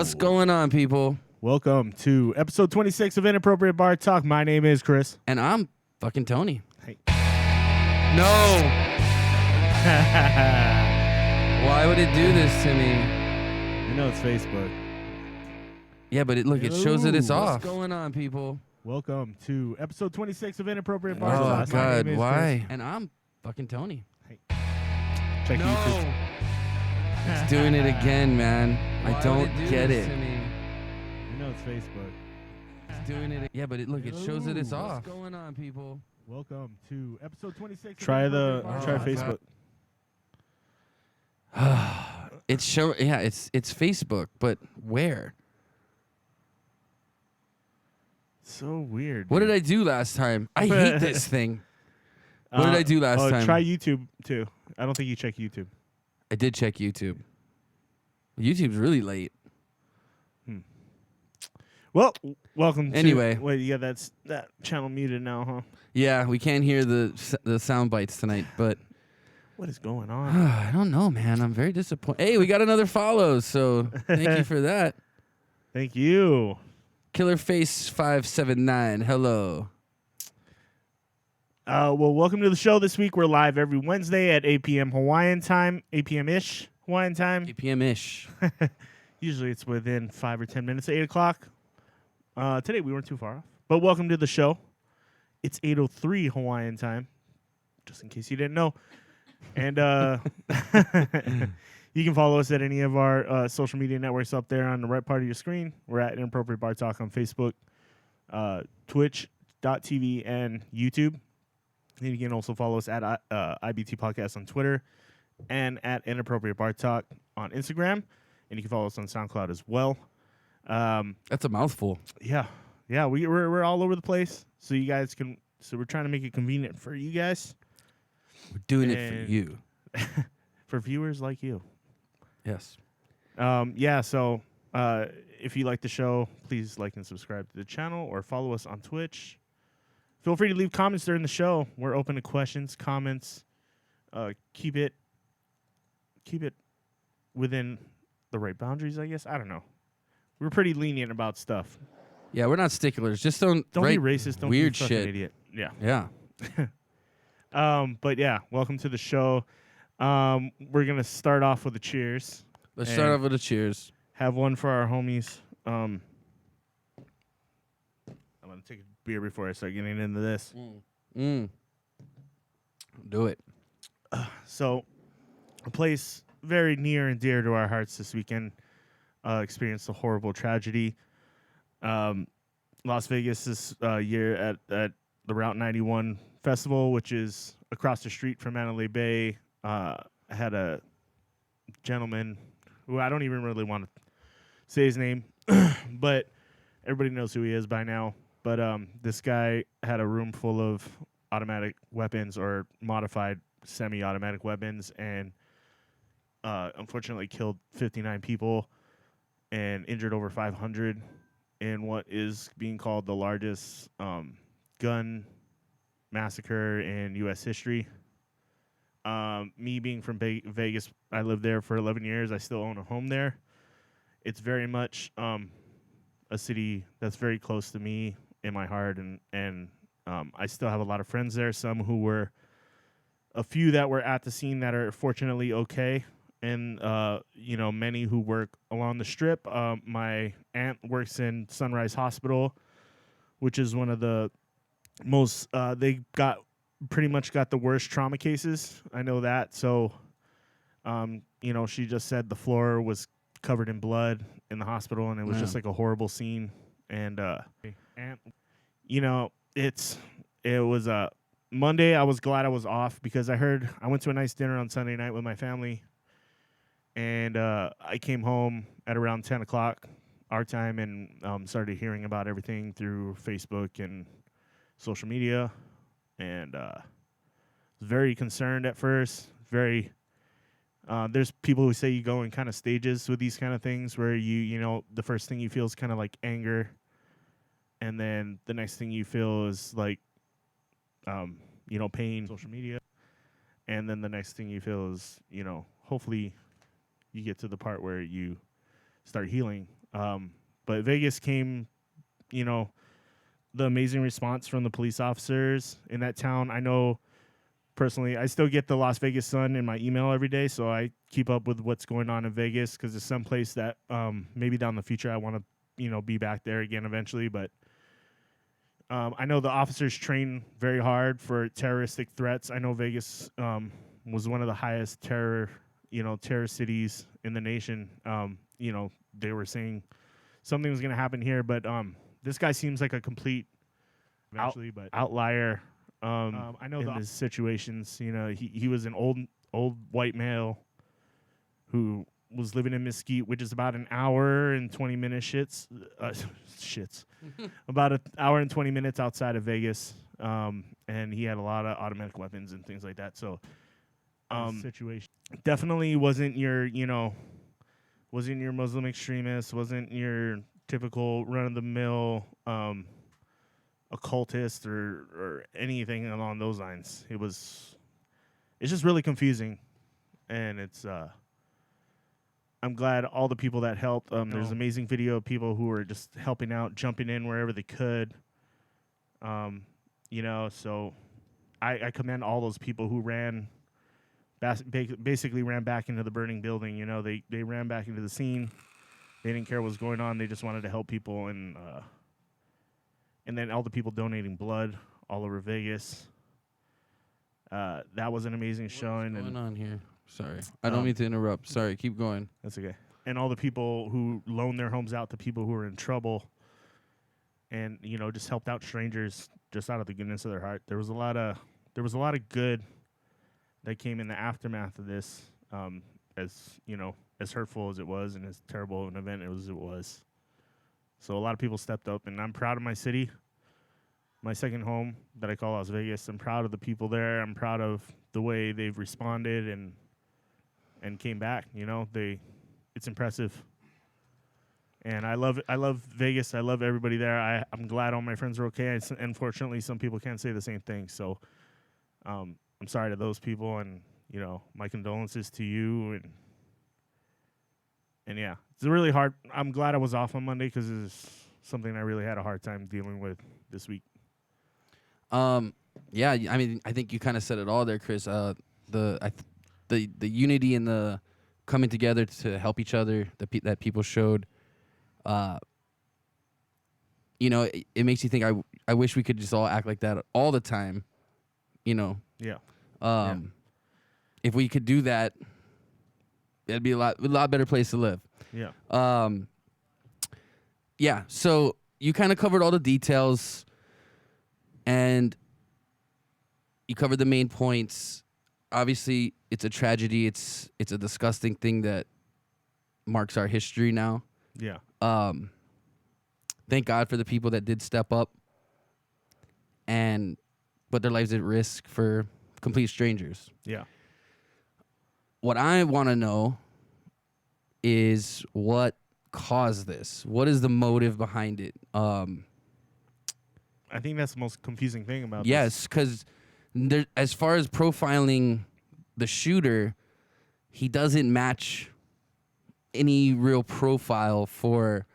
What's going on, people? Welcome to episode 26 of Inappropriate Bar Talk. My name is Chris. And I'm fucking Tony. Hey. No. Why would it do this to me? You know it's Facebook. Yeah, but it shows that it's off. What's going on, people? Welcome to episode 26 of Inappropriate Bar Oh, Talk. My God, name is why? Chris. And I'm fucking Tony. Hey. Check YouTube. It's doing it again, man. I don't get it. You know it's Facebook. It's doing it. Yeah, but it shows that it's off. What's going on, people? Welcome to episode 26. Try Facebook. It's it's Facebook, but where? So weird. What did I do last time? I hate this thing. What did I do last time? Try YouTube too. I don't think you check YouTube. I did check YouTube. YouTube's really late. Well, welcome. Anyway. Wait, yeah, that channel muted now, huh? Yeah, we can't hear the sound bites tonight, but What is going on? I don't know, man. I'm very disappointed. Hey, we got another follow, so thank you for that. Thank you. Killerface579, hello. Well, welcome to the show this week. We're live every Wednesday at 8 p.m. Hawaiian time, 8 p.m.-ish Hawaiian time. 8 p.m.-ish. Usually it's within 5 or 10 minutes, 8 o'clock. Today we weren't too far off. But welcome to the show. It's 8:03 Hawaiian time, just in case you didn't know. And you can follow us at any of our social media networks up there on the right part of your screen. We're at Inappropriate Bar Talk on Facebook, Twitch.tv, and YouTube. And you can also follow us at IBT Podcast on Twitter and at Inappropriate Bar Talk on Instagram. And you can follow us on SoundCloud as well. That's a mouthful. Yeah. We're all over the place. So you guys can. So we're trying to make it convenient for you guys. We're doing it for you. For viewers like you. Yes. So if you like the show, please like and subscribe to the channel or follow us on Twitch. Feel free to leave comments during the show. We're open to questions, comments. Keep it within the right boundaries, I guess. I don't know. We're pretty lenient about stuff. Yeah, we're not sticklers. Just don't be racist. Don't weird be a fucking shit. idiot. Yeah. Yeah. But yeah, welcome to the show. We're gonna start off with a cheers. Let's start off with a cheers. Have one for our homies. I'm gonna take a beer before I start getting into this. Do it. So, a place very near and dear to our hearts this weekend experienced a horrible tragedy. Las Vegas this year at the Route 91 Festival, which is across the street from Mandalay Bay, had a gentleman who I don't even really want to say his name, but everybody knows who he is by now. But this guy had a room full of automatic weapons or modified semi-automatic weapons and unfortunately killed 59 people and injured over 500 in what is being called the largest gun massacre in U.S. history. Me being from Vegas, I lived there for 11 years. I still own a home there. It's very much a city that's very close to me in my heart, and I still have a lot of friends there, some who were a few that were at the scene that are fortunately okay, and many who work along the strip. My aunt works in Sunrise Hospital, which is one of the most they pretty much got the worst trauma cases. I know that. So she just said the floor was covered in blood in the hospital, and it was just like a horrible scene. And it was Monday. I was glad I was off because I went to a nice dinner on Sunday night with my family, and I came home at around 10 o'clock our time and started hearing about everything through Facebook and social media, and was very concerned at first. There's people who say you go in kind of stages with these kind of things where the first thing you feel is kind of like anger, and then the next thing you feel is like pain, social media, and then the next thing you feel is hopefully you get to the part where you start healing. But Vegas came, you know, the amazing response from the police officers in that town. I know personally, I still get the Las Vegas Sun in my email every day, so I keep up with what's going on in Vegas because it's someplace that maybe down the future I want to, you know, be back there again eventually. But I know the officers train very hard for terroristic threats. I know Vegas was one of the highest terror cities in the nation. You know, they were saying something was going to happen here, but this guy seems like a complete outlier. I know in his situations, you know, he was an old white male who was living in Mesquite, which is about an hour and 20 minutes about an hour and 20 minutes outside of Vegas. And he had a lot of automatic weapons and things like that. So situation definitely wasn't your Muslim extremist, wasn't your typical run of the mill occultist or anything along those lines. It's just really confusing, and it's I'm glad all the people that helped. There's an amazing video of people who were just helping out, jumping in wherever they could. You know, so I commend all those people who basically ran back into the burning building. You know, they ran back into the scene. They didn't care what was going on. They just wanted to help people, and then all the people donating blood all over Vegas. That was an amazing showing. What's going on here? Sorry. I don't mean to interrupt. Sorry. Keep going. That's okay. And all the people who loaned their homes out to people who were in trouble and, you know, just helped out strangers just out of the goodness of their heart. There was a lot of good that came in the aftermath of this, as, you know, as hurtful as it was and as terrible an event it was. So a lot of people stepped up, and I'm proud of my city, my second home that I call Las Vegas. I'm proud of the people there. I'm proud of the way they've responded and came back. You know, it's impressive. And I love Vegas. I love everybody there. I'm glad all my friends are okay. Unfortunately, some people can't say the same thing. So I'm sorry to those people, and, you know, my condolences to you. And yeah, it's really hard. I'm glad I was off on Monday because it's something I really had a hard time dealing with this week. Yeah, I mean, I think you kind of said it all there, Chris. The unity and the coming together to help each other that people showed. You know, it makes you think. I wish we could just all act like that all the time. You know. Yeah. If we could do that, it'd be a lot better place to live. Yeah. Yeah. So you kind of covered all the details, and you covered the main points. Obviously, it's a tragedy. It's a disgusting thing that marks our history now. Yeah. Thank God for the people that did step up and put their lives at risk for complete strangers. Yeah. What I want to know is what caused this. What is the motive behind it? I think that's the most confusing thing about this. Yes, because as far as profiling the shooter, he doesn't match any real profile for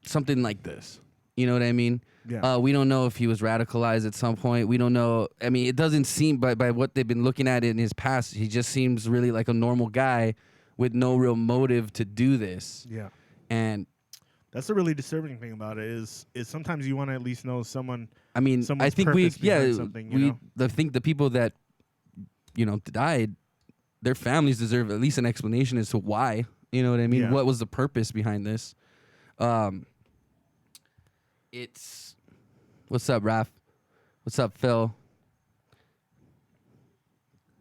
something like this. You know what I mean? Yeah. We don't know if he was radicalized at some point. We don't know. I mean, it doesn't seem by what they've been looking at in his past, he just seems really like a normal guy with no real motive to do this. Yeah. And that's the really disturbing thing about it is sometimes you want to at least know someone. I mean, I think I think the people that, you know, died, their families deserve at least an explanation as to why. You know what I mean? Yeah. What was the purpose behind this? What's up, Raph? What's up, Phil?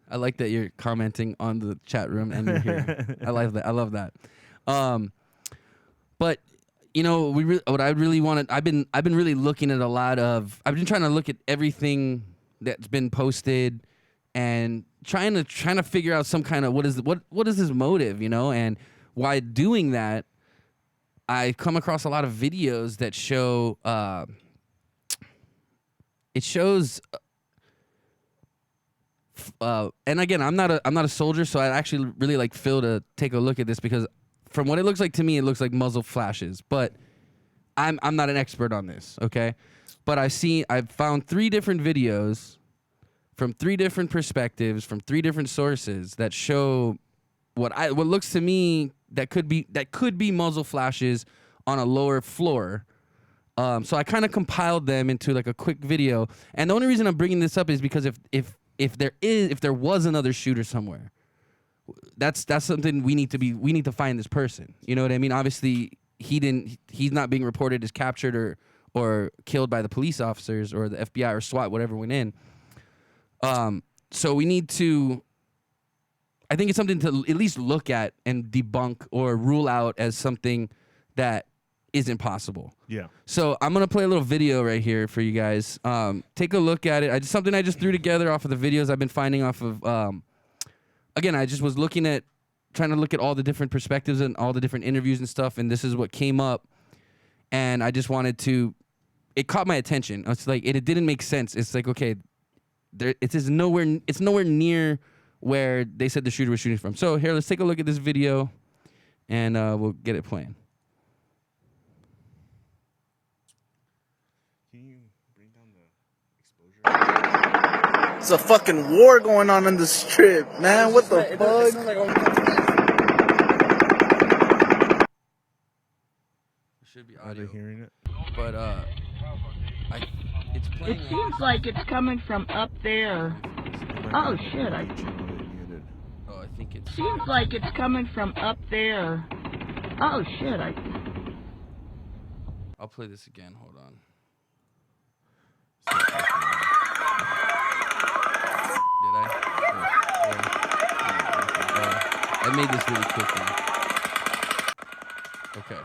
I like that you're commenting on the chat room and you're here. I love that. But you know, what I really wanted. I've been really looking at I've been trying to look at everything that's been posted and trying to figure out some kind of what is his motive, you know, and while doing that, I come across a lot of videos that show. It shows. And again, I'm not a soldier, so I actually really like Phil to take a look at this because from what it looks like to me, it looks like muzzle flashes. But I'm not an expert on this, okay? But I've found 3 different videos from 3 different perspectives, from 3 different sources that show what looks to me that could be muzzle flashes on a lower floor. So I kind of compiled them into like a quick video. And the only reason I'm bringing this up is because if there was another shooter somewhere, that's something we need to find this person. You know what I mean? Obviously, he's not being reported as captured or killed by the police officers or the FBI or SWAT, whatever went in. So we need to, I think it's something to at least look at and debunk or rule out as something that isn't possible. Yeah. So I'm going to play a little video right here for you guys. Take a look at it. Something I just threw together off of the videos I've been finding off of, again, I just was trying to look at all the different perspectives and all the different interviews and stuff, and this is what came up. And I just wanted to, it caught my attention. It's like, it didn't make sense. It's like, okay, it's nowhere near where they said the shooter was shooting from. So here, let's take a look at this video, and we'll get it playing. Can you bring down the exposure? It's a fucking war going on in the strip, man. What the fuck? Should be Are audio, they hearing it? but it's playing. It seems like it's coming from up there. Oh shit! I think it Seems like it's coming from up there. Oh shit! I'll play this again. Hold on. Did I? I made this really quickly. Okay.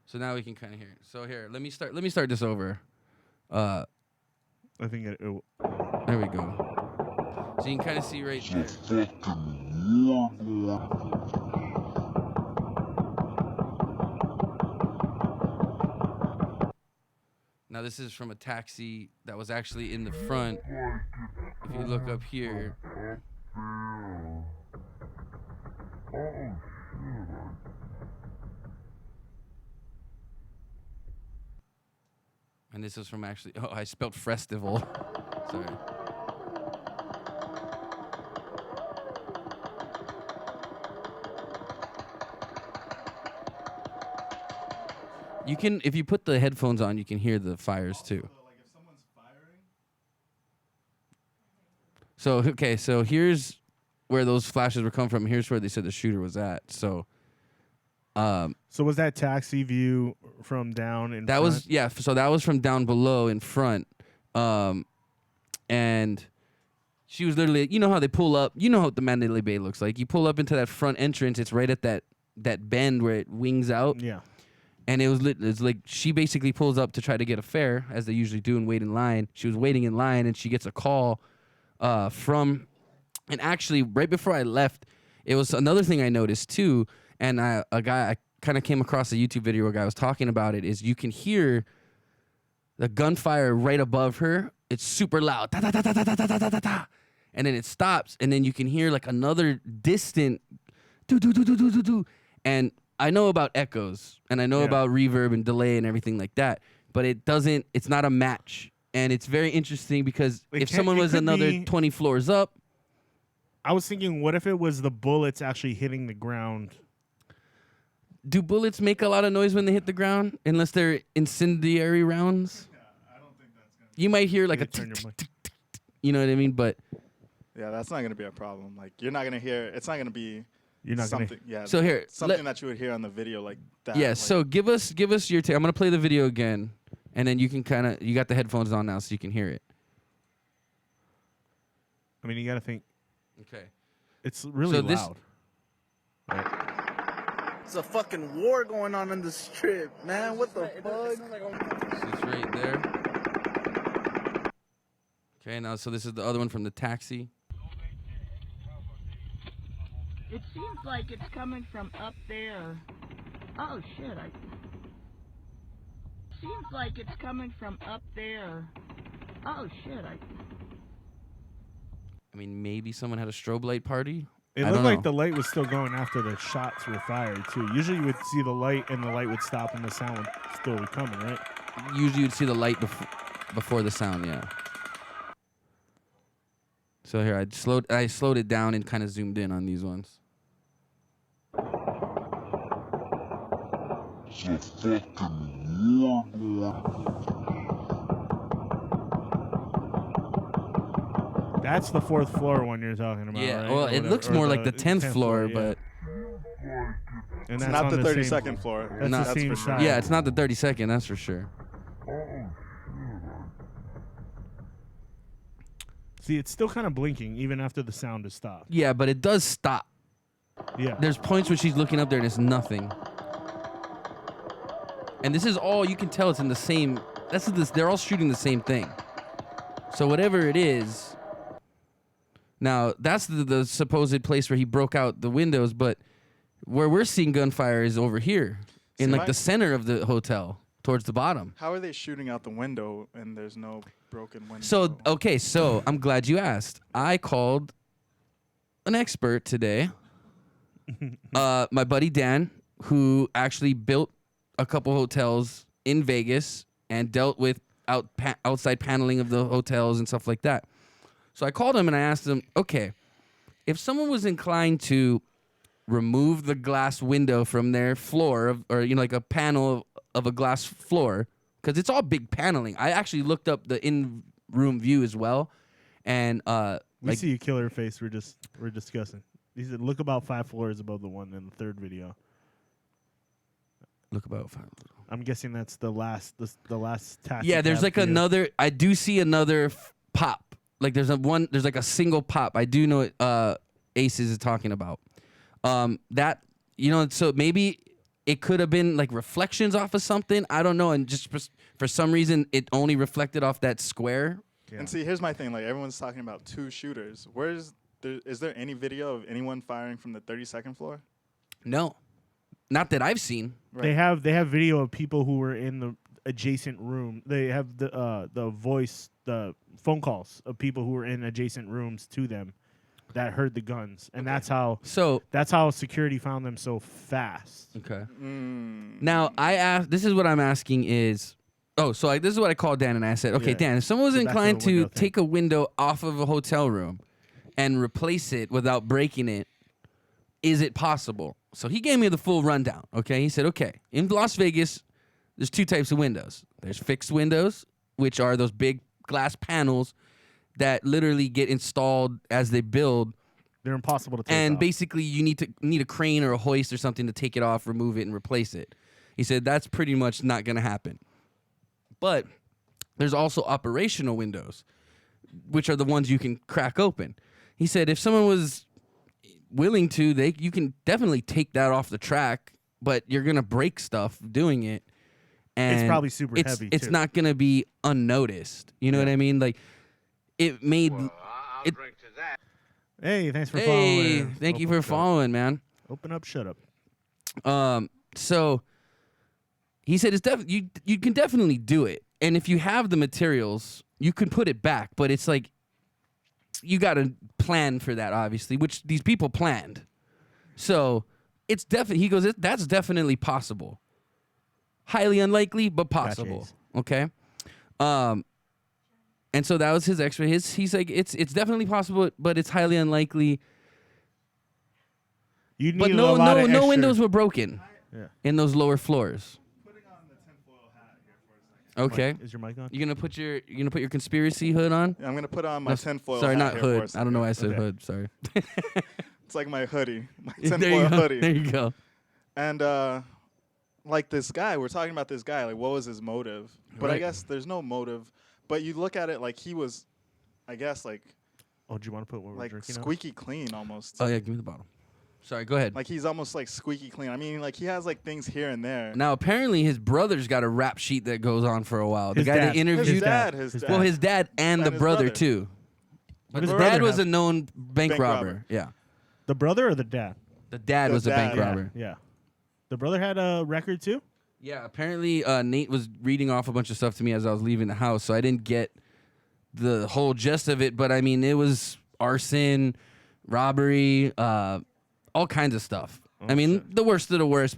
So now we can kind of hear it. So here, let me start this over. I think There we go. So you can kind of see right there. Now this is from a taxi that was actually in the front. If you look up here. And this is from actually, oh, I spelled festival. Sorry. You can, if you put the headphones on, you can hear the fires too. like if someone's firing. So, okay, so here's where those flashes were coming from. Here's where they said the shooter was at. So, So was that taxi view from down in that front? was, yeah, so that was from down below in front. And she was literally, you know how they pull up, you know how the Mandalay Bay looks like. You pull up into that front entrance, it's right at that bend where it wings out. Yeah. And it's like she basically pulls up to try to get a fare, as they usually do, and wait in line. She was waiting in line, and she gets a call from, and actually right before I left, it was another thing I noticed too. And I kind of came across a YouTube video where a guy was talking about it. Is you can hear the gunfire right above her. It's super loud, da, da, da, da, da, da, da, da, da. And then it stops, and then you can hear like another distant do do do do do do do. And I know about echoes, and I know about reverb and delay and everything like that, but it's not a match. And it's very interesting because if someone was another 20 floors up. I was thinking, what if it was the bullets actually hitting the ground? Do bullets make a lot of noise when they hit the ground, unless they're incendiary rounds? Yeah, I don't think that's going to. You might hear like you know what I mean? But Yeah, that's not gonna be a problem. Like you're not gonna hear. It's not gonna be. You're not going to. Something. Yeah. so here, Something that you would hear on the video like that. yeah. Like, So give us your take. I'm gonna play the video again, and then you can you got the headphones on now, so you can hear it. I mean, you got to think. Okay. It's really So this- loud. Right? It's a fucking war going on in the strip, man. What the fuck? So it's right there. Okay, now so this is the other one from the taxi. It seems like it's coming from up there. Oh shit! Seems like it's coming from up there. Oh shit! I mean, maybe someone had a strobe light party. It I looked don't like know. the light was still going after the shots were fired too. Usually you would see the light and the light would stop and the sound would still be coming, right? Usually you'd see the light before the sound, yeah. So here I slowed it down and kind of zoomed in on these ones. That's the 4th floor one you're talking about, Yeah, right? well, Or it whatever, looks or more the like the 10th floor, yeah. but And It's that's not on the same- 32nd floor. That's Not- the same for sure. side. yeah, it's not the 32nd, that's for sure. See, it's still kind of blinking even after the sound has stopped. Yeah, but it does stop. Yeah. There's points where she's looking up there and it's nothing. And this is all you can tell. It's in the same. They're all shooting the same thing. So whatever it is. Now that's the supposed place where he broke out the windows, but where we're seeing gunfire is over here in See, like my- the center of the hotel, towards the bottom. How are they shooting out the window and there's no broken window? So okay, so I'm glad you asked. I called an expert today. My buddy Dan, who actually built a couple hotels in Vegas and dealt with outside paneling of the hotels and stuff like that. So I called him and I asked him, okay, if someone was inclined to remove the glass window from their floor, or like a panel of a glass floor, because it's all big paneling. I actually looked up the in-room view as well, and We see a killer face we're discussing. He said, look about 5 floors above the one in the 3rd video. look about 5. I'm guessing that's the last taxi Yeah, there's cab like view. another. I do see another pop. Like there's like a single pop. I do know what Aces is talking about. That so maybe it could have been like reflections off of something. I don't know, and just for some reason it only reflected off that square. Yeah. And see, here's my thing. Like everyone's talking about 2 shooters. Is there any video of anyone firing from the 32nd floor? No, not that I've seen. Right. They have video of people who were in the adjacent room. They have the phone calls of people who were in adjacent rooms to them that heard the guns, and that's how security found them so fast. Okay. Mm. Now I asked. This is what I'm asking is. Oh, so this is what I called Dan and I said, okay, Yeah. Dan, if someone was So back to inclined the to window thing. take a window off of a hotel room and replace it without breaking it, is it possible? So he gave me the full rundown. Okay, he said, okay, in Las Vegas, there's 2 types of windows. There's fixed windows, which are those big glass panels that literally get installed as they build. They're impossible to take And off. basically, you need a crane or a hoist or something to take it off, remove it, and replace it. He said that's pretty much not going to happen. But there's also operational windows, which are the ones you can crack open. He said if someone was willing to, you can definitely take that off the track, but you're going to break stuff doing it. And It's probably super heavy, It's too. not going to be unnoticed. You know what I mean? Like it made it. Hey, thanks for Hey, following. thank you Open for up, shut up. following, man. Open up, shut up. So he said you can definitely do it. And if you have the materials, you can put it back, but it's like you got to plan for that, obviously, which these people planned. So it's definitely, he goes, that's definitely possible. Highly unlikely, but possible. Okay. And so that was his extra. He's like, it's definitely possible, but it's highly unlikely. You need But a no lot of extra- windows were broken Yeah. in those lower floors. Putting on the tinfoil hat here for a second. Okay. Mike, is your mic on? You're gonna put your conspiracy hood on? I'm gonna put on my No, tinfoil sorry, hat not here for a hood. I don't know why I said Okay. hood. Sorry. It's like my hoodie, my There tinfoil you go. hoodie. There you go. And like this guy, we're talking about this guy. Like, what was his motive? But I Right. guess there's no motive. But you look at it like he was, I guess, like Oh, do you want to put what we're drinking? squeaky clean almost. Oh yeah, give me the bottle. Sorry, go ahead. Like he's almost like squeaky clean. I mean, like he has like things here and there. Now apparently his brother's got a rap sheet that goes on for a while. The His guy dad. that interviewed His dad. well, his dad and the his brother brother. too. But His his brother dad was have- a known bank Bank robber. robber. Yeah. The brother or the dad? The dad The was a bank dad. robber. Yeah. The brother had a record too? Yeah, apparently Nate was reading off a bunch of stuff to me as I was leaving the house, so I didn't get the whole gist of it. But I mean, it was arson, robbery, all kinds of stuff. I mean, the worst of the worst,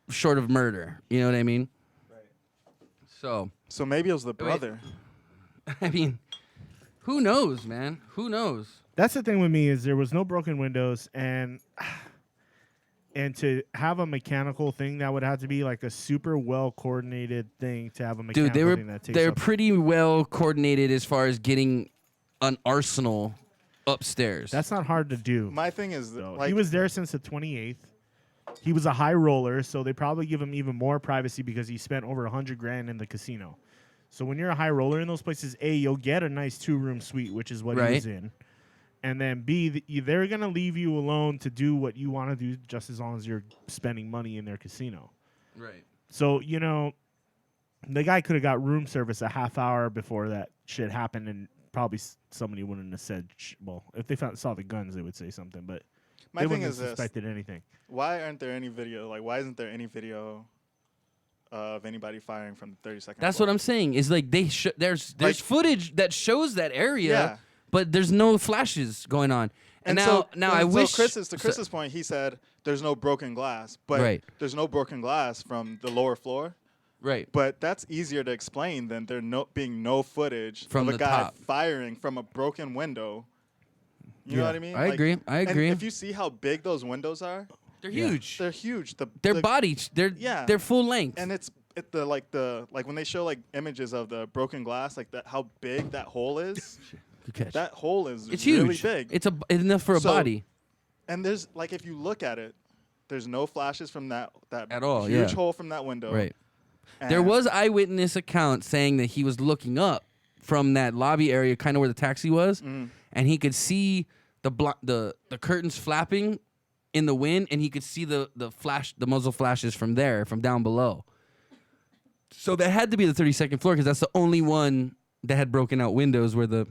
short of murder. You know what I mean? Right. So maybe it was the brother. I mean, who knows, man? Who knows? That's the thing with me is there was no broken windows, and to have a mechanical thing, that would have to be like a super well coordinated thing to have a mechanical thing that takes they're up. pretty well coordinated as far as getting an arsenal upstairs. That's not hard to do. My thing is, he was there since the 28th. He was a high roller, so they probably give him even more privacy because he spent over $100,000 in the casino. So when you're a high roller in those places, A, you'll get a nice 2-room suite, which is what he was in. And then B, they're going to leave you alone to do what you want to do just as long as you're spending money in their casino. Right. So, you know, the guy could have got room service a half hour before that shit happened, and probably somebody wouldn't have said, well, if they saw the guns, they would say something, but my they thing wouldn't is have suspected anything. Why aren't there any video? Like, why isn't there any video of anybody firing from the 32nd That's floor? what I'm saying. Is like there's Like- footage that shows that area, Yeah. but there's no flashes going on. And now I wish. To Chris's point, he said there's no broken glass, but Right. there's no broken glass from the lower floor. Right. But that's easier to explain than there being no footage From of a the guy top. firing from a broken window. You know what I mean? I agree. I and agree. if you see how big those windows are, They're huge. they're huge. They're bodies. They're full length. And it's like when they show like images of the broken glass, like that, how big that hole is. Good catch. That hole is It's really huge. big. It's enough for a body. And there's like, if you look at it, there's no flashes from that At all, huge yeah. hole from that window. Right. And There was eyewitness account saying that he was looking up from that lobby area, kind of where the taxi was, and he could see the curtains flapping in the wind, and he could see the muzzle flashes from down below. So that had to be the 32nd floor because that's the only one that had broken out windows where the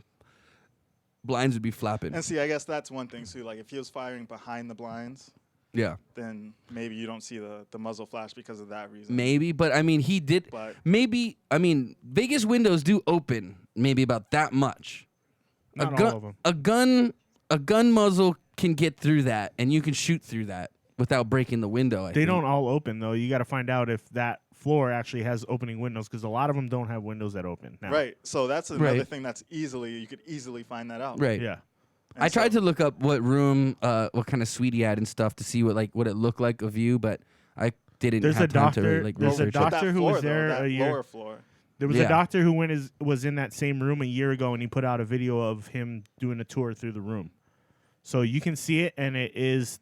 blinds would be flapping. And see, I guess that's one thing too. Like if he was firing behind the blinds, Yeah. then maybe you don't see the muzzle flash because of that reason. Maybe, but I mean, he did. But- Maybe, I mean, Vegas windows do open maybe about that much. Not all of them. A gun muzzle can get through that, and you can shoot through that without breaking the window. I They think. don't all open, though. You got to find out if that floor actually has opening windows, because a lot of them don't have windows that open. Now. Right. So that's another Right. thing you could easily find that out. Right. Yeah. And I tried so- to look up what room, what kind of suite he had and stuff to see what it looked like a view, but I didn't There's have a time to doctor- like there's a research. But it. that doctor who floor, was there though, that a year- lower floor. There was Yeah. a doctor who was in that same room a year ago, and he put out a video of him doing a tour through the room. So you can see it, and it's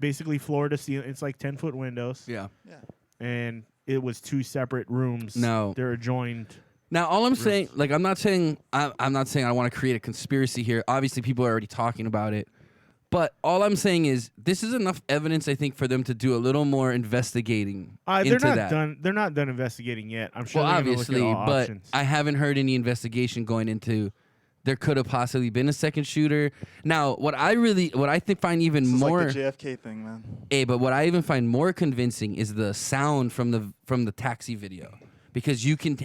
basically floor to ceiling. It's like 10-foot windows, Yeah. Yeah. and it was 2 separate rooms. No. They're adjoined. Now, all I'm saying, like, I'm not saying I want to create a conspiracy here. Obviously, people are already talking about it. But all I'm saying is this is enough evidence, I think, for them to do a little more investigating They're into not that. done. They're not done investigating yet. I'm sure. Well, they're gonna obviously, look at all but options. I haven't heard any investigation going into there could have possibly been a second shooter. Now, what I think find even This is more like the JFK thing, man. but what I even find more convincing is the sound from the taxi video, because you can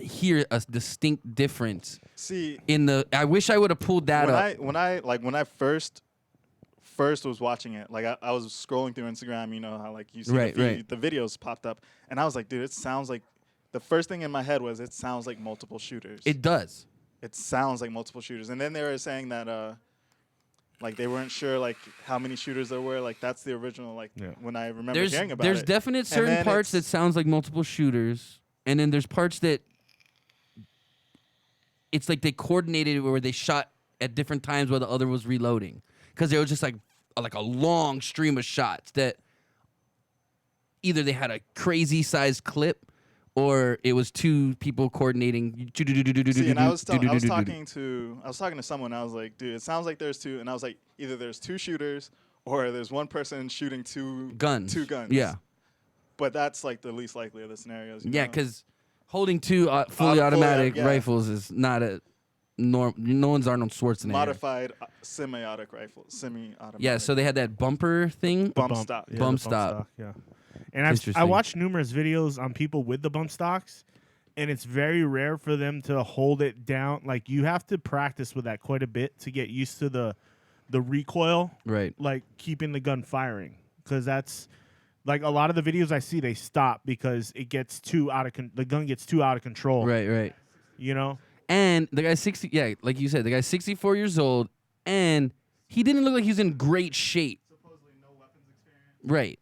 hear a distinct difference See, in the. I wish I would have pulled that up. when I first was watching it, like I was scrolling through Instagram, you know how like you see Right, the, right. the videos popped up, and I was like, dude, it sounds like the first thing in my head was it sounds like multiple shooters. It does. It sounds like multiple shooters, and then they were saying that like they weren't sure like how many shooters there were. Like that's the original like Yeah. when I remember There's hearing about there's it. definite And certain then parts that it's- sounds like multiple shooters, and then there's parts that it's like they coordinated where they shot at different times while the other was reloading, because they were just like a long stream of shots that either they had a crazy sized clip or it was two people coordinating. See, and I was talking to someone. I was like, dude, it sounds like there's two, and I was like, either there's two shooters or there's one person shooting two guns. Yeah, but that's like the least likely of the scenarios. Yeah, know? because holding two fully automatic yeah. rifles is not a norm. No one's Arnold Schwarzenegger. modified semi-automatic rifle, semi-automatic. Yeah, so they had that bumper thing. bump stop. Yeah, Bump the stop. Yeah. And I Interesting. watched numerous videos on people with the bump stocks, and it's very rare for them to hold it down. Like you have to practice with that quite a bit to get used to the the recoil, Right. like keeping the gun firing, because that's like a lot of the videos I see, they stop because it gets too out of the gun gets too out of control. Right. Right. You know. And the guy's 60. Yeah, like you said, the guy's 64 years old, and he didn't look like he was in great shape. Supposedly no weapons experience. Right.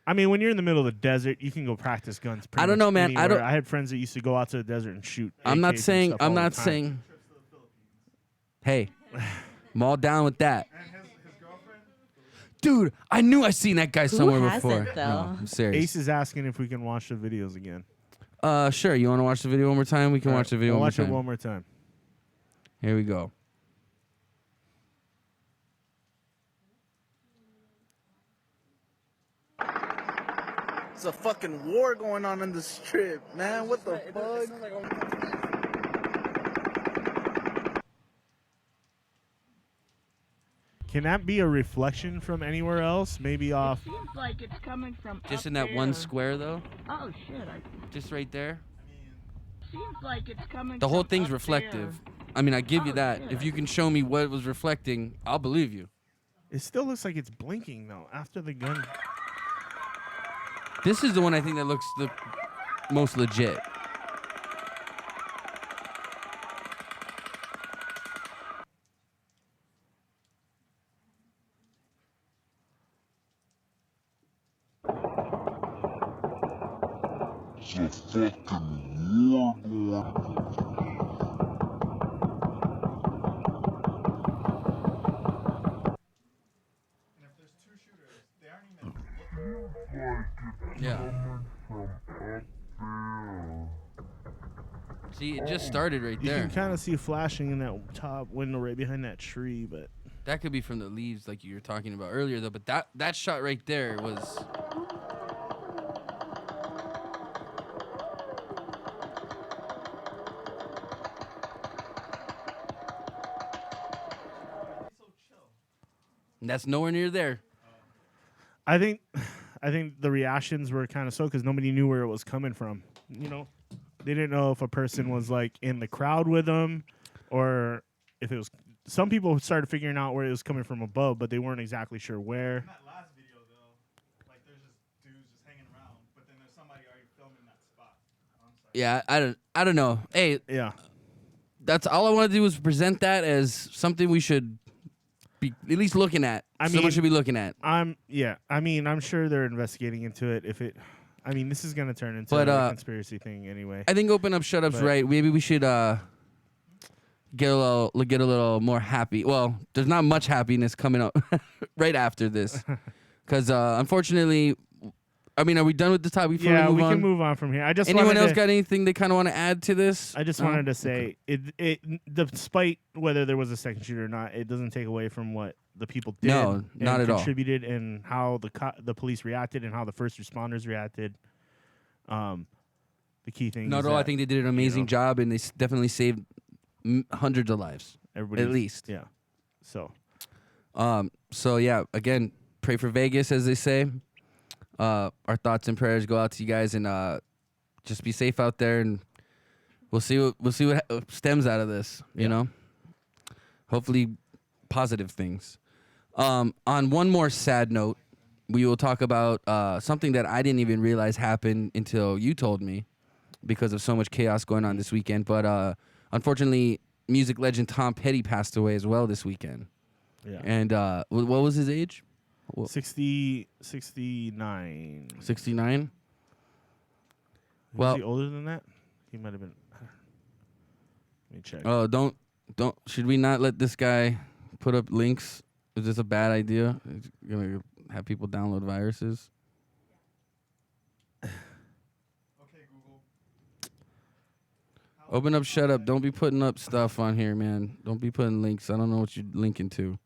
I mean, when you're in the middle of the desert, you can go practice guns. I don't know, man. Anywhere. I had friends that used to go out to the desert and shoot. I'm AKs not and saying. stuff I'm all the not time. saying. Hey, I'm all down with that. And his girlfriend? Dude, I knew I seen that guy somewhere hasn't, before. though? No, I'm serious. Ace is asking if we can watch the videos again. Sure. You want to watch the video one more time? We can watch the video We'll one more watch time. it one more time. Here we go. There's a fucking war going on in this strip, man. What the fuck? Can that be a reflection from anywhere else? Maybe off. Seems like it's coming from Just up in that one there. square, though. Oh shit! Just right there. Seems like it's coming. The whole from thing's up reflective. there. I mean, I give you Oh, that. shit. If you can show me what was reflecting, I'll believe you. It still looks like it's blinking though after the gun. This is the one I think that looks the most legit. And if there's two shooters, they aren't even. Yeah. See, it just started right You there. can kind of see flashing in that top window right behind that tree, but That could be from the leaves, like you were talking about earlier, though. But that shot right there was. That's nowhere near there. I think the reactions were kind of so because nobody knew where it was coming from. You know, they didn't know if a person was like in the crowd with them, or if it was. Some people started figuring out where it was coming from above, but they weren't exactly sure where. In that last video, though, like there's just dudes just hanging around, but then there's somebody already filming that spot. I'm sorry. Yeah, I don't know. Hey, Yeah, that's all I want to do is present that as something we should be at least looking at. I Someone mean- should be looking at. I mean, I'm sure they're investigating into it. I mean, this is gonna turn into But, a conspiracy thing anyway. I think open up, shut up's But- right. Maybe we should get a little more happy. Well, there's not much happiness coming up right after this, because unfortunately, I mean, are we done with the topic? Before Yeah, we we move can on? move on from here. I just Anyone wanted else to, got anything they kind of want to add to this? I just No? wanted to say despite whether there was a second shooter or not, it doesn't take away from what the people did. No, and not at all. contributed and how the police reacted and how the first responders reacted. The key thing. Not is at all. I that think they did an amazing job, and they definitely saved hundreds of lives. everybody at least. Yeah. So So yeah, again, pray for Vegas, as they say. Our thoughts and prayers go out to you guys, and just be safe out there, and we'll see what stems out of this. You know, hopefully positive things. On one more sad note, we will talk about something that I didn't even realize happened until you told me, because of so much chaos going on this weekend. But unfortunately, music legend Tom Petty passed away as well this weekend. yeah. And what was his age? 69. 69? Was Well- he older than that? He might have been. Let me check. Oh, don't. Should we not let this guy put up links? Is this a bad idea? It's gonna have people download viruses. Okay, Google. Open up, shut up. Don't be putting up stuff on here, man. Don't be putting links. I don't know what you're linking to.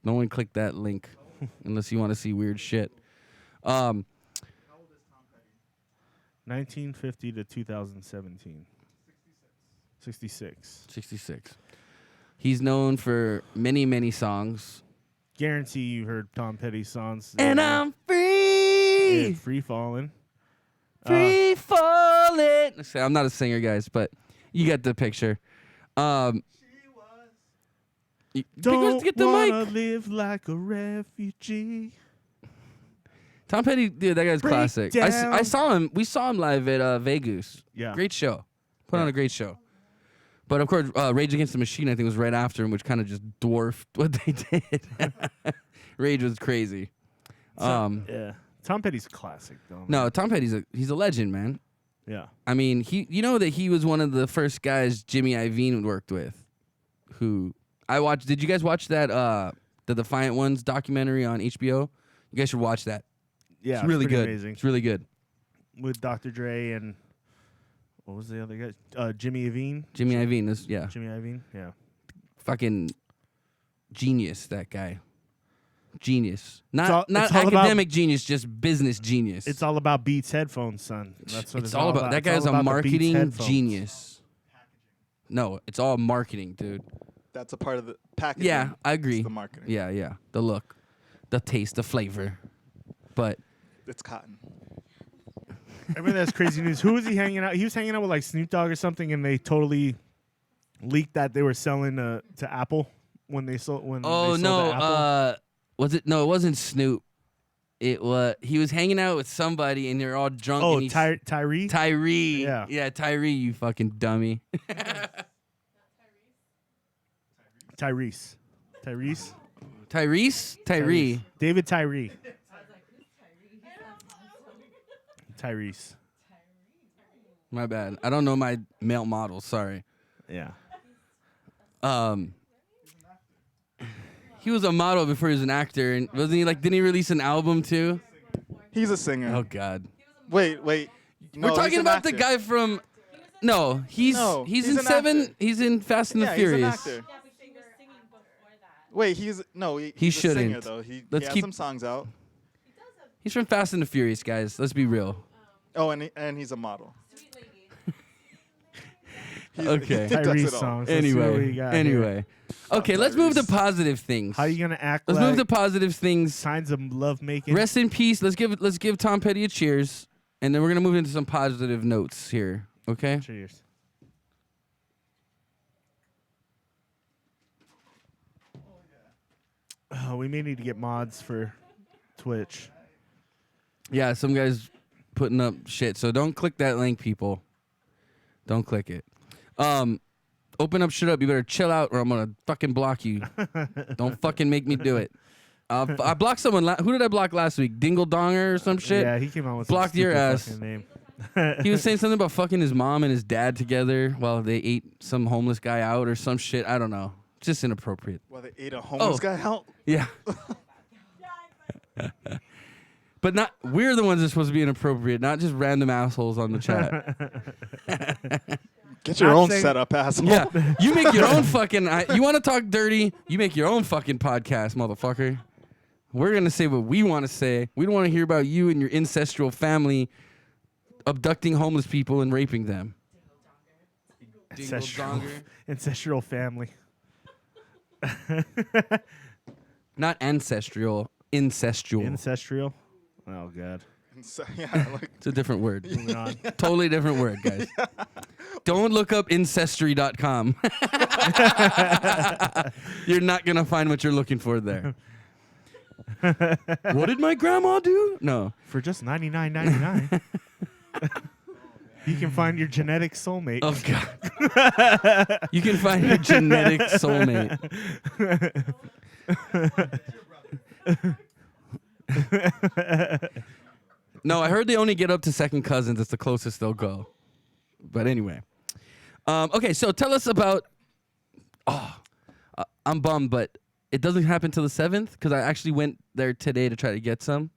No one click that link unless you want to see weird shit. How old is Tom Petty? 1950 to 2017. 66. 66. He's known for many, many songs. Guarantee you heard Tom Petty songs. And I'm free. Yeah, Free Fallin'. Free falling. I'm not a singer, guys, but you get the picture. She was. Don't get the wanna mic. live like a refugee. Tom Petty, dude, that guy's Break classic. down. I saw him. We saw him live at Vegas. Yeah. Great show. Put on a great show. But of course, Rage Against the Machine, I think, was right after him, which kind of just dwarfed what they did. Rage was crazy. Yeah. Tom Petty's classic, though. No, Tom Petty's he's a legend, man. Yeah. I mean, you know that he was one of the first guys Jimmy Iovine worked with. Who I watched. Did you guys watch that the Defiant Ones documentary on HBO? You guys should watch that. Yeah. It's really pretty good. Amazing. It's really good. With Dr. Dre and what was the other guy? Jimmy Iovine. Jimmy Iovine is Jimmy Iovine. Yeah. fucking genius. That guy, genius. It's all Not about- academic genius, just business genius. It's all about Beats headphones, son. That's what it's all about. That It's all guy's a about the Beats marketing headphones. genius. No, it's all marketing, dude. That's a part of the packaging. Yeah, I agree. It's the marketing. Yeah. The look, the taste, the flavor. But It's cotton. I mean, that's crazy news. Who was he hanging out? He was hanging out with like Snoop Dogg or something, and they totally leaked that they were selling to Apple when they sold. When they sold to Apple. Was it? No, it wasn't Snoop. It was. He was hanging out with somebody, and they're all drunk. Oh, and he's, Tyree. Tyree. Yeah. Tyree. You fucking dummy. Tyrese. Tyree. David Tyree. Tyrese. My bad. I don't know my male models. Sorry. Yeah. He was a model before he was an actor, and wasn't he like? Didn't he release an album too? He's a singer. Oh God. Wait. No, We're talking he's an about the actor. guy from. No, he's he's in an Seven. actor. He's in Fast and the Yeah, Furious. he's an actor. Wait, he's He he's a singer shouldn't. though. He Let's has keep- some songs out. He's from Fast and the Furious, guys. Let's be real. Oh, and he's a model. Okay. He does Tyrese it all. songs. Let's see what we got here. Anyway. Okay, let's move to positive things. How you gonna act Let's like move to positive things. signs of love making? Rest in peace. Let's give Tom Petty a cheers, and then we're gonna move into some positive notes here. Okay. Cheers. Oh, we may need to get mods for Twitch. Yeah, some guys putting up shit. So don't click that link, people. Don't click it. Open up, shut up. You better chill out, or I'm gonna fucking block you. Don't fucking make me do it. I blocked someone. Who did I block last week? Dingle Donger or some shit. Yeah, he came out with Blocked some your stupid ass. fucking name. He was saying something about fucking his mom and his dad together while they ate some homeless guy out or some shit. I don't know. Just inappropriate. Well, they ate a homeless guy out. Yeah. But not. We're the ones that's supposed to be inappropriate, not just random assholes on the chat. Get your Not own saying- setup, asshole. Yeah, you make your own fucking. You want to talk dirty? You make your own fucking podcast, motherfucker. We're gonna say what we want to say. We don't want to hear about you and your ancestral family abducting homeless people and raping them. Ancestral family. Not ancestral, incestual. Ancestral. Oh God. So, yeah, like It's a different word. Moving on. Totally different word, guys. Don't look up ancestry.com. You're not going to find what you're looking for there. What did my grandma do? No. For just $99.99, you can find your genetic soulmate. Oh, God. You can find your genetic soulmate. No, I heard they only get up to second cousins. It's the closest they'll go. But anyway. Okay, so tell us about... I'm bummed, but it doesn't happen till the 7th because I actually went there today to try to get some.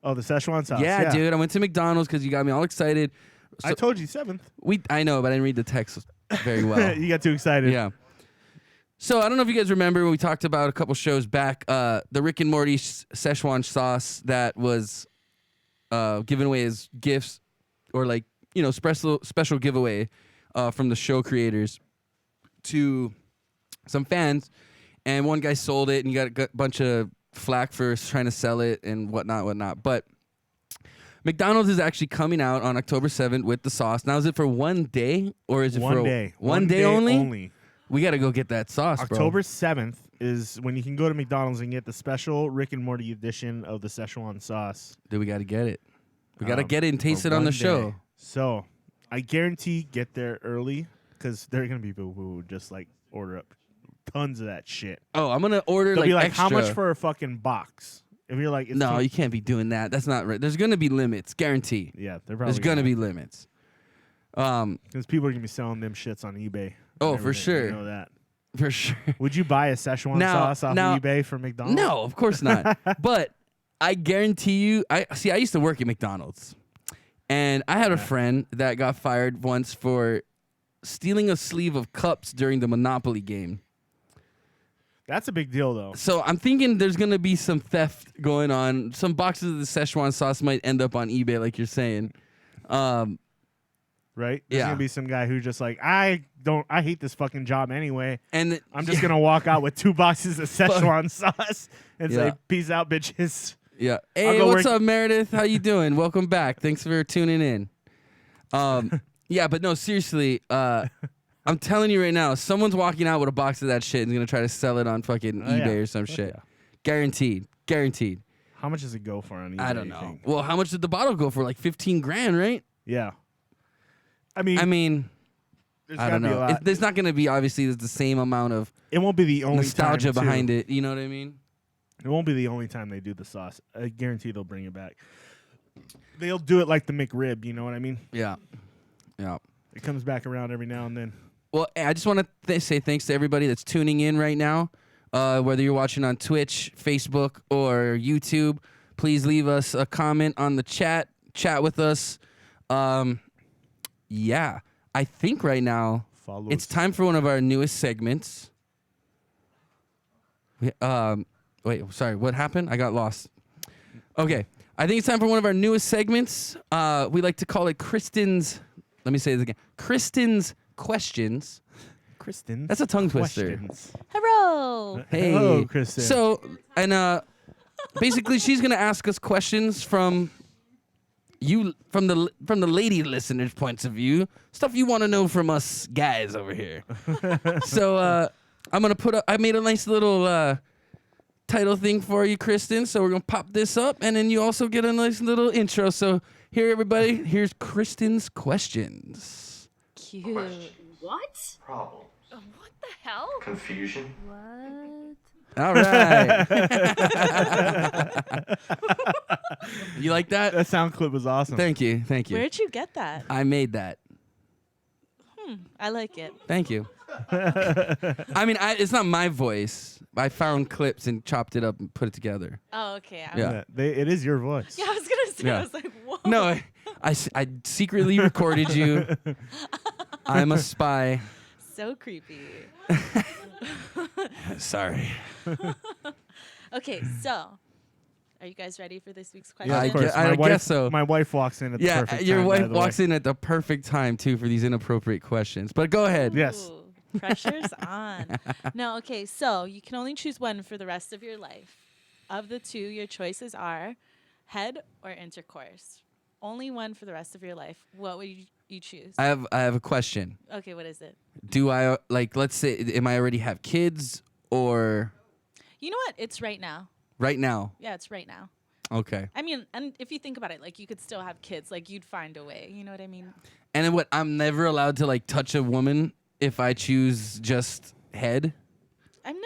Oh, the Szechuan sauce. Yeah, dude. I went to McDonald's because you got me all excited. I told you 7th. I know, but I didn't read the text very well. You got too excited. Yeah. So I don't know if you guys remember we talked about a couple shows back the Rick and Morty Szechuan sauce that was given away as gifts or like, you know, special giveaway from the show creators to some fans. And one guy sold it and you got a bunch of flack for trying to sell it and whatnot. But McDonald's is actually coming out on October 7th with the sauce. Now, is it for one day or is it One for day. One day only? We got to go get that sauce, bro. October 7th is when you can go to McDonald's and get the special Rick and Morty edition of the Szechuan sauce. Dude, we got to get it. We got to get it and for taste it on the one show. day. So I guarantee get there early because there are going to be people who just like order up tons of that shit. Oh, I'm going to order They'll be like, extra. how much for a fucking box? If you're like, it's No, too- you can't be doing that. That's not right. There's going to be limits, guarantee. yeah, they're probably There's going to be limits. because people are going to be selling them shits on eBay. Oh, and for everything. sure. You know that. For sure. Would you buy a Szechuan Now- sauce off now- of eBay for McDonald's? No, of course not. But I guarantee you, I used to work at McDonald's. And I had a friend that got fired once for stealing a sleeve of cups during the Monopoly game. That's a big deal, though. So I'm thinking there's going to be some theft going on. Some boxes of the Szechuan sauce might end up on eBay, like you're saying. Right? There's Yeah. gonna be some guy who's just like, I hate this fucking job anyway. And I'm just gonna walk out with 2 boxes of Szechuan sauce and Yeah. say, peace out, bitches. Yeah. I'll Hey, go what's work- up, Meredith? How you doing? Welcome back. Thanks for tuning in. Yeah, but no, seriously, I'm telling you right now, someone's walking out with a box of that shit and is gonna try to sell it on fucking Oh, yeah. eBay or some Fuck shit. yeah. Guaranteed. Guaranteed. How much does it go for on eBay? I don't you know. think? Well, how much did the bottle go for? Like 15 grand, right? Yeah. I I mean, there's I gotta don't be a know. lot. There's not gonna be obviously the same amount of It won't be the only nostalgia time, behind too. it. You know what I mean? It won't be the only time they do the sauce. I guarantee they'll bring it back. They'll do it like the McRib. You know what I mean? Yeah. Yeah. It comes back around every now and then. Well, I just want to say thanks to everybody that's tuning in right now. Whether you're watching on Twitch, Facebook, or YouTube, please leave us a comment on the chat. Chat with us. Yeah, I think right now Follow it's us. time for one of our newest segments. Wait, sorry, what happened? I got lost. Okay, I think it's time for one of our newest segments. We like to call it Krysten's. Let me say this again. Krysten's questions. Krysten. That's a tongue twister. Questions. Hello. Hey, Hello, Krysten. So, and basically, she's gonna ask us questions from you, from the lady listeners' points of view, stuff you want to know from us guys over here. So, I'm gonna put up. I made a nice little title thing for you, Krysten. So we're gonna pop this up, and then you also get a nice little intro. So here, everybody, here's Krysten's questions. Cute. What? Problems. What the hell? Confusion. What? All right. You like that? That sound clip was awesome. Thank you. Thank you. Where'd you get that? I made that. I like it. Thank you. I mean, it's not my voice. I found clips and chopped it up and put it together. Oh, okay. Yeah. It is your voice. Yeah, I was gonna say. Yeah. I was like, whoa. No, I secretly recorded you. I'm a spy. So creepy. Sorry. Okay, so are you guys ready for this week's question? Yeah, I of course. gue- I My wife- guess so. My wife walks in at the Yeah, perfect your time, by wife the way. walks in at the perfect time too for these inappropriate questions. But go ahead. Yes. Ooh, pressure's on. No, okay, so you can only choose one for the rest of your life. Of the two, your choices are head or intercourse. Only one for the rest of your life. What would you choose? I have a question. Okay, what is it? Do I let's say am I already have kids or You know what? It's right now. right now? Yeah, it's right now. Okay. I mean, and if you think about it, like you could still have kids. Like you'd find a way. You know what I mean? And then what? I'm never allowed to like touch a woman if I choose just head. I know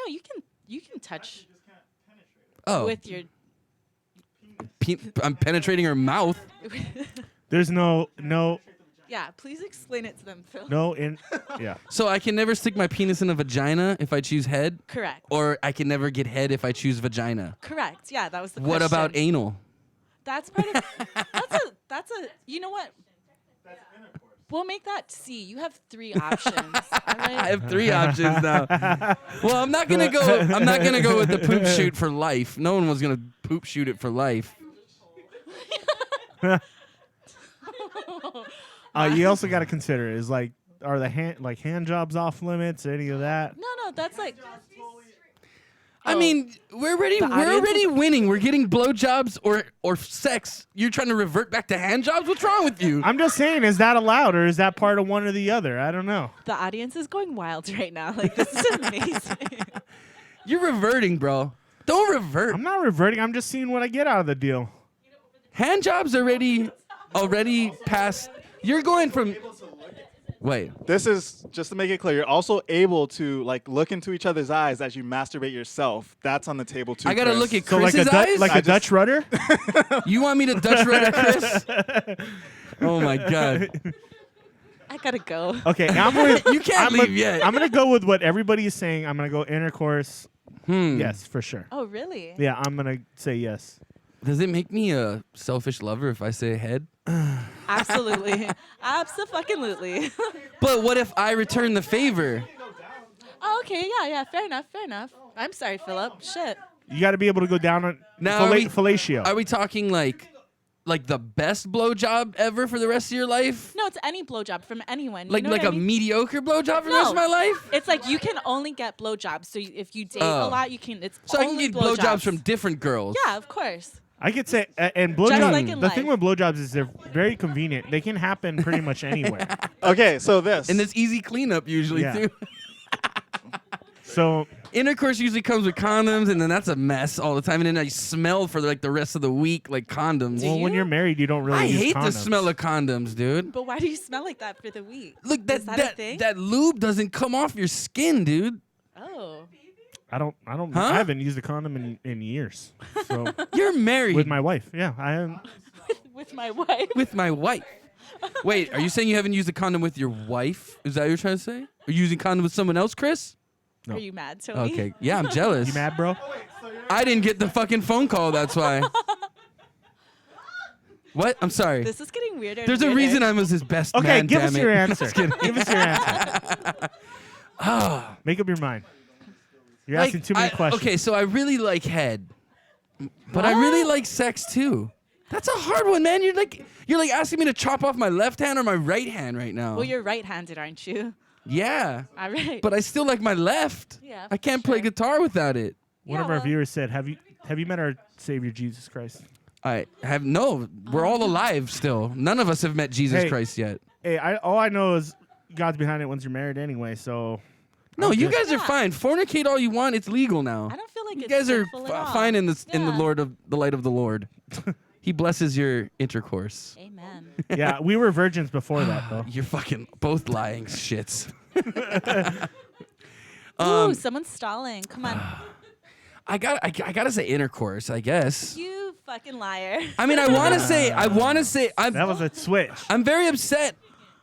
you can touch Oh, with your. I'm penetrating her mouth. There's no, Yeah, please explain it to them, Phil. yeah. So I can never stick my penis in a vagina if I choose head, Correct. or I can never get head if I choose vagina. Correct. Yeah, that was the What question. about anal? That's part of. That's a. You know what? We'll make that C. You have 3 options. All I right? have 3 options now. Well, I'm not gonna go. I'm not gonna go with the poop shoot for life. No one was gonna poop shoot it for life. You also got to consider is like, are the hand jobs off limits? Any of that? No, that's like. I mean, we're already winning. We're getting blowjobs or sex. You're trying to revert back to hand jobs? What's wrong with you? I'm just saying, is that allowed or is that part of one or the other? I don't know. The audience is going wild right now. Like, this is amazing. You're reverting, bro. Don't revert. I'm not reverting. I'm just seeing what I get out of the deal. Hand jobs already past. You're going from. Wait. This is just to make it clear. You're also able to like look into each other's eyes as you masturbate yourself. That's on the table too. I gotta Chris. look at So like Chris's eyes. a Dutch rudder? You want me to Dutch rudder Chris? Oh my god. I gotta go. Okay, I'm with, You can't leave yet. I'm gonna go with what everybody is saying. I'm gonna go intercourse. Yes, for sure. Oh, really? Yeah, I'm gonna say yes. Does it make me a selfish lover if I say head? Absolutely. Absolutely. But what if I return the favor? Oh, okay. Yeah. Fair enough. I'm sorry, Philip. Shit. You got to be able to go down on Now, are we- fellatio. Are we talking like the best blowjob ever for the rest of your life? No, it's any blowjob from anyone. You Like know like what a I mean? mediocre blowjob for the No. rest of my life? It's like you can only get blowjobs. So if you date a lot, you can. It's So I can only get blowjobs from different girls. Yeah, of course. I could say, and Just blowjobs. like in The thing life. with blowjobs is they're very convenient. They can happen pretty much anywhere. Okay, so this. And it's easy cleanup usually Yeah. too. So Intercourse usually comes with condoms, and then that's a mess all the time. And then I smell for like the rest of the week like condoms. Do well, when you? you're married, you don't really. I use hate the condoms. smell of condoms, dude. But why do you smell like that for the week? Look, Is that a thing? that lube doesn't come off your skin, dude. Oh. I don't. Huh? I haven't used a condom in years. So You're married with my wife, yeah, I am. With my wife. with my wife. Wait, are you saying you haven't used a condom with your wife? Is that what you're trying to say? Are you using a condom with someone else, Chris? No. Are you mad, Tony? Okay. Yeah, I'm jealous. You mad, bro? I didn't get the fucking phone call, that's why. What? I'm sorry. This is getting weirder. and There's a weirder. reason I was his best Okay, man, give damn us it. your answer. Give us your answer. Make up your mind. You're asking too many questions. Okay, so I really like head, but I really like sex too. That's a hard one, man. You're like asking me to chop off my left hand or my right hand right now. Well, you're right-handed, aren't you? Yeah, All right. but I still like my left. Yeah, I can't play sure. guitar without it. One Yeah, of our well- viewers said, "Have you met our Savior Jesus Christ?" I have no. We're all alive still. None of us have met Jesus Hey. Christ yet. Hey, all I know is God's behind it once you're married anyway. So No, I'm you good. guys are Yeah. fine. Fornicate all you want. It's legal now. I don't feel like You it's guys are sinful at all. fine in the Yeah. Lord of the light of the Lord. He blesses your intercourse. Amen. Yeah, we were virgins before that, though. You're fucking both lying shits. Ooh, someone's stalling. Come on. I gotta say intercourse, I guess. You fucking liar. I mean, I want to say, That was a switch. I'm very upset.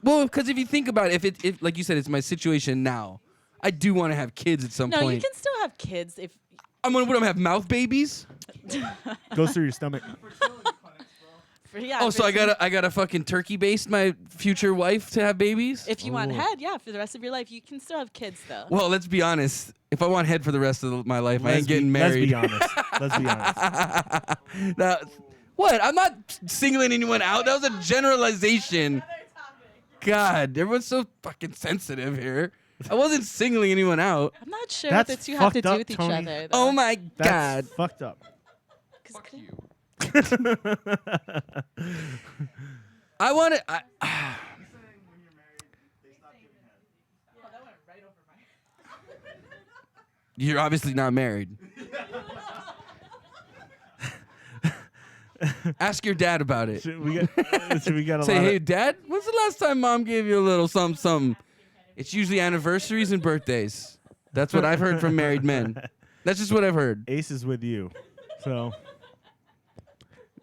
Well, because if you think about it, if like you said, it's my situation now. I do want to have kids at some No, point. you can still have kids if. I'm gonna have mouth babies. Goes through your stomach. Oh, so I gotta fucking turkey baste my future wife to have babies. If you want head, yeah, for the rest of your life, you can still have kids though. Well, let's be honest. If I want head for the rest of my life, I ain't getting married. Let's be honest. Let's be honest. What? I'm not singling anyone out. That was a generalization. God, everyone's so fucking sensitive here. I wasn't singling anyone out. I'm not sure That's what the two have to fucked do up, with each Tony. other. Though. Oh my That's God. fucked up. I want to. You're obviously not married. Ask your dad about it. Should we got a Say, lot hey, of, Dad, when's the last time Mom gave you a little something, something? It's usually anniversaries and birthdays. That's what I've heard from married men. That's just what I've heard. Ace is with you. So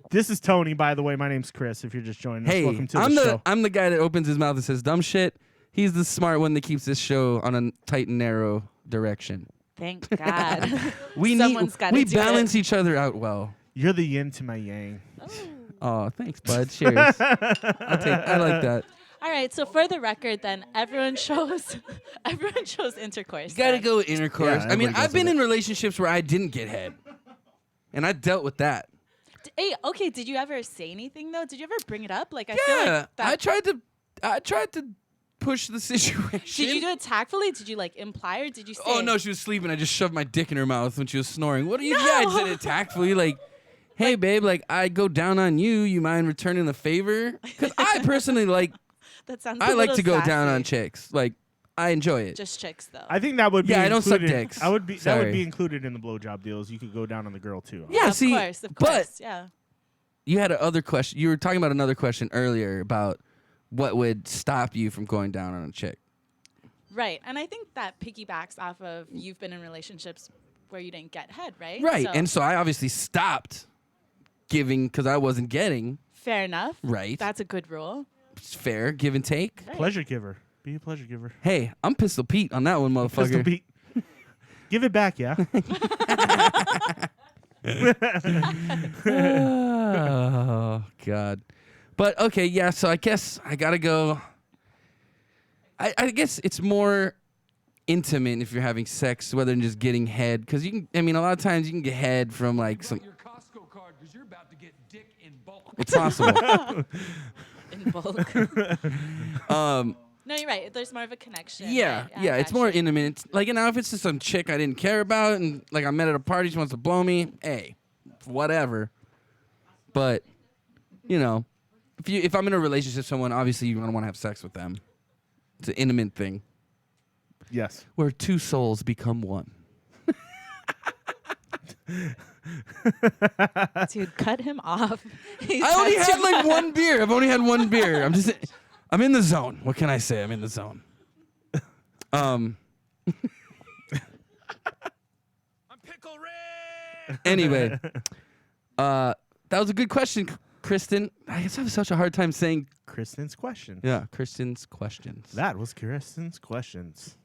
this is Tony, by the way. My name's Chris. If you're just joining us, Hey, welcome to I'm the the show. I'm the guy that opens his mouth and says dumb shit. He's the smart one that keeps this show on a tight and narrow direction. Thank God. we Someone's gotta do balance each other out well. You're the yin to my yang. Oh, thanks, bud. Cheers. I like that. All right. So for the record, then everyone shows intercourse. You gotta then. go with intercourse. Yeah, I mean, everybody I've goes been with in relationships where I didn't get head, and I dealt with that. Hey, okay. Did you ever say anything though? Did you ever bring it up? Like I feel Yeah, like that. I tried to push the situation. Did you do it tactfully? Did you like imply or did you say? Oh no, she was sleeping. I just shoved my dick in her mouth when she was snoring. What are you? No. Yeah, I said it tactfully, like, hey babe, like I go down on you. You mind returning the favor? Because I personally like. That sounds. I like to go down on chicks. Like I enjoy it. Just chicks though. I think that would be. Yeah, I don't suck included- dicks. That would be Sorry. included in the blowjob deals. You could go down on the girl too. Yeah, of see, course, but yeah. you had another question. You were talking about another question earlier about what would stop you from going down on a chick. Right, and I think that piggybacks off of you've been in relationships where you didn't get head, right? Right, and so I obviously stopped giving because I wasn't getting. Fair enough. Right. That's a good rule. It's fair, give and take. Right. Pleasure giver. Be a pleasure giver. Hey, I'm Pistol Pete on that one, motherfucker. Pistol Pete. Give it back, yeah. Oh God. But okay, yeah. So I guess I gotta go. I guess it's more intimate if you're having sex rather than just getting head, because you can. I mean, a lot of times you can get head from like some. Your Costco card because you're about to get dick in bulk. It's possible. In bulk. No, you're right. There's more of a connection. Yeah, right? yeah. It's more gotcha. intimate. It's like, you know, if it's just some chick I didn't care about and like I met at a party, she wants to blow me. Hey, whatever. But you know, if I'm in a relationship with someone, obviously you're gonna want to have sex with them. It's an intimate thing. Yes. Where two souls become one. Dude, cut him off. I only had like one beer. I've only had one beer. I'm in the zone. What can I say? I'm in the zone. I'm Pickle Rick. Anyway, that was a good question, Krysten. I guess I have such a hard time saying. Kristen's question. Yeah, Kristen's questions. That was Kristen's questions.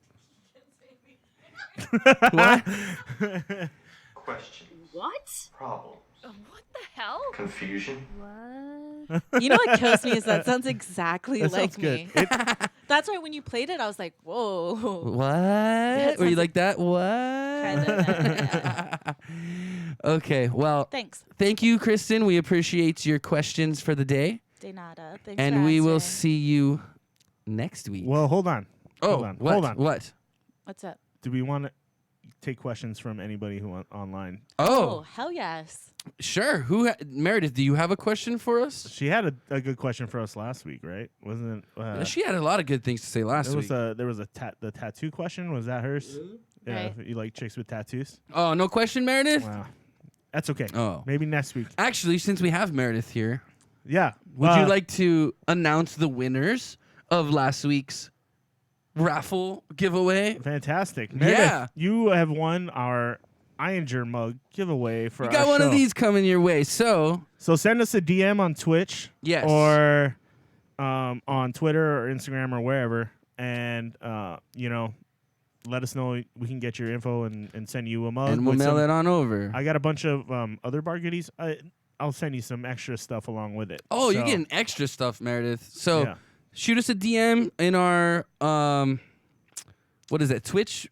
What? Question. What? Problems. What the hell? Confusion. What? You know what kills me is that sounds exactly That like sounds good. me. That's why when you played it, I was like, whoa. What? Were you sounds like that? What? Yeah. Okay, well, Thanks. thank you, Krysten. We appreciate your questions for the day. De nada. Thanks And for we will answering. see you next week. Well, hold on. Hold on. What? Hold on. What? What's up? Do we want to take questions from anybody who online? Oh, Hell yes. sure. Meredith, do you have a question for us? She had a good question for us last week, right? Wasn't it? She had a lot of good things to say last there week. was the tattoo question. Was that hers? Yeah. Right. If you like chicks with tattoos? Oh, no question, Meredith? Wow. That's okay. Oh. Maybe next week. Actually, since we have Meredith here, Yeah. would you like to announce the winners of last week's raffle giveaway? Fantastic. Yeah. Meredith, you have won our Ironger mug giveaway for You our got one show. of these coming your way. So, So send us a DM on Twitch. Yes. Or on Twitter or Instagram or wherever. And, let us know. We can get your info and send you a mug. and we'll with mail some- it on over. I got a bunch of other bar goodies. I'll send you some extra stuff along with it. Oh, you're So, getting extra stuff, Meredith. So, Yeah. shoot us a DM in our, what is that, Twitch?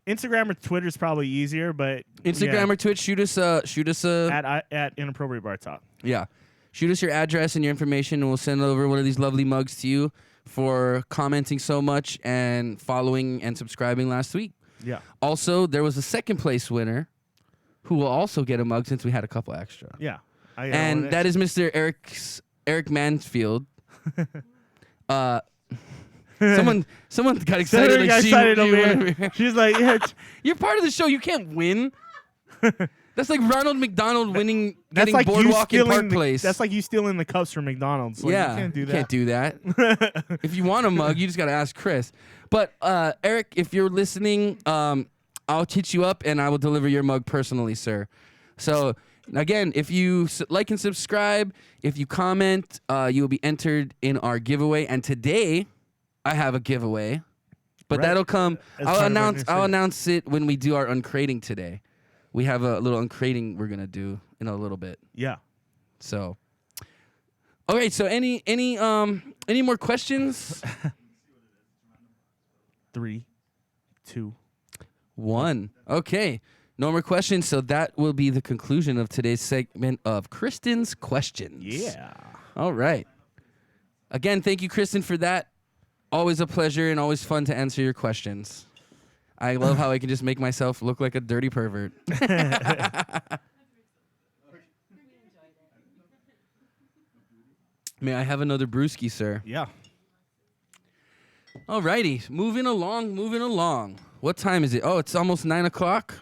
Instagram or Twitter is probably easier, but Instagram or Twitch, shoot us a at Inappropriate Bar Talk. yeah. Shoot us your address and your information, and we'll send over one of these lovely mugs to you for commenting so much and following and subscribing last week. Yeah. Also, there was a second place winner who will also get a mug since we had a couple extra. Yeah. And that is Mr. Eric Mansfield. Someone got excited. Sarah Like got she excited won over here. She's like, yeah. You're part of the show. You can't win. That's like Ronald McDonald winning, That's getting like you Boardwalk in stealing Park Place. That's like you stealing the cups from McDonald's. Like, yeah, you can't do that. Can't do that. If you want a mug, you just got to ask Chris. But Eric, if you're listening, I'll hit you up and I will deliver your mug personally, sir. So again, if you like and subscribe, if you comment, you will be entered in our giveaway. And today, I have a giveaway, but Right. that'll come. As part of our new I'll segment. announce it when we do our uncrating today. We have a little uncrating we're gonna do in a little bit. Yeah. So, okay. So any more questions? 3, 2. 1. Okay. No more questions. So that will be the conclusion of today's segment of Krysten's questions. Yeah. All right. Again, thank you, Krysten, for that Always a pleasure and always fun to answer your questions. I love how I can just make myself look like a dirty pervert. May I have another brewski, sir? Yeah. Alrighty, moving along. What time is it? Oh, it's almost 9 o'clock.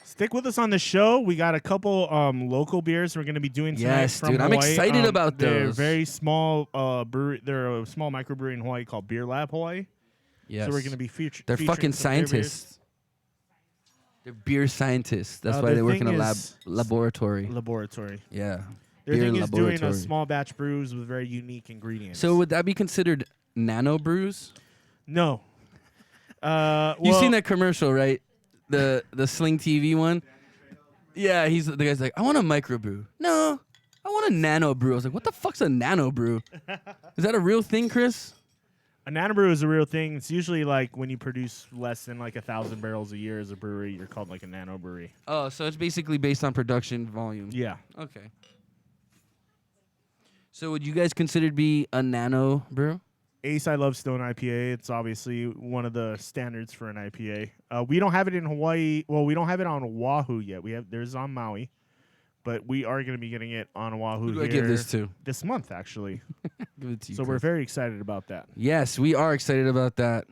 Stick with us on the show. We got a couple local beers we're going to be doing tonight. Yes, from dude, I'm Hawaii. excited about They're those. very small brewery. They're a small microbrewery in Hawaii called BeerLab Hawaii. Yes. So we're going to be featuring. They're fucking scientists. They're beer scientists. That's why they work in a laboratory. Laboratory. Yeah. Their Beer thing is doing laboratory. a small batch brews with very unique ingredients. So would that be considered nano brews? No. You've seen that commercial, right? The Sling TV one? Yeah, the guy's like, I want a microbrew. No, I want a nano brew. I was like, what the fuck's a nano brew? Is that a real thing, Chris? A nanobrew is a real thing. It's usually like when you produce less than like 1,000 barrels a year as a brewery, you're called like a nano brewery. Oh, so it's basically based on production volume. Yeah. Okay. So would you guys consider to be a nano brew? Ace I Love Stone IPA. It's obviously one of the standards for an IPA. We don't have it in Hawaii. Well, we don't have it on Oahu yet. There's on Maui, but we are going to be getting it on Oahu Who do here I give this to? this month, actually. Give it to you, So we're Chris. very excited about that. Yes, we are excited about that.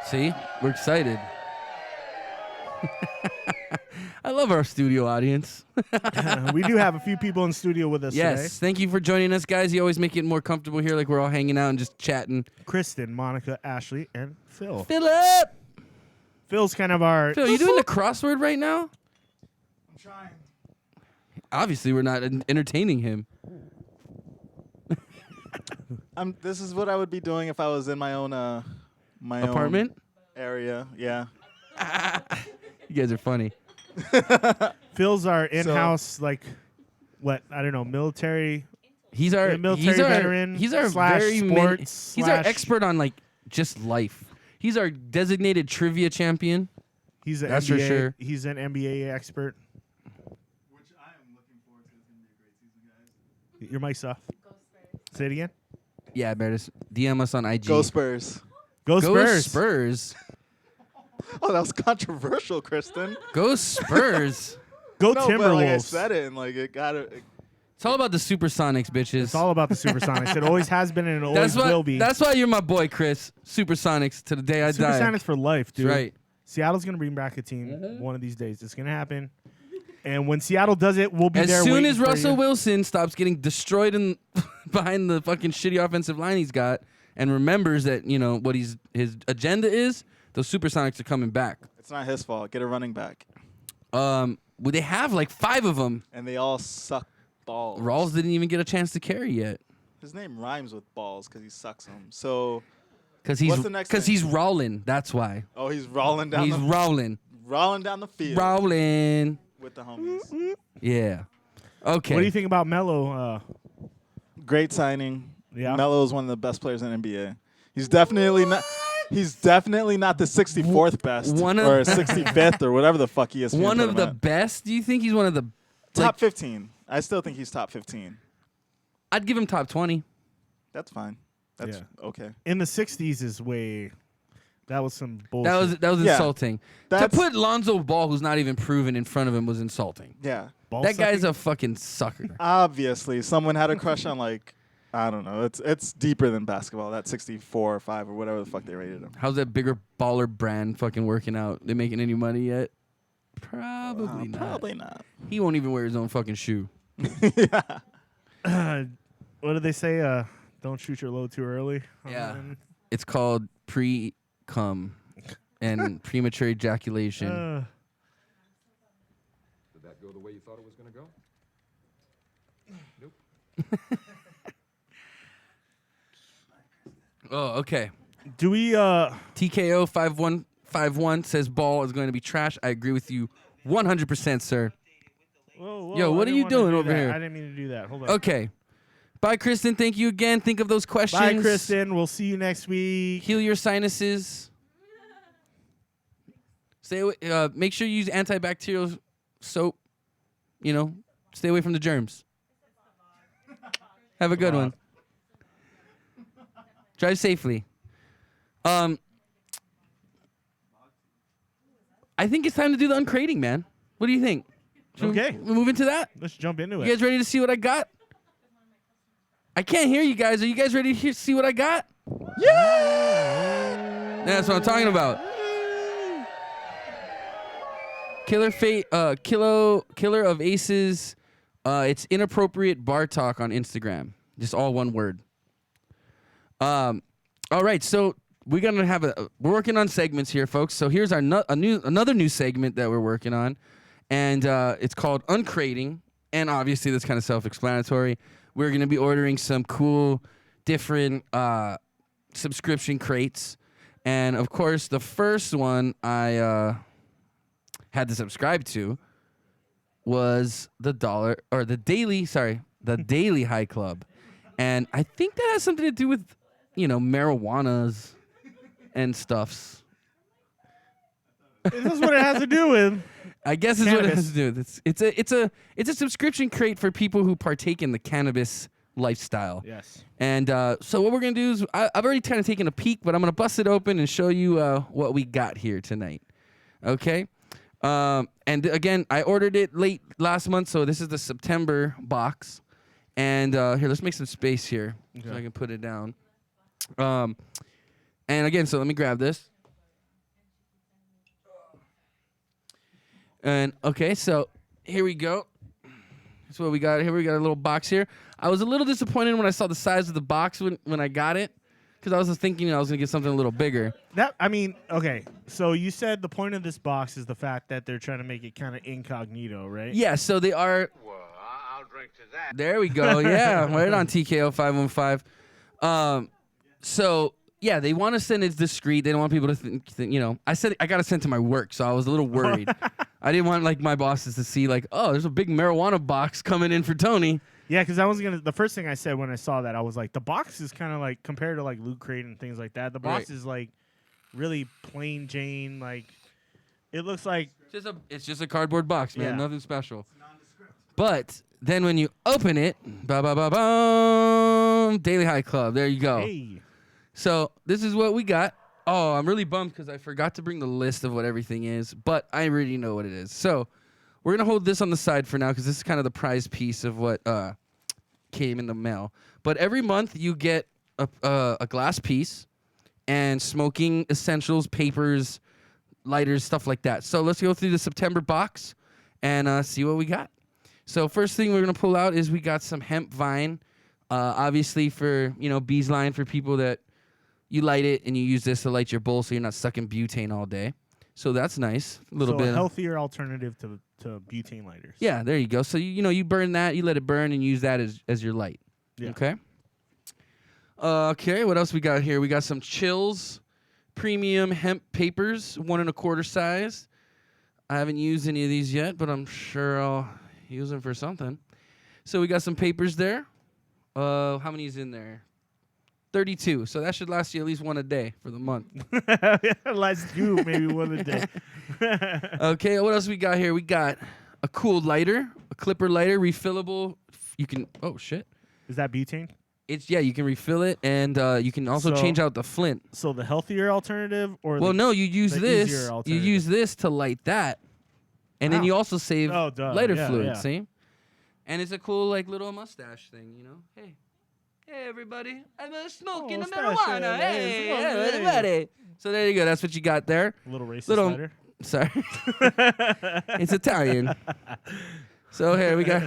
See? We're excited. I love our studio audience. We do have a few people in studio with us Yes, today. thank you for joining us, guys. You always make it more comfortable here, like we're all hanging out and just chatting. Krysten, Monica, Ashley, and Phil. Philip! Phil's kind of our... Phil, you doing the crossword right now? I'm trying. Obviously, we're not entertaining him. This is what I would be doing if I was in my own Apartment? own area. Yeah. You guys are funny. Phil's our in-house, military... He's our military veteran. He's our slash very sports. he's our expert on like just life. He's our designated trivia champion. He's an That's NBA, for sure. He's an NBA expert. Which I am looking forward to. It's going to be a great season, guys. Your mic's off. Say it again. Yeah, Meredith. DM us on IG. Go Spurs. Go Go Spurs. Spurs. Oh, that was controversial, Krysten. Go Spurs. Go No, Timberwolves. but like I said it, and like it got it. It's all about the Supersonics, bitches. It's all about the Supersonics. It always has been and it always will be. That's why you're my boy, Chris. Supersonics to the day I die. Supersonics for life, dude. That's right. Seattle's going to bring back a team one of these days. It's going to happen. And when Seattle does it, we'll be As there soon waiting as for Russell you. Wilson stops getting destroyed in behind the fucking shitty offensive line he's got and remembers that, you know, what his agenda is, those Supersonics are coming back. It's not his fault. Get a running back. Well, they have like 5 of them. And they all suck balls. Rawls didn't even get a chance to carry yet. His name rhymes with balls because he sucks them. So, Because What's the next thing? he's rolling. That's why. oh, he's rolling down He's rolling. down the field Rolling. with the homies. Yeah. Okay. What do you think about Melo? Great signing. Yeah. Melo is one of the best players in NBA. He's definitely not. He's definitely not the 64th best One of- or 65th or whatever the fuck he is. one of the best? Do you think he's one of the top 15. I still think he's top 15. I'd give him top 20. That's fine. That's okay. In the 60s is way... That was some bullshit. That was Yeah. insulting. To That's- put Lonzo Ball, who's not even proven, in front of him was insulting. Yeah. Ball That guy's sucking? a fucking sucker. Obviously, someone had a crush on like I don't know. It's deeper than basketball. That 64 or 5 or whatever the fuck they rated him. How's that bigger baller brand fucking working out? They making any money yet? Probably not. Probably not. He won't even wear his own fucking shoe. What did they say? Don't shoot your load too early. Yeah. It's called pre-cum and premature ejaculation. Did that go the way you thought it was going to go? Oh, okay. Do we... TKO 5151 says Ball is going to be trash. I agree with you 100%, sir. Whoa, Yo, I what are didn't you wanna doing do over that. here? I didn't mean to do that. Hold on. Okay. Bye, Krysten. Thank you again. Think of those questions. Bye, Krysten. We'll see you next week. Heal your sinuses. Stay away, make sure you use antibacterial soap. You know, stay away from the germs. Have a good one. Drive safely. I think it's time to do the uncrating, man. What do you think? Should Okay. we move into that? Let's jump into You it. guys ready to see what I got? I can't hear you guys. Are you guys ready to see what I got? Yeah! That's what I'm talking about. Killer of Aces. It's Inappropriate Bar Talk on Instagram. Just all one word. All right, so we're gonna have we're working on segments here, folks. So here's our another new segment that we're working on, and it's called Uncrating. And obviously, that's kind of self-explanatory. We're gonna be ordering some cool, different subscription crates, and of course, the first one I had to subscribe to was the Daily High Club, and I think that has something to do with marijuanas and stuffs. Is this what it has to do with? I guess is what it has to do with. It's a subscription crate for people who partake in the cannabis lifestyle. Yes. And so what we're gonna do is I've already kind of taken a peek, but I'm gonna bust it open and show you what we got here tonight. Okay. And again, I ordered it late last month, so this is the September box. And here, let's make some space here so I can put it down. And again, so let me grab this. And okay, so here we go. That's what we got here. We got a little box here. I was a little disappointed when I saw the size of the box when I got it, because I was thinking I was gonna get something a little bigger. Okay. So you said the point of this box is the fact that they're trying to make it kind of incognito, right? Yeah. So they are. Well, I'll drink to that. There we go. Yeah, right on TKO 515. So yeah, they want to send it discreet. They don't want people to think. I said I got to send to my work, so I was a little worried. I didn't want my bosses to see oh, there's a big marijuana box coming in for Tony. Yeah, because the first thing I said when I saw that, I was like, the box is kind of compared to Loot Crate and things like that. The box is really plain Jane. It looks like it's just a cardboard box, man. Yeah. Nothing special. It's nondescript. But then when you open it, Daily High Club. There you go. Hey. So this is what we got. Oh, I'm really bummed because I forgot to bring the list of what everything is, but I already know what it is. So we're going to hold this on the side for now because this is kind of the prize piece of what came in the mail. But every month you get a glass piece and smoking essentials, papers, lighters, stuff like that. So let's go through the September box and see what we got. So first thing we're going to pull out is we got some hemp vine, obviously for, bees line for people that you light it and you use this to light your bowl so you're not sucking butane all day. So that's nice. A little bit. A healthier alternative to butane lighters. Yeah, there you go. So you burn that, you let it burn and use that as your light. Yeah. Okay. Okay, what else we got here? We got some Chills premium hemp papers, 1 1/4 size. I haven't used any of these yet, but I'm sure I'll use them for something. So we got some papers there. How many is in there? 32. So that should last you at least one a day for the month. Last you maybe one a day. Okay, what else we got here? We got a cool lighter, a clipper lighter, refillable. You can. Oh shit. Is that butane? You can refill it, and you can also change out the flint. So the healthier alternative, or no, you use this. You use this to light that, and then you also save lighter fluid. Yeah. See, and it's a cool little mustache thing. Hey everybody, I'm smoking the marijuana. Hey everybody. So there you go. That's what you got there. A little racist lighter. Sorry, it's Italian. So here we got.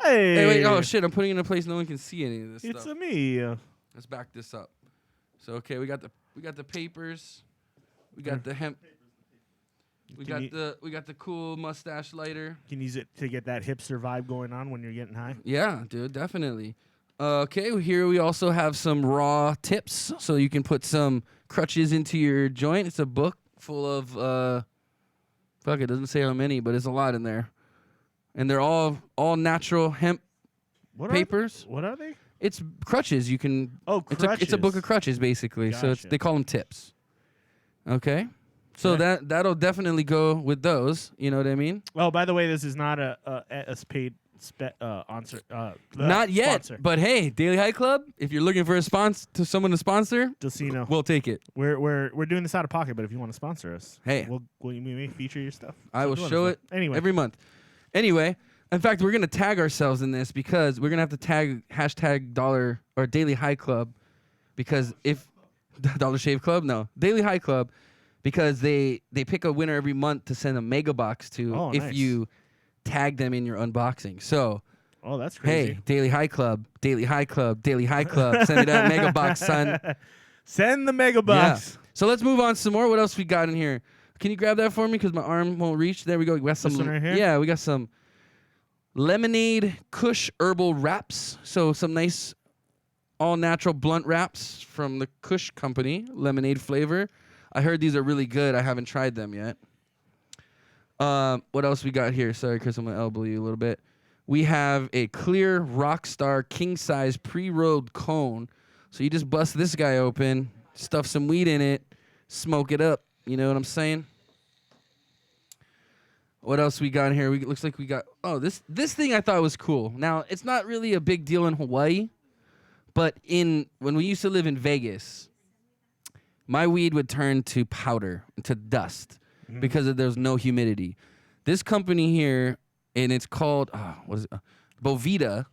Hey, wait! Oh shit! I'm putting it in a place no one can see any of this stuff. It's a me. Let's back this up. So we got the papers, we got the hemp, we got the cool mustache lighter. You can use it to get that hipster vibe going on when you're getting high. Yeah, dude, definitely. Okay, here we also have some raw tips, so you can put some crutches into your joint. It's a book full of it doesn't say how many, but it's a lot in there. And they're all natural hemp papers. What are they? It's crutches. You can. Oh, crutches. It's a book of crutches, basically. Gotcha. So they call them tips. Okay. So that'll definitely go with those. You know what I mean? Oh, by the way, this is not a paid Not yet, sponsor. but hey, Daily High Club, if you're looking for a someone to sponsor, Just so you know, we'll take it. we're doing this out of pocket, but if you want to sponsor us, Hey. will you maybe feature your stuff? I will So let show us it know. Anyway. every month. Anyway, in fact, we're gonna tag ourselves in this because we're gonna have to tag hashtag dollar or Daily High Club because if Dollar Shave Club, no, Daily High Club, because they pick a winner every month to send a mega box to if nice. you tag them in your unboxing. So. Oh, that's crazy. Hey, Daily High Club, Daily High Club, Daily High Club. Send me that mega box, son. Send the mega box. Yeah. So let's move on some more. What else we got in here? Can you grab that for me? Because my arm won't reach. There we go. We got some. This one right here? Yeah, we got some lemonade Kush herbal wraps. So some nice all natural blunt wraps from the Kush company, lemonade flavor. I heard these are really good. I haven't tried them yet. What else we got here? Sorry, Chris, I'm gonna elbow you a little bit. We have a clear Rockstar king size pre-rolled cone. So you just bust this guy open, stuff some weed in it, smoke it up. You know what I'm saying? What else we got here? Looks like we got this thing I thought was cool. Now it's not really a big deal in Hawaii, but when we used to live in Vegas, my weed would turn to powder, to dust, because there's no humidity. This company here. And it's called, Bovita.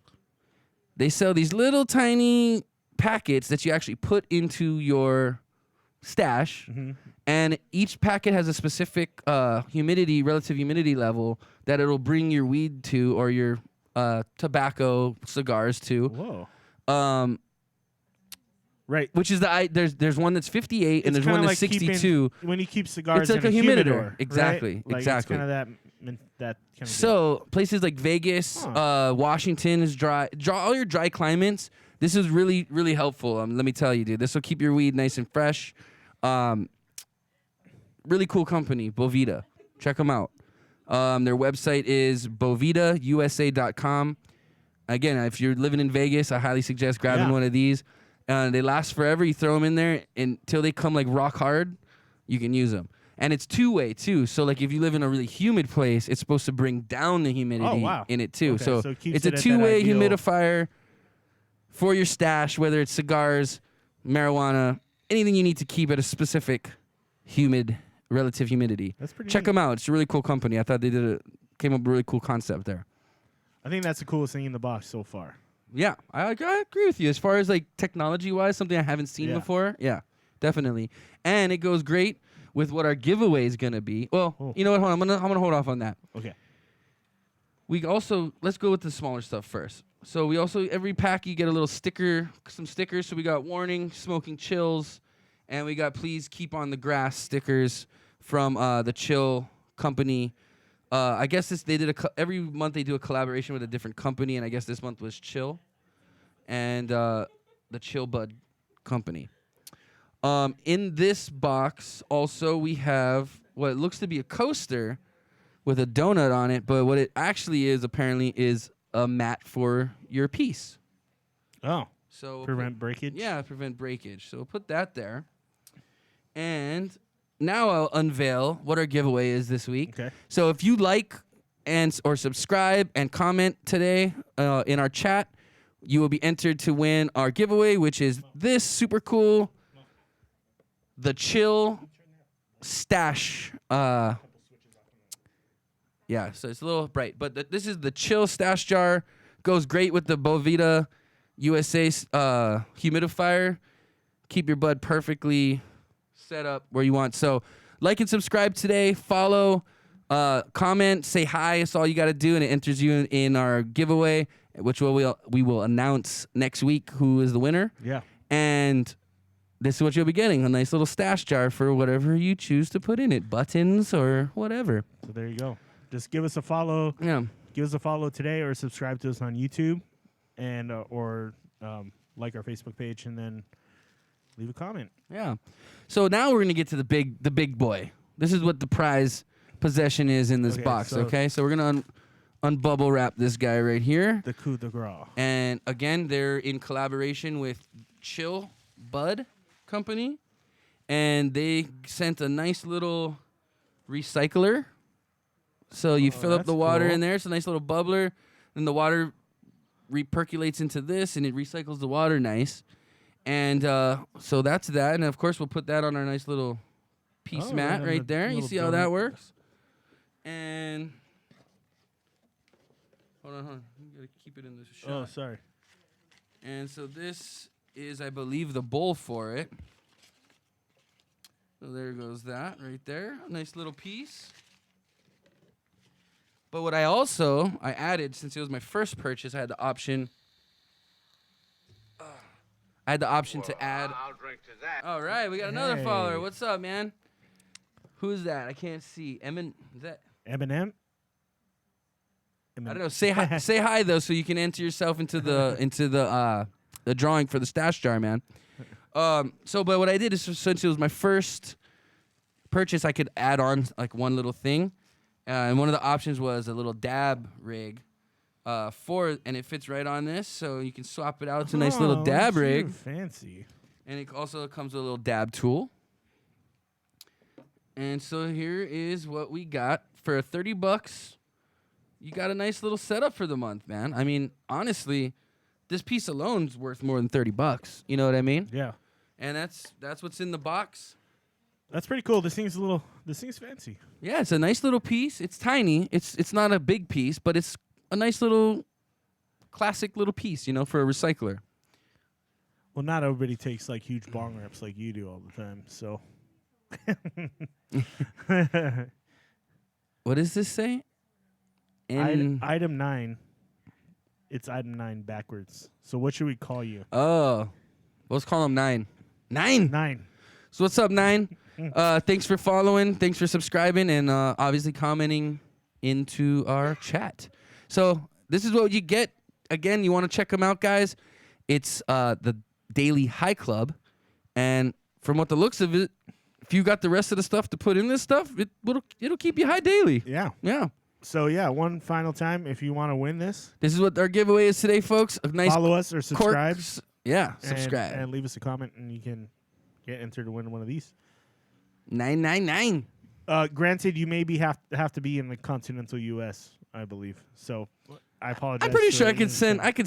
They sell these little tiny packets that you actually put into your stash. And each packet has a specific relative humidity level that it'll bring your weed to or your tobacco, cigars to. Whoa. Right. Which is there's one that's 58 and there's one that's 62. When you keep cigars it's like in a humidor. right? Exactly. Like exactly. It's kind of that kind of So places like Vegas, Washington is dry. All your dry climates. This is really, really helpful. Let me tell you, dude. This will keep your weed nice and fresh. Really cool company, Bovita. Check them out. Their website is bovitausa.com. Again, if you're living in Vegas, I highly suggest grabbing one of these. They last forever. You throw them in there until they come like rock hard. You can use them. And it's two-way, too. So, like, if you live in a really humid place, it's supposed to bring down the humidity in it, too. Okay, so it keeps it's it a at that two-way ideal- humidifier for your stash, whether it's cigars, marijuana, anything you need to keep at a specific relative humidity. That's pretty Check neat. them out. It's a really cool company. I thought they came up with a really cool concept there. I think that's the coolest thing in the box so far. Yeah, I agree with you. As far as, like, technology-wise, something I haven't seen Yeah. before, yeah, definitely. And it goes great with what our giveaway is gonna be. Well, you know what? Hold on. I'm gonna hold off on that. Okay. Let's go with the smaller stuff first. So we also every pack you get a little sticker, some stickers. So we got warning, smoking chills, and we got please keep on the grass stickers from the Chill company. I guess they did every month they do a collaboration with a different company, and I guess this month was Chill, and the Chill Bud company. In this box, also, we have what looks to be a coaster with a donut on it, but what it actually is, apparently, is a mat for your piece. Oh. So prevent breakage? Yeah, prevent breakage. So we'll put that there. And now I'll unveil what our giveaway is this week. Okay. So if you like or subscribe and comment today in our chat, you will be entered to win our giveaway, which is this super cool The Chill Stash. Yeah, so it's a little bright. But this is the Chill Stash jar. Goes great with the Bovita USA humidifier. Keep your bud perfectly set up where you want. So like and subscribe today. Follow, comment, say hi. That's all you got to do, and it enters you in our giveaway, which we will announce next week who is the winner. Yeah. And this is what you'll be getting, a nice little stash jar for whatever you choose to put in it, buttons or whatever. So there you go. Just give us a follow. Yeah. Give us a follow today or subscribe to us on YouTube and or like our Facebook page and then leave a comment. Yeah. So now we're going to get to the big boy. This is what the prize possession is in this box, okay? So we're going to unbubble wrap this guy right here. The coup de grace. And again, they're in collaboration with Chill Bud Company, and they sent a nice little recycler. So you fill up the water in there. It's a nice little bubbler. Then the water percolates into this, and it recycles the water nice. And so that's that. And, of course, we'll put that on our nice little piece mat right there. You see how that works? And hold on. You got to keep it in the shot. Oh, sorry. And so this is, I believe, the bowl for it. So there goes that right there. Nice little piece. But what I added, since it was my first purchase, I had the option. To add. I'll drink to that. All right, we got another follower. What's up, man? Who's that? I can't see. Is that Eminem? I don't know. Say hi. Say hi though, so you can enter yourself into the drawing for the stash jar, man. But what I did is, since it was my first purchase, I could add on like one little thing, and one of the options was a little dab rig, and it fits right on this, so you can swap it out. It's a nice little dab rig. Fancy. And it also comes with a little dab tool. And so here is what we got for $30. You got a nice little setup for the month, man. I mean, honestly, this piece alone is worth more than $30. You know what I mean? Yeah. And that's what's in the box. That's pretty cool. This thing's fancy. Yeah, it's a nice little piece. It's tiny. It's not a big piece, but it's a nice little classic little piece, for a recycler. Well, not everybody takes like huge bong rips like you do all the time, so. What does this say? Item 9. It's item 9 backwards. So what should we call you? Oh, let's call him 9. 9. 9. So what's up, 9? Thanks for following. Thanks for subscribing and obviously commenting into our chat. So this is what you get. Again, you want to check them out, guys. It's the Daily High Club. And from what the looks of it, if you got the rest of the stuff to put in this stuff, it'll keep you high daily. Yeah. Yeah. So, yeah, one final time, if you want to win this. This is what our giveaway is today, folks. A nice follow us or subscribe. Yeah, subscribe. And leave us a comment, and you can get entered to win one of these. 999. Granted, you maybe have to be in the continental U.S., I believe. So I apologize. I'm pretty sure I could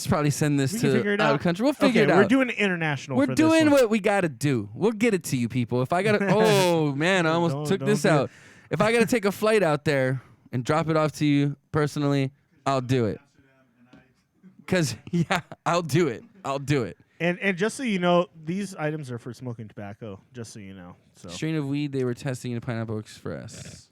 probably send this to out of country. We'll figure it out. We're doing international. We're for doing this one. what we got to do. We'll get it to you, people. If I got to, oh man, I almost took this out. If I got to take a flight out there and drop it off to you personally, I'll do it. Cause I'll do it. And just so you know, these items are for smoking tobacco. Just so you know. So strain of weed they were testing in Pineapple Express.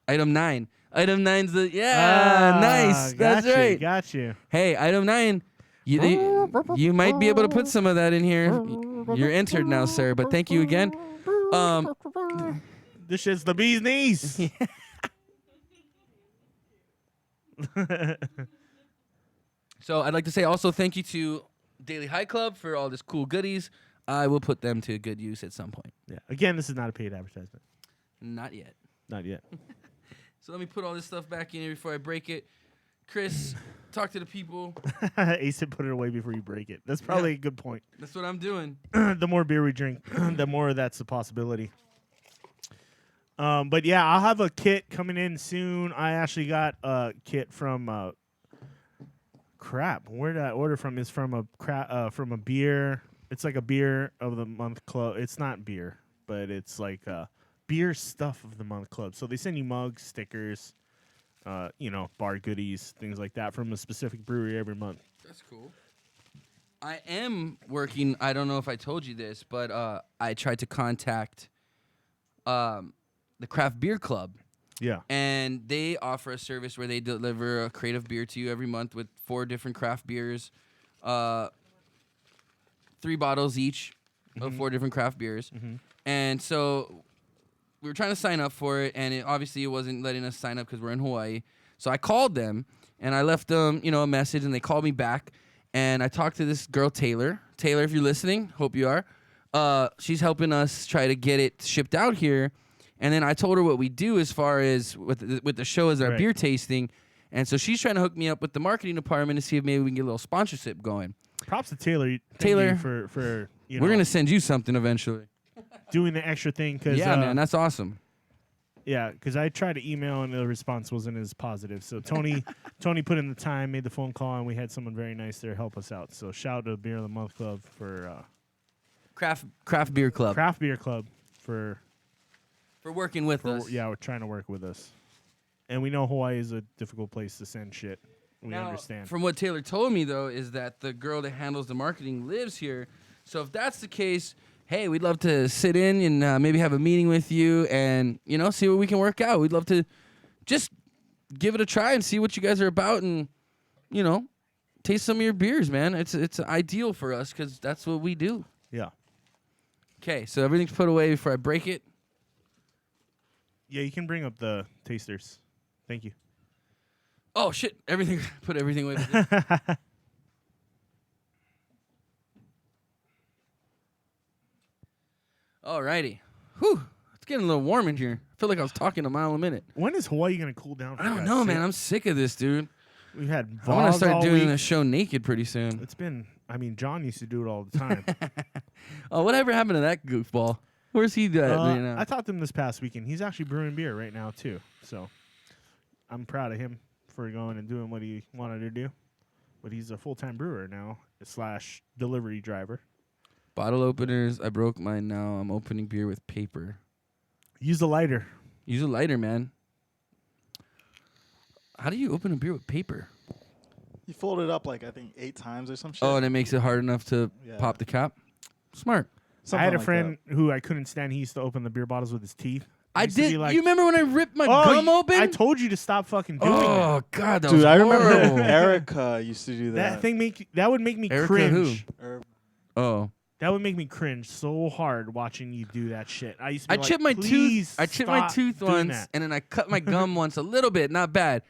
Item 9. Item 9's the nice. That's right. Got you. Hey, item 9. You might be able to put some of that in here. You're entered now, sir. But thank you again. This shit's the bee's knees. So I'd like to say also thank you to Daily High Club for all this cool goodies. I will put them to good use at some point. Yeah. Again, this is not a paid advertisement. Not yet. Not yet. So let me put all this stuff back in here before I break it. Chris, talk to the people. Ace said put it away before you break it. That's probably a good point. That's what I'm doing. The more beer we drink, the more that's a possibility. But yeah, I'll have a kit coming in soon. I actually got a kit from where did I order from? Is from a beer. It's like a beer of the month club. It's not beer, but it's like beer stuff of the month club. So they send you mugs, stickers, bar goodies, things like that from a specific brewery every month. That's cool. I am working. I don't know if I told you this, but I tried to contact the Craft Beer Club. Yeah. And they offer a service where they deliver a crate of beer to you every month with 4 different craft beers, 3 bottles each of 4 different craft beers. Mm-hmm. And so we were trying to sign up for it, and obviously it wasn't letting us sign up because we're in Hawaii. So I called them, and I left them, a message, and they called me back. And I talked to this girl, Taylor. Taylor, if you're listening, hope you are. She's helping us try to get it shipped out here. And then I told her what we do as far as with the show as our beer tasting. And so she's trying to hook me up with the marketing department to see if maybe we can get a little sponsorship going. Props to Taylor. Taylor, for we're going to send you something eventually. Doing the extra thing. Cause, man, that's awesome. Yeah, because I tried to email and the response wasn't as positive. So Tony put in the time, made the phone call, and we had someone very nice there help us out. So shout out to Beer of the Month Club for Craft Beer Club Craft Beer Club for working with us. Yeah, we're trying to work with us. And we know Hawaii is a difficult place to send shit. We understand. From what Taylor told me, though, is that the girl that handles the marketing lives here. So if that's the case, hey, we'd love to sit in and maybe have a meeting with you and, see what we can work out. We'd love to just give it a try and see what you guys are about and, taste some of your beers, man. It's ideal for us because that's what we do. Yeah. Okay, so everything's put away before I break it. Yeah, you can bring up the tasters. Thank you. Oh, shit. Put everything away. Alrighty. Whew. It's getting a little warm in here. I feel like I was talking a mile a minute. When is Hawaii going to cool down? I don't know, man. I'm sick of this, dude. We had I'm going to start all doing week. a show naked pretty soon. It's been, John used to do it all the time. Oh, whatever happened to that goofball? Where's he at right now? I talked to him this past weekend. He's actually brewing beer right now, too. So I'm proud of him for going and doing what he wanted to do. But he's a full-time brewer now / delivery driver. Bottle openers. I broke mine now. I'm opening beer with paper. Use a lighter. Use a lighter, man. How do you open a beer with paper? You fold it up like I think 8 times or some shit. Oh, and it makes it hard enough to pop the cap? Smart. I had a friend who I couldn't stand. He used to open the beer bottles with his teeth. I did. You remember when I ripped my gum open? I told you to stop fucking doing that. Oh, God, that Dude, was I horrible. remember Erica used to do that. That would make me Erica cringe. who? Oh. That would make me cringe so hard watching you do that shit. I used to be like, chipped my please tooth. I chipped my stop tooth doing once, that. and then I cut my gum once, a little bit, not bad.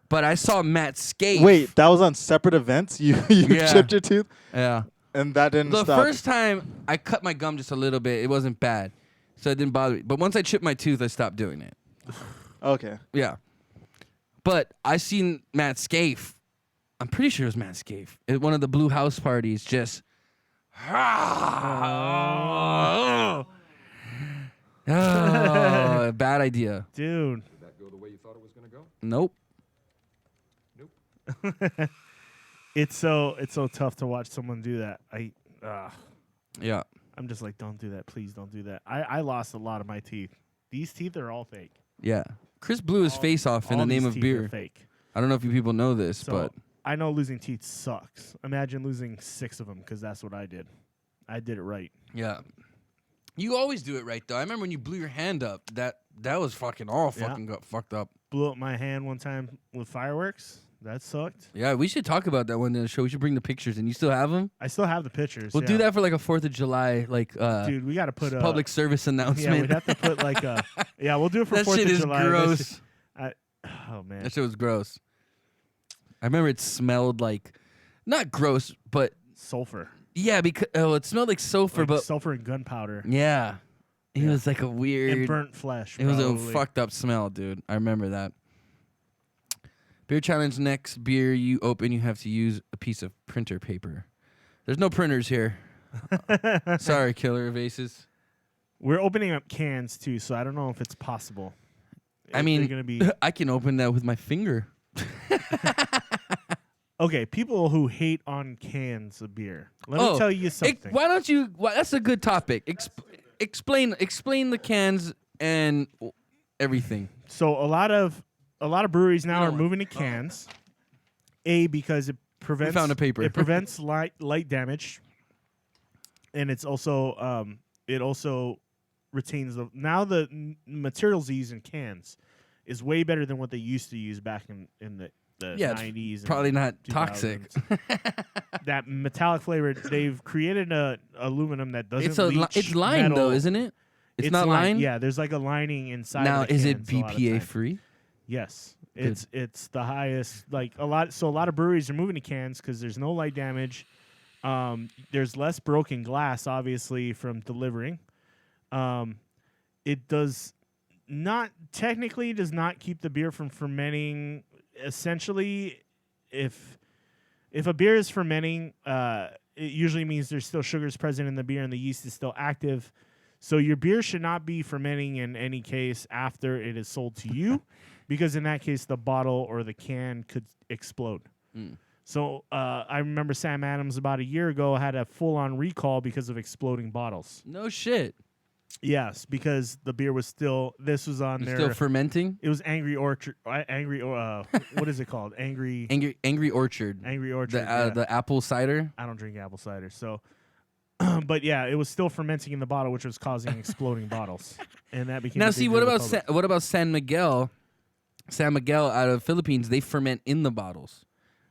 But I saw Matt skate. Wait, that was on separate events? You Yeah. chipped your tooth? Yeah. And that didn't The stop? first time I cut my gum just a little bit, it wasn't bad, so it didn't bother me. But once I chipped my tooth, I stopped doing it. Okay. Yeah. But I seen Matt Scaife. I'm pretty sure it was Matt Scaife at one of the Blue House parties. Just. Oh, bad idea. Dude. Did that go the way you thought it was going to go? Nope. Nope. It's so tough to watch someone do that. Yeah. I'm just like, don't do that. Please don't do that. I lost a lot of my teeth. These teeth are all fake. Yeah. Chris blew his face off in the name these of teeth beer. are fake. I don't know if you people know this, So but I know losing teeth sucks. Imagine losing 6 of them because that's what I did. I did it right. yeah. You always do it right, though. I remember when you blew your hand up. That was fucking got fucked up. Blew up my hand one time with fireworks. That sucked. Yeah, we should talk about that one day on the show. We should bring the pictures, and you still have them? I still have the pictures. We'll do that for like a 4th of July, Dude, we got to put a public service announcement. Yeah, we'd have to put like a. Yeah, we'll do it for That 4th shit of is July. gross. Oh man, That shit was gross. I remember it smelled like, not gross, but sulfur. yeah, because it smelled like sulfur, Like but sulfur and gunpowder. yeah, it was like a weird, And burnt flesh. it was a probably. fucked up smell, dude. I remember that. Beer challenge: next beer you open, you have to use a piece of printer paper. There's no printers here. Sorry, Killer Vases. We're opening up cans too, so I don't know if it's possible. I mean, They're gonna be I can open that with my finger. okay. People who hate on cans of beer. Let me tell you something. Why don't you? That's a good topic. Explain the cans and everything. So a lot of breweries now No are one. moving to cans. Because it prevents found a paper. It prevents light damage, and it's also it also retains the materials they use in cans is way better than what they used to use back in the Yeah, 90s. and probably not toxic. 2000s. That metallic flavor, they've created a aluminum that doesn't leach it's lined metal. though, isn't it? It's not lined. Yeah, there's like a lining inside. Now of the is it cans a lot of BPA time. free? Yes, Good. it's the highest. Like a lot of breweries are moving to cans because there's no light damage. There's less broken glass, obviously, from delivering. It does not keep the beer from fermenting. Essentially, if a beer is fermenting, it usually means there's still sugars present in the beer and the yeast is still active. So your beer should not be fermenting in any case after it is sold to you, because in that case the bottle or the can could explode. So I remember Sam Adams about a year ago had a full-on recall because of exploding bottles. No shit. Yes, because the beer was still. This was on there. Still fermenting. It was Angry Orchard. What is it called? Angry Orchard. Angry Orchard. The apple cider. I don't drink apple cider, so. But yeah, it was still fermenting in the bottle, which was causing exploding bottles, and that became. Now, a see, danger what to the about public. San Miguel? San Miguel out of Philippines, they ferment in the bottles.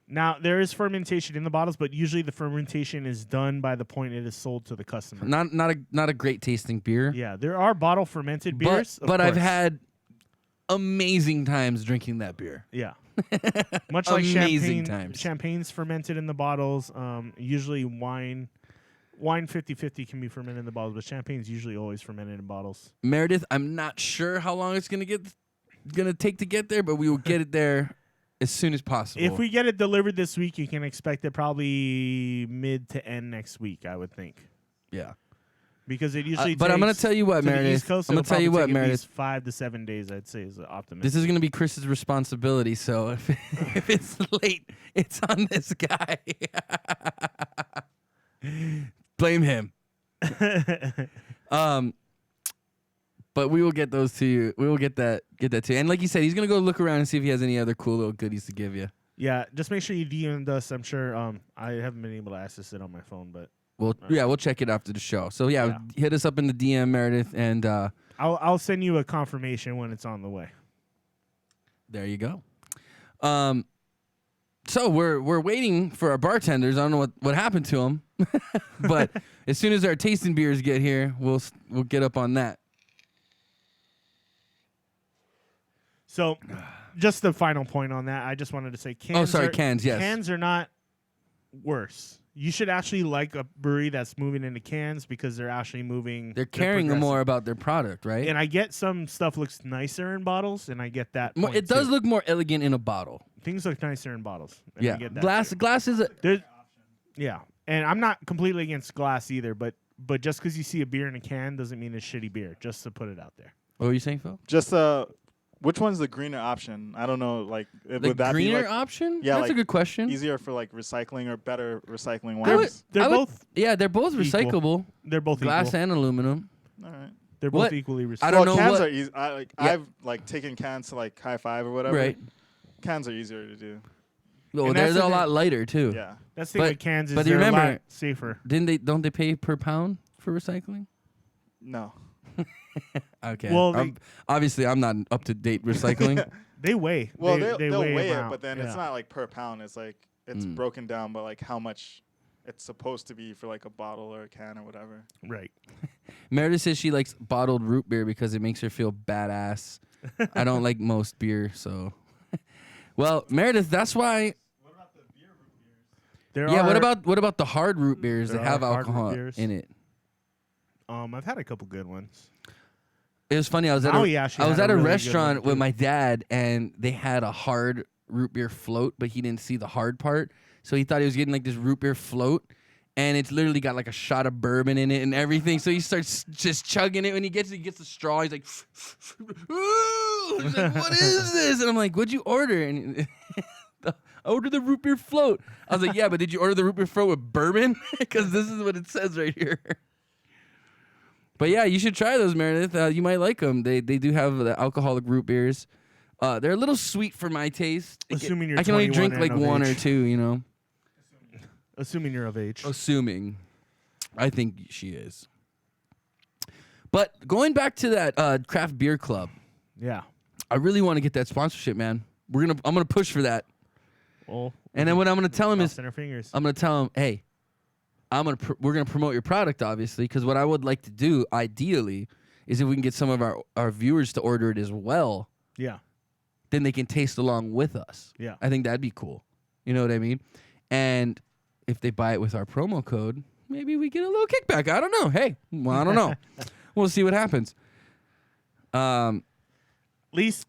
Now there is fermentation in the bottles, but usually the fermentation is done by the point it is sold to the customer. Not a great tasting beer. Yeah, there are bottle fermented beers, but of I've course. had amazing times drinking that beer. Yeah. Much like Amazing champagne, times. Champagne's fermented in the bottles. Usually wine 50-50 can be fermented in the bottles, but champagne's usually always fermented in bottles. Meredith, I'm not sure how long it's gonna take to get there, but we will get it there as soon as possible. If we get it delivered this week, you can expect it probably mid to end next week, I would think. Yeah. Because it usually but I'm going to takes tell you what, to the Meredith. East Coast, I'm going to tell you what, at Meredith. least 5 to 7 days, I'd say, is optimistic. This is going to be Chris's responsibility, so if it's late, it's on this guy. Blame him. But we will get those to you. We will get that to you. And like you said, he's going to go look around and see if he has any other cool little goodies to give you. Yeah, just make sure you DM'd us. I'm sure I haven't been able to access it on my phone, but We'll check it after the show. So yeah, hit us up in the DM, Meredith, and I'll send you a confirmation when it's on the way. There you go. So we're waiting for our bartenders. I don't know what happened to them, but as soon as our tasting beers get here, we'll get up on that. So, just the final point on that, I just wanted to say cans. Cans. Yes, cans are not worse. You should actually like a brewery that's moving into cans because they're actually moving. They're caring more about their product, right? And I get some stuff looks nicer in bottles, and I get that. It does look more elegant in a bottle. Things look nicer in bottles. And Yeah, I get that glass is a. Yeah, and I'm not completely against glass either, but just because you see a beer in a can doesn't mean it's shitty beer. Just to put it out there. What were you saying, Phil? Just which one's the greener option? I don't know. Like, would that greener be option? Yeah, that's a good question. Easier for like recycling or better recycling wines. They're both. Yeah, they're both equal. recyclable. They're both glass equal. and aluminum. All right. They're both equally recyclable. I don't know cans what. are easy. I've like taken cans to like High Five or whatever. Right. Cans are easier to do. Well, And they're that's the a lot thing. lighter too. Yeah. That's the thing with cans is but they're remember, a lot safer. Don't they pay per pound for recycling? No. Well, Okay. Obviously, I'm not up to date recycling. They weigh. Well, they they'll weigh it, amount. but then it's not like per pound. It's like it's broken down by like how much it's supposed to be for like a bottle or a can or whatever. Right. Meredith says she likes bottled root beer because it makes her feel badass. I don't like most beer, so. Well, Meredith, that's why. What about the hard root beers that have hard root alcohol beers. in it? I've had a couple good ones. It was funny. I was at Maui actually had a a really good restaurant one, with too. my dad, and they had a hard root beer float, but he didn't see the hard part, so he thought he was getting like this root beer float, and it's literally got like a shot of bourbon in it and everything. So he starts just chugging it. When he gets the straw, he's like, "Ooh!" He's like, "What is this?" And I'm like, "What'd you order?" And I ordered the root beer float. I was like, "Yeah, but did you order the root beer float with bourbon? Because this is what it says right here." But yeah, you should try those, Meredith. You might like them. They do have the alcoholic root beers. They're a little sweet for my taste. Assuming you're I can only 21 drink like and of one or age. two, you know. Assuming you're of age. Assuming. I think she is. But going back to that craft beer club, Yeah. I really want to get that sponsorship, man. I'm gonna push for that. Well, And then what I'm gonna tell him is, crossing our fingers. I'm gonna tell him, hey, we're gonna promote your product, obviously, because what I would like to do, ideally, is if we can get some of our viewers to order it as well. Yeah. Then they can taste along with us. Yeah. I think that'd be cool. You know what I mean? And if they buy it with our promo code, maybe we get a little kickback. I don't know. Hey, well, I don't know. We'll see what happens. Least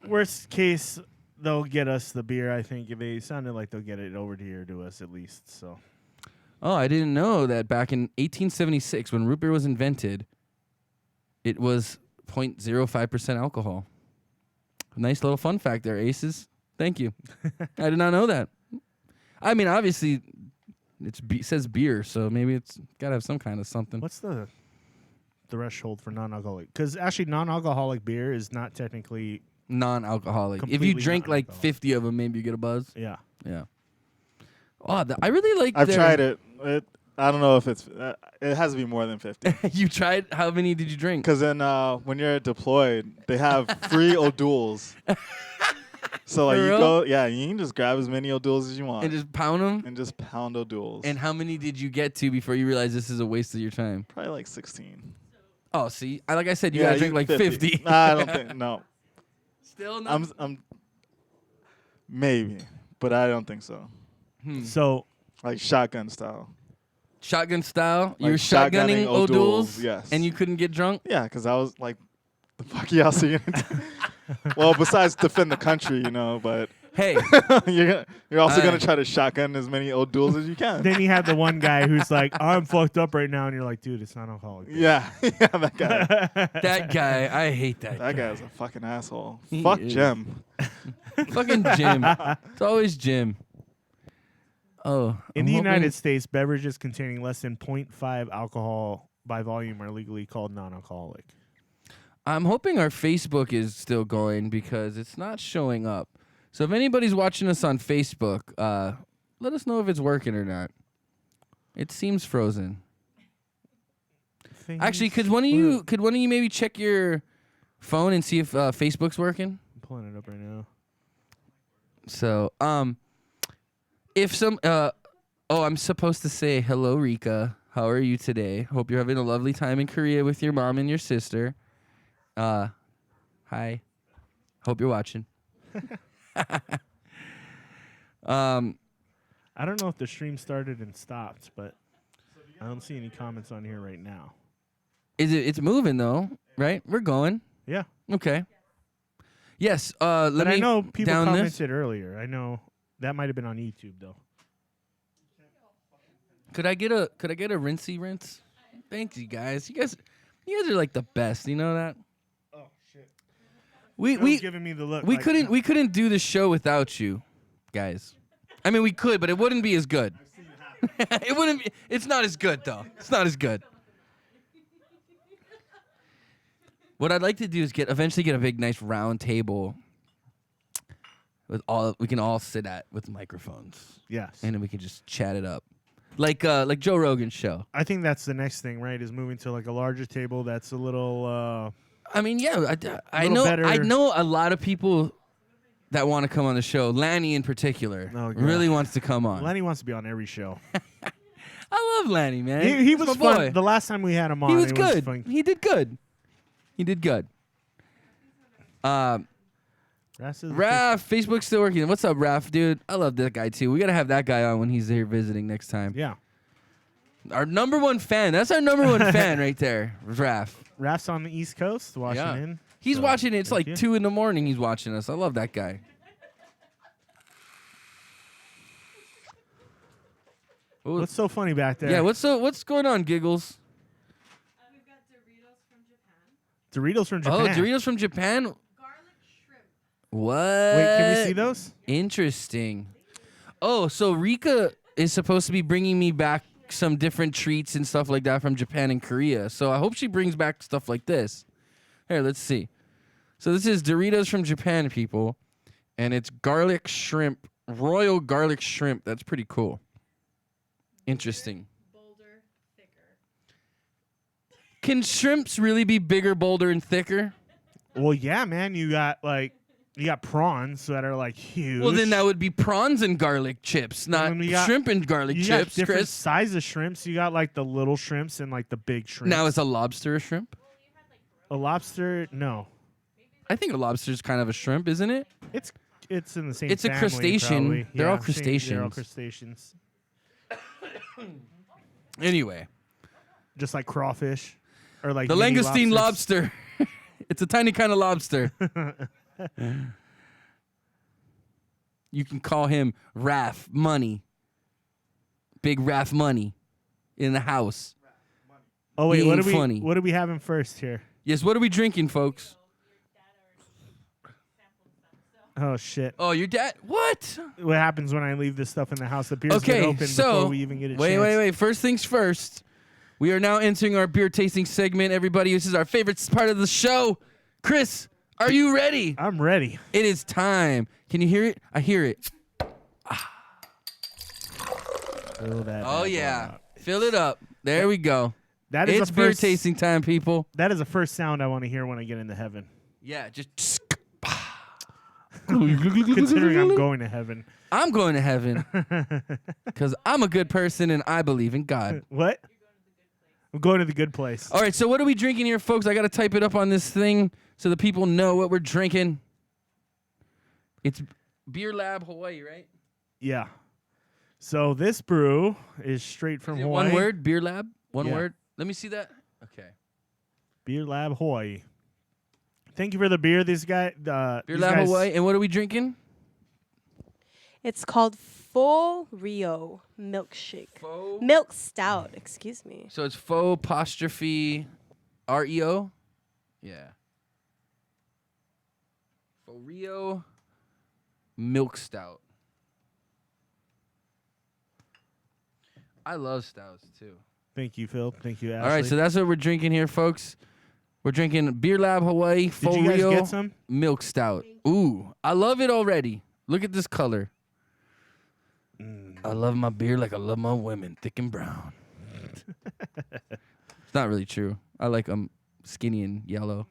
worst case, they'll get us the beer. I think they sounded like they'll get it over here to us at least. So. Oh, I didn't know that back in 1876, when root beer was invented, it was 0.05% alcohol. Nice little fun fact there, Aces. Thank you. I did not know that. I mean, obviously, it says beer, so maybe it's got to have some kind of something. What's the threshold for non-alcoholic? Because actually, non-alcoholic beer is not technically non-alcoholic. If you completely drink like non-alcoholic. 50 of them, maybe you get a buzz. Yeah. Yeah. Oh, I really like. I've tried it. I don't know if it's. It has to be more than 50. You tried? How many did you drink? Because then when you're deployed, they have free O'Douls. So like For you real? go, yeah, you can just grab as many O'Douls as you want And just pound them? and just pound O'Douls. And how many did you get to before you realized this is a waste of your time? Probably like 16. Oh, see, like I said, you gotta drink like 50. Nah, I don't think. No, Still not. I'm maybe, but I don't think so. So Like shotgun style. Shotgun style? You Like were shotgunning shotgunning O'Douls? O'Douls, yes. And you couldn't get drunk? Yeah, because I was like, the fuck y'all seeing? Well, besides defend the country, you know, but Hey, you're also gonna try to shotgun as many O'Douls as you can. then you have the one guy who's like, I'm fucked up right now, and you're like, dude, it's not alcoholic. Yeah, that guy. that guy, I hate that That guy's a fucking asshole. He Fuck is. Jim. Fucking Jim. It's always Jim. Oh. In I'm the hoping- United States, beverages containing less than 0.5 alcohol by volume are legally called non-alcoholic. I'm hoping our Facebook is still going because it's not showing up. So if anybody's watching us on Facebook, let us know if it's working or not. It seems frozen. Actually, could one of you maybe check your phone and see if Facebook's working? I'm pulling it up right now. So, if some I'm supposed to say hello, Rika. How are you today? Hope you're having a lovely time in Korea with your mom and your sister. Hi. Hope you're watching. I don't know if the stream started and stopped, but I don't see any comments on here right now. It's moving though, right? We're going. Yeah. Okay. Yes. Let But me I know people down commented this. earlier. I know that might have been on YouTube though. Could I get a rinsey rinse? Thanks, you guys. You guys are like the best. You know that. Oh shit. We Bill's giving me the look. we like, couldn't do the show without you, guys. I mean, we could, but it wouldn't be as good. It wouldn't be. It's not as good though. It's not as good. What I'd like to do is eventually get a big, nice round table with we can all sit at with microphones. Yes. And then we can just chat it up, like Joe Rogan's show. I think that's the next thing, right? Is moving to like a larger table that's a little. I mean, yeah, I little know. better. I know a lot of people that want to come on the show. Lanny in particular really wants to come on. Lenny wants to be on every show. I love Lanny, man. He He's was my fun. boy. The last time we had him on, He was it good. fun. He did good. He did good. Raph, Facebook's still working. What's up, Raph, dude? I love that guy too. We gotta have that guy on when he's here visiting next time. Yeah. Our number one fan. That's our number one fan right there, Raph. Raph's on the East Coast watching Yeah. in. He's So, watching it. It's thank like you. 2 a.m. He's watching us. I love that guy. What's so funny back there? Yeah, what's going on, Giggles? We've got Doritos from Japan. Doritos from Japan. Oh, Doritos from Japan? Garlic shrimp. What? Wait, can we see those? Interesting. Oh, so Rika is supposed to be bringing me back some different treats and stuff like that from Japan and Korea. So I hope she brings back stuff like this. Here, let's see. So this is Doritos from Japan, people. And it's garlic shrimp, royal garlic shrimp. That's pretty cool. Interesting. Bolder, thicker. Can shrimps really be bigger, bolder, and thicker? Well, yeah, man. You got prawns that are like huge. Well, then that would be prawns and garlic chips, not then we got- shrimp and garlic you got chips, different Chris. sizes of shrimps. You got like the little shrimps and like the big shrimps. Now is a lobster a shrimp? a lobster. No, I think a lobster is kind of a shrimp, isn't it? it's in the same. It's a family, crustacean. probably. They're all They're all crustaceans. crustaceans. Anyway, Just like crawfish, or like the mini langoustine lobsters. lobster. It's a tiny kind of lobster. You can call him Raph Money. Big Raph Money in the house. Oh wait, He what ain't are we? funny. What are we having first here? Yes, what are we drinking, folks? Oh shit! Oh, your dad? What? What happens when I leave this stuff in the house? The beers get Okay, open so before we even get a chance. wait. First things first. We are now entering our beer tasting segment. Everybody, this is our favorite part of the show. Chris, are you ready? I'm ready. It is time. Can you hear it? I hear it. Fill that Oh bad yeah, boy up. fill it up. There we go. That is It's the beer first, tasting time, people. That is the first sound I want to hear when I get into heaven. Yeah, just. Considering I'm going to heaven. I'm going to heaven because I'm a good person and I believe in God. What? I'm going to the good place. All right, so what are we drinking here, folks? I got to type it up on this thing so the people know what we're drinking. It's BeerLab Hawaii, right? Yeah. So this brew is straight from Hawaii. One word, BeerLab? One Yeah. word? Let me see that. Okay. BeerLab Hawaii. Thank you for the beer. These guys. BeerLab Hawaii. And what are we drinking? It's called Full Rio Milkshake. Faux? Milk Stout, excuse me. So it's faux apostrophe REO? Yeah. Faux Rio Milk Stout. I love stouts too. Thank you, Phil. Thank you, Ashley. All right, so that's what we're drinking here, folks. We're drinking BeerLab Hawaii Faux you guys Rio get some? Milk Stout. Ooh, I love it already. Look at this color. I love my beer like I love my women, thick and brown. It's not really true. I like them skinny and yellow.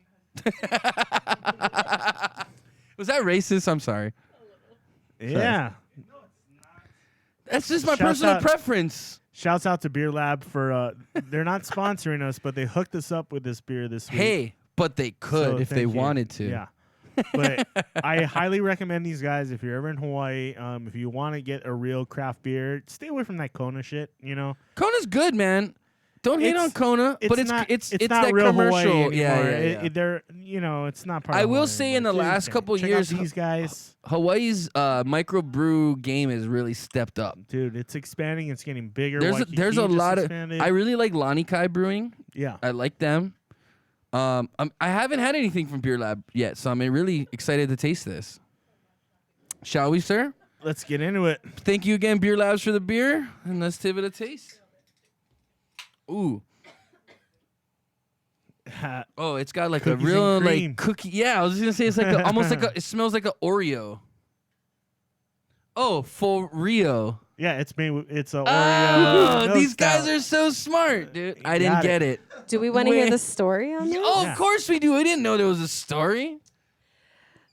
Was that racist? I'm sorry. Yeah. That's just my Shouts personal out- preference. Shouts out to BeerLab for they're not sponsoring us, but they hooked us up with this beer this week. Hey, but they could So if they thank you. wanted to. Yeah. But I highly recommend these guys if you're ever in Hawaii. If you want to get a real craft beer, stay away from that Kona shit. You know, Kona's good, man. Don't hate on Kona, but it's not, it's not that real commercial. Hawaii Yeah, anymore. yeah. They're it's not part. I of will Hawaii say in anymore. the It's last insane. couple Check years, out these guys, Hawaii's microbrew game has really stepped up. dude, it's expanding. It's getting bigger. There's a Waikiki just lot of. expanded. I really like Lanikai Brewing. Yeah. I like them. I haven't had anything from BeerLab yet, so I'm really excited to taste this. Shall we, sir? Let's get into it. Thank you again, BeerLabs, for the beer, and let's give it a taste. Ooh. Oh, it's got like Cookies a real and cream. like cookie. Yeah, I was just gonna say it's like almost like it smells like an Oreo. Oh, for Rio. Yeah, it's made. It's a Oreo. Oh, milk these guys stout. are so smart, dude. I didn't Got get it. Do we want to hear Wait. the story on this? Oh, Yeah. of course we do. I didn't know there was a story.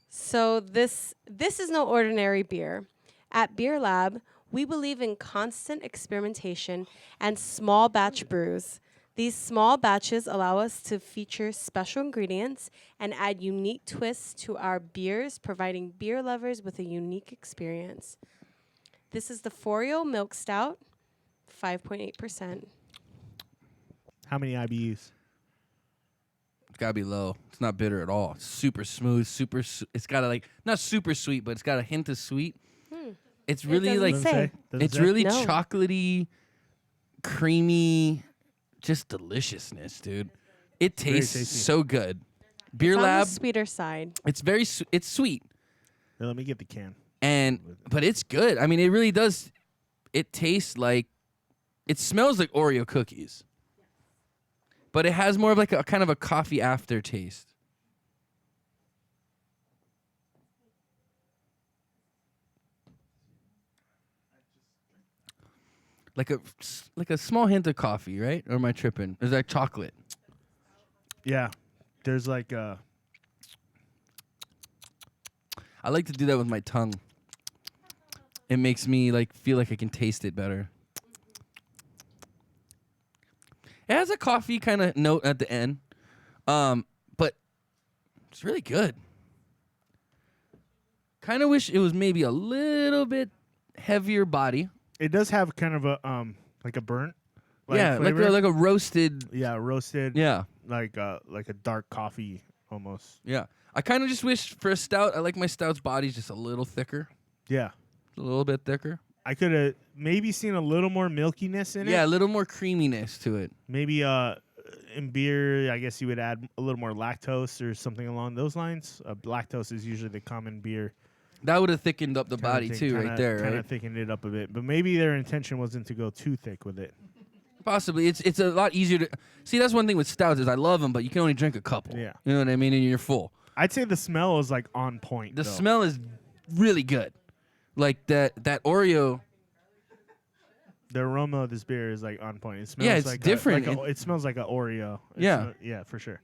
So this is no ordinary beer. At BeerLab, we believe in constant experimentation and small batch brews. These small batches allow us to feature special ingredients and add unique twists to our beers, providing beer lovers with a unique experience. This is the Forio Milk Stout, 5.8%. How many IBUs? It's gotta be low. It's not bitter at all. It's super smooth. It's got a not super sweet, but it's got a hint of sweet. It's really doesn't like say. it's really No. chocolatey, creamy, just deliciousness, dude. It tastes tasty. so good. It's on the BeerLab, sweeter side. it's it's sweet, Here, let me get the can. but it's good. I mean, it really does. It tastes like, it smells like Oreo cookies, but it has more of like a kind of a coffee aftertaste. Like a small hint of coffee, right? Or am I tripping? Is that chocolate? Yeah, there's like I like to do that with my tongue. It makes me like feel like I can taste it better. It has a coffee kind of note at the end, but it's really good. Kind of wish it was maybe a little bit heavier body. It does have kind of a like a burnt. Yeah, flavor. like a roasted. Yeah, roasted. Yeah, like a dark coffee almost. yeah. I kind of just wish for a stout, I like my stout's body just a little thicker, Yeah, a little bit thicker. I could have maybe seen a little more milkiness in it. Yeah, a little more creaminess to it. Maybe in beer, I guess you would add a little more lactose or something along those lines. Lactose is usually the common beer. That would have thickened up the body too, right there, Kind right? of thickened it up a bit, but maybe their intention wasn't to go too thick with it. Possibly. It's a lot easier to see. That's one thing with stouts is I love them, but you can only drink a couple. Yeah. You know what I mean? And you're full. I'd say the smell is like on point. The though. smell is really good. Like that Oreo. The aroma of this beer is like on point. It smells Yeah, it's like different. It smells like an Oreo. Yeah. Yeah, for sure.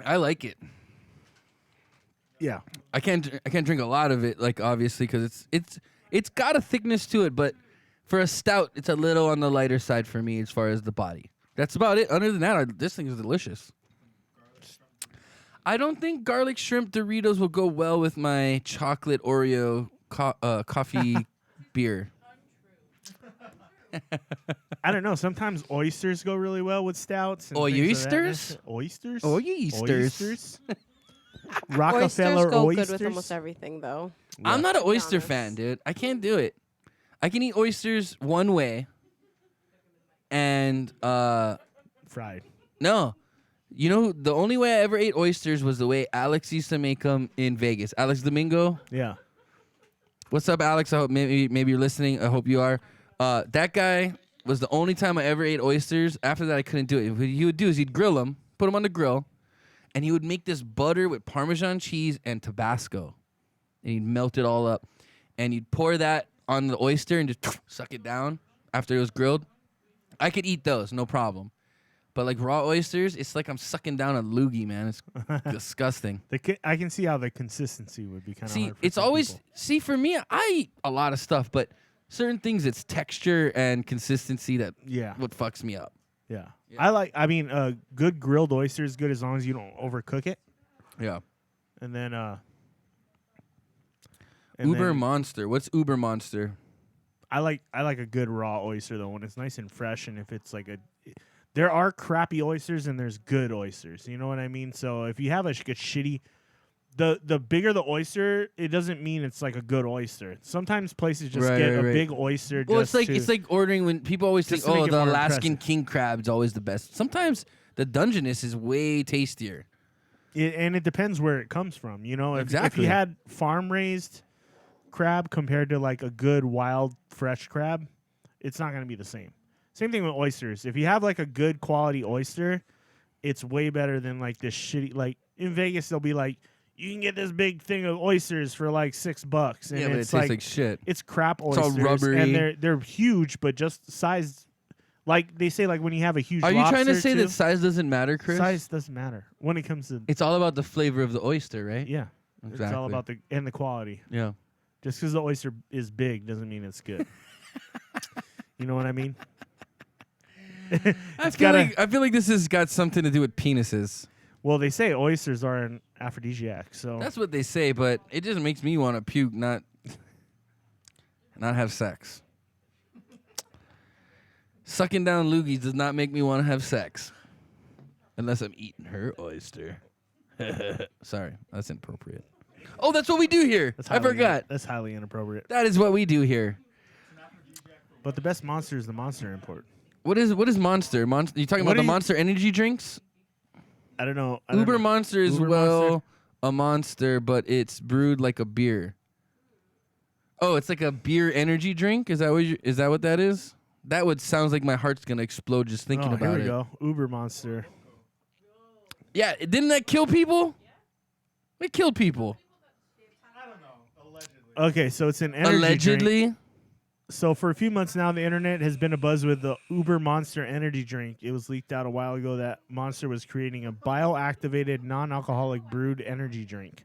I like it. Yeah. I can't drink a lot of it, like obviously, because it's got a thickness to it, but for a stout, it's a little on the lighter side for me as far as the body. That's about it. Other than that, this thing is delicious. I don't think garlic shrimp Doritos will go well with my chocolate Oreo coffee beer. I don't know. Sometimes oysters go really well with stouts. And Oysters? Oysters? Oysters. Rockefeller oysters go oysters. good with almost everything, though. I'm not an Let's be oyster honest. fan, dude. I can't do it. I can eat oysters one way. And Fried. no. You know, the only way I ever ate oysters was the way Alex used to make them in Vegas. Alex Domingo. Yeah. What's up, Alex? I hope maybe you're listening. I hope you are. That guy was the only time I ever ate oysters. After that, I couldn't do it. What he would do is he'd grill them, put them on the grill, and he would make this butter with Parmesan cheese and Tabasco. And he'd melt it all up. And you'd pour that on the oyster and just suck it down after it was grilled. I could eat those, no problem. But like raw oysters, it's like I'm sucking down a loogie, man. It's disgusting. I can see how the consistency would be kind of See, hard for it's some always people. for me. I eat a lot of stuff, but certain things, it's texture and consistency that what fucks me up. Yeah. I mean, good grilled oyster is good as long as you don't overcook it. Yeah. And then Uber Monster. What's Uber Monster? I like a good raw oyster though when it's nice and fresh, and if it's like there are crappy oysters and there's good oysters. You know what I mean? So if you have a shitty, the bigger the oyster, it doesn't mean it's like a good oyster. Sometimes places just get a big oyster. Well, just it's like ordering when people always think, just to make oh, it the more Alaskan impressive. king crab's always the best. Sometimes the Dungeness is way tastier. And it depends where it comes from. You know, if Exactly. you had farm raised crab compared to like a good wild fresh crab, it's not going to be the same. Same thing with oysters. If you have like a good quality oyster, it's way better than like this shitty. Like in Vegas, they'll be like, you can get this big thing of oysters for like $6, and Yeah, but it it's tastes like shit. It's crap It's all oysters, rubbery. and they're huge, but just sized. Like they say, like when you have a huge. Are you trying to lobster, say too, that size doesn't matter, Chris? size doesn't matter when it comes to? It's all about the flavor of the oyster, right? Yeah, it's all Exactly. about the quality. Yeah. Just because the oyster is big doesn't mean it's good. You know what I mean? I feel like this has got something to do with penises. Well, they say oysters are an aphrodisiac, so That's what they say, but it just makes me want to puke, not have sex. Sucking down loogies does not make me want to have sex. Unless I'm eating her oyster. Sorry, that's inappropriate. Oh, that's what we do here. I forgot. That's highly inappropriate. That is what we do here. But the best monster is the Monster import. What is Monster? You talking about the Monster energy drinks? I don't know. Uber Monster is Monster? a monster, but it's brewed like a beer. Oh, it's like a beer energy drink? Is that what that is? That would sounds like my heart's gonna explode just thinking about here we it. go. Uber Monster. Yeah, didn't that kill people? It killed people. Okay, so it's an energy Allegedly. drink. So for a few months now, the internet has been abuzz with the Uber Monster energy drink. It was leaked out a while ago that Monster was creating a bioactivated, non-alcoholic brewed energy drink.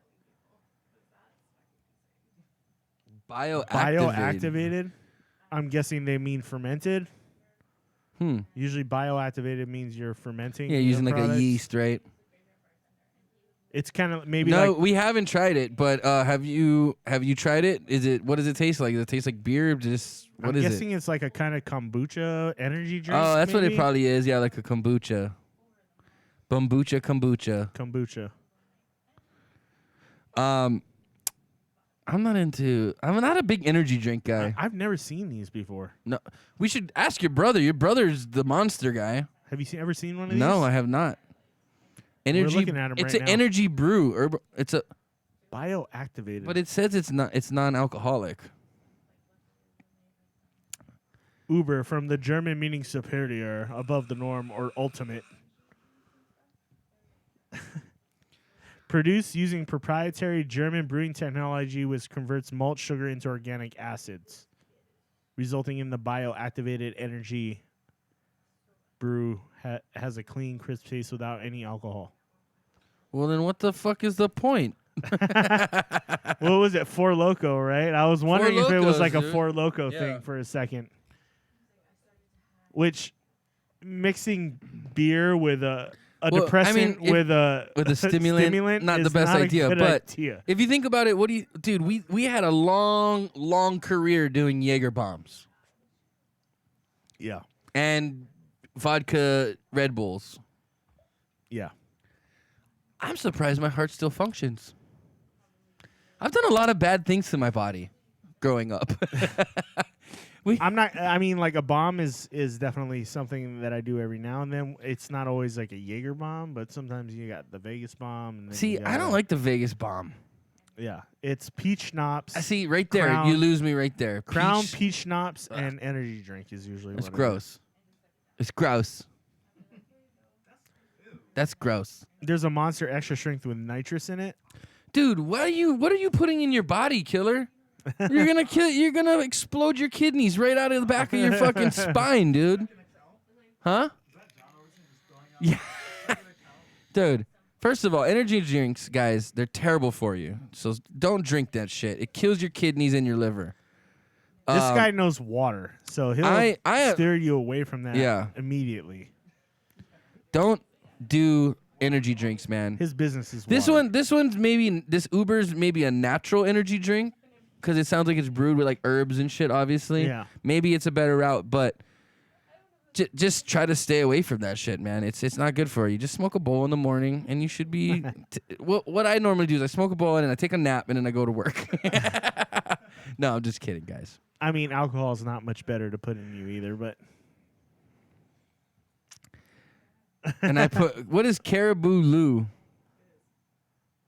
Bioactivated? I'm guessing they mean fermented. Usually bioactivated means you're fermenting. Yeah, the using like a products. yeast, right? It's kind of maybe No, like we haven't tried it, but have you tried it? What does it taste like? Does it taste like beer? What I'm is guessing it? it's like a kind of kombucha energy drink. Oh, that's what it maybe? probably is. Yeah, like a kombucha. Kombucha. Kombucha. I'm not a big energy drink guy. I've never seen these before. No, we should ask your brother. Your brother's the Monster guy. Have you ever seen one of these? No, I have not. Energy. We're looking at 'em it's right an now. energy brew. It's a. Bioactivated. But it says it's not. It's non-alcoholic. Uber, from the German meaning superior, above the norm, or ultimate. Produced using proprietary German brewing technology which converts malt sugar into organic acids, resulting in the bioactivated energy brew has a clean, crisp taste without any alcohol. Well, then what the fuck is the point? What was it? Four Loko, right? I was wondering if it was Locos, like a dude. Four Loko Yeah. thing for a second. Which, mixing beer with a Well, depressant with a stimulant, not the is best not a idea. good But idea. if you think about it, dude? We had a long career doing Jaeger bombs Yeah. and vodka Red Bulls. Yeah. I'm surprised my heart still functions. I've done a lot of bad things to my body growing up. I'm not. I mean, like a bomb is definitely something that I do every now and then. It's not always like a Jaeger bomb, but sometimes you got the Vegas bomb. And then See, you I don't got- like the Vegas bomb. Yeah, it's peach schnapps. I see right there. Crown- You lose me right there. Crown Peach- peach schnapps and energy drink is usually. It's what I do. gross. It's gross. That's gross. There's a Monster Extra Strength with nitrous in it. Dude, what are you putting in your body, killer? You're gonna explode your kidneys right out of the back of your fucking spine, dude. Huh? Yeah. Dude, first of all, energy drinks, guys, they're terrible for you. So don't drink that shit. It kills your kidneys and your liver. This guy knows water, so he'll I steer you away from that Yeah. immediately. Don't do energy drinks, man. His business is This water. this Uber's maybe a natural energy drink because it sounds like it's brewed with like herbs and shit. Obviously, Yeah. Maybe it's a better route, but just try to stay away from that shit, man. It's not good for you. Just smoke a bowl in the morning, and you should be. What I normally do is I smoke a bowl and then I take a nap and then I go to work. No, I'm just kidding, guys. I mean, alcohol is not much better to put in you either, but And I put what is Caribou Lou?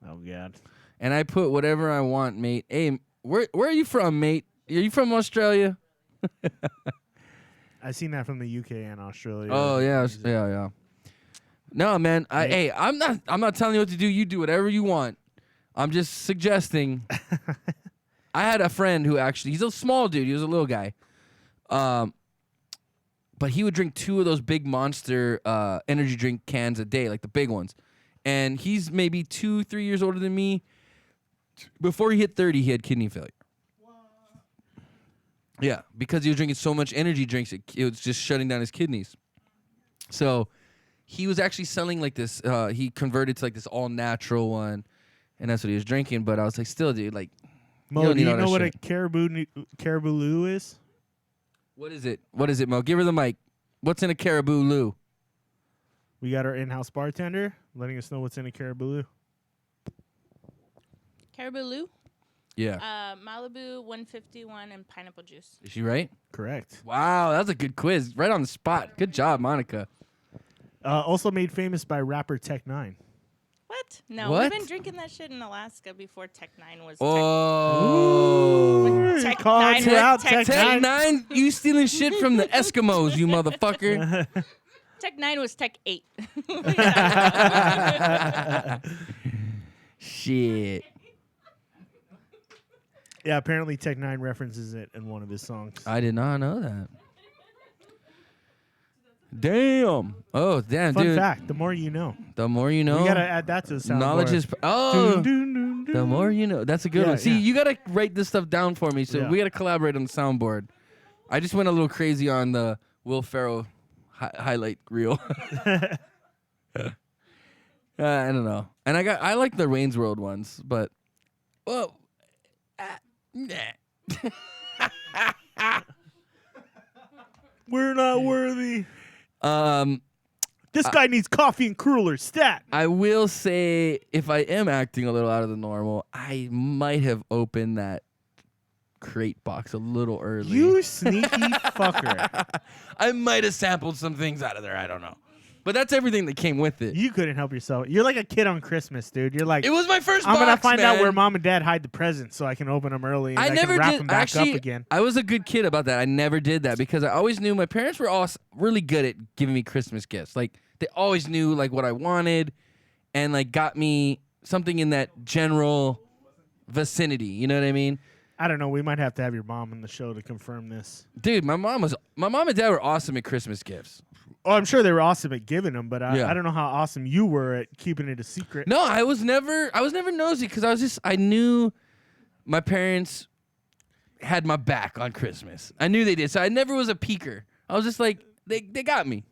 oh god, And I put whatever I want, mate. Hey, where are you from, mate? Are you from Australia? I seen that from the UK and Australia. Oh yeah, yeah. No, man. I'm not telling you what to do. You do whatever you want. I'm just suggesting. I had a friend who he's a small dude. He was a little guy. But he would drink 2 of those big Monster energy drink cans a day, like the big ones. And he's maybe 2-3 years older than me. Before he hit 30, he had kidney failure. Yeah, because he was drinking so much energy drinks, it was just shutting down his kidneys. So he was actually selling like this. He converted to like this all natural one, and that's what he was drinking. But I was like, still, dude, like, Mo, do you all know that what shit. a caribou Lou is? What is it? What is it, Mo? Give her the mic. What's in a Caribou Lou? We got our in-house bartender letting us know what's in a caribou Lou. Caribou Lou, Yeah. Malibu 151 and pineapple juice. Is she right? Correct. Wow, that was a good quiz. Right on the spot. Good job, Monica. Also made famous by rapper Tech Nine. What? No, What? we've been drinking that shit in Alaska before Tech 9 was. Oh. Tech Called 9 you was out, Tech Tech 9, you stealing shit from the Eskimos, you motherfucker. Tech 9 was Tech 8. Shit. Yeah, apparently Tech Nine references it in one of his songs. I did not know that. Damn. Oh, damn, Fun dude. fact: the more you know. The more you know. We gotta add that to the soundboard. Knowledge is. Oh. Dun, dun, dun, dun. The more you know. That's a good Yeah, one. See, yeah. you got to write this stuff down for me. So Yeah. we got to collaborate on the soundboard. I just went a little crazy on the Will Ferrell highlight reel. I don't know. And I like the Rain's World ones, but well, nah. We're not worthy. This guy needs coffee and cruller. Stat. I will say, if I am acting a little out of the normal, I might have opened that crate box a little early. You sneaky fucker. I might have sampled some things out of there. I don't know. But that's everything that came with it. You couldn't help yourself. You're like a kid on Christmas, dude. You're like, It was my first I'm gonna box, find out man. where mom and dad hide the presents so I can open them early and I never can wrap did. them back Actually, up again. I was a good kid about that. I never did that because I always knew my parents were all really good at giving me Christmas gifts. Like they always knew like what I wanted, and like got me something in that general vicinity. You know what I mean? I don't know. We might have to have your mom on the show to confirm this. Dude, my mom and dad were awesome at Christmas gifts. Oh, I'm sure they were awesome at giving them, but Yeah. I don't know how awesome you were at keeping it a secret. No, I was never nosy because I knew my parents had my back on Christmas. I knew they did. So I never was a peeker. I was just like, they got me.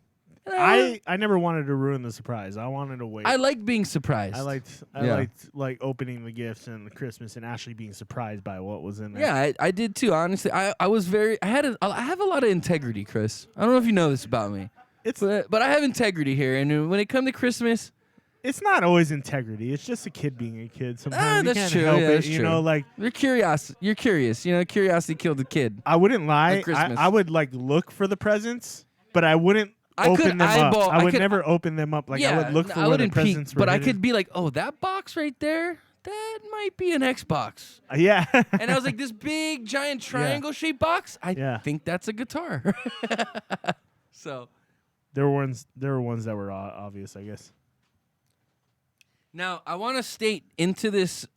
I never wanted to ruin the surprise. I wanted to wait. I liked being surprised. I liked like opening the gifts and the Christmas and actually being surprised by what was in there. Yeah, I did too. Honestly, I have a lot of integrity, Chris. I don't know if you know this about me. But I have integrity here, and when it comes to Christmas, it's not always integrity. It's just a kid being a kid. Sometimes you that's can't true. help Yeah, it. that's You true. know, like you're curious. You're curious. You know, curiosity killed the kid. I wouldn't lie. On Christmas. I would like look for the presents, but I wouldn't I open could them eyeball- up. I I would could- never open them up. Like I would look for I where the wouldn't peek, presents were but I hidden. could be like, oh, that box right there, that might be an Xbox. Yeah. And I was like, this big, giant triangle-shaped box, I think that's a guitar. So There were ones that were obvious, I guess. now I want to state into this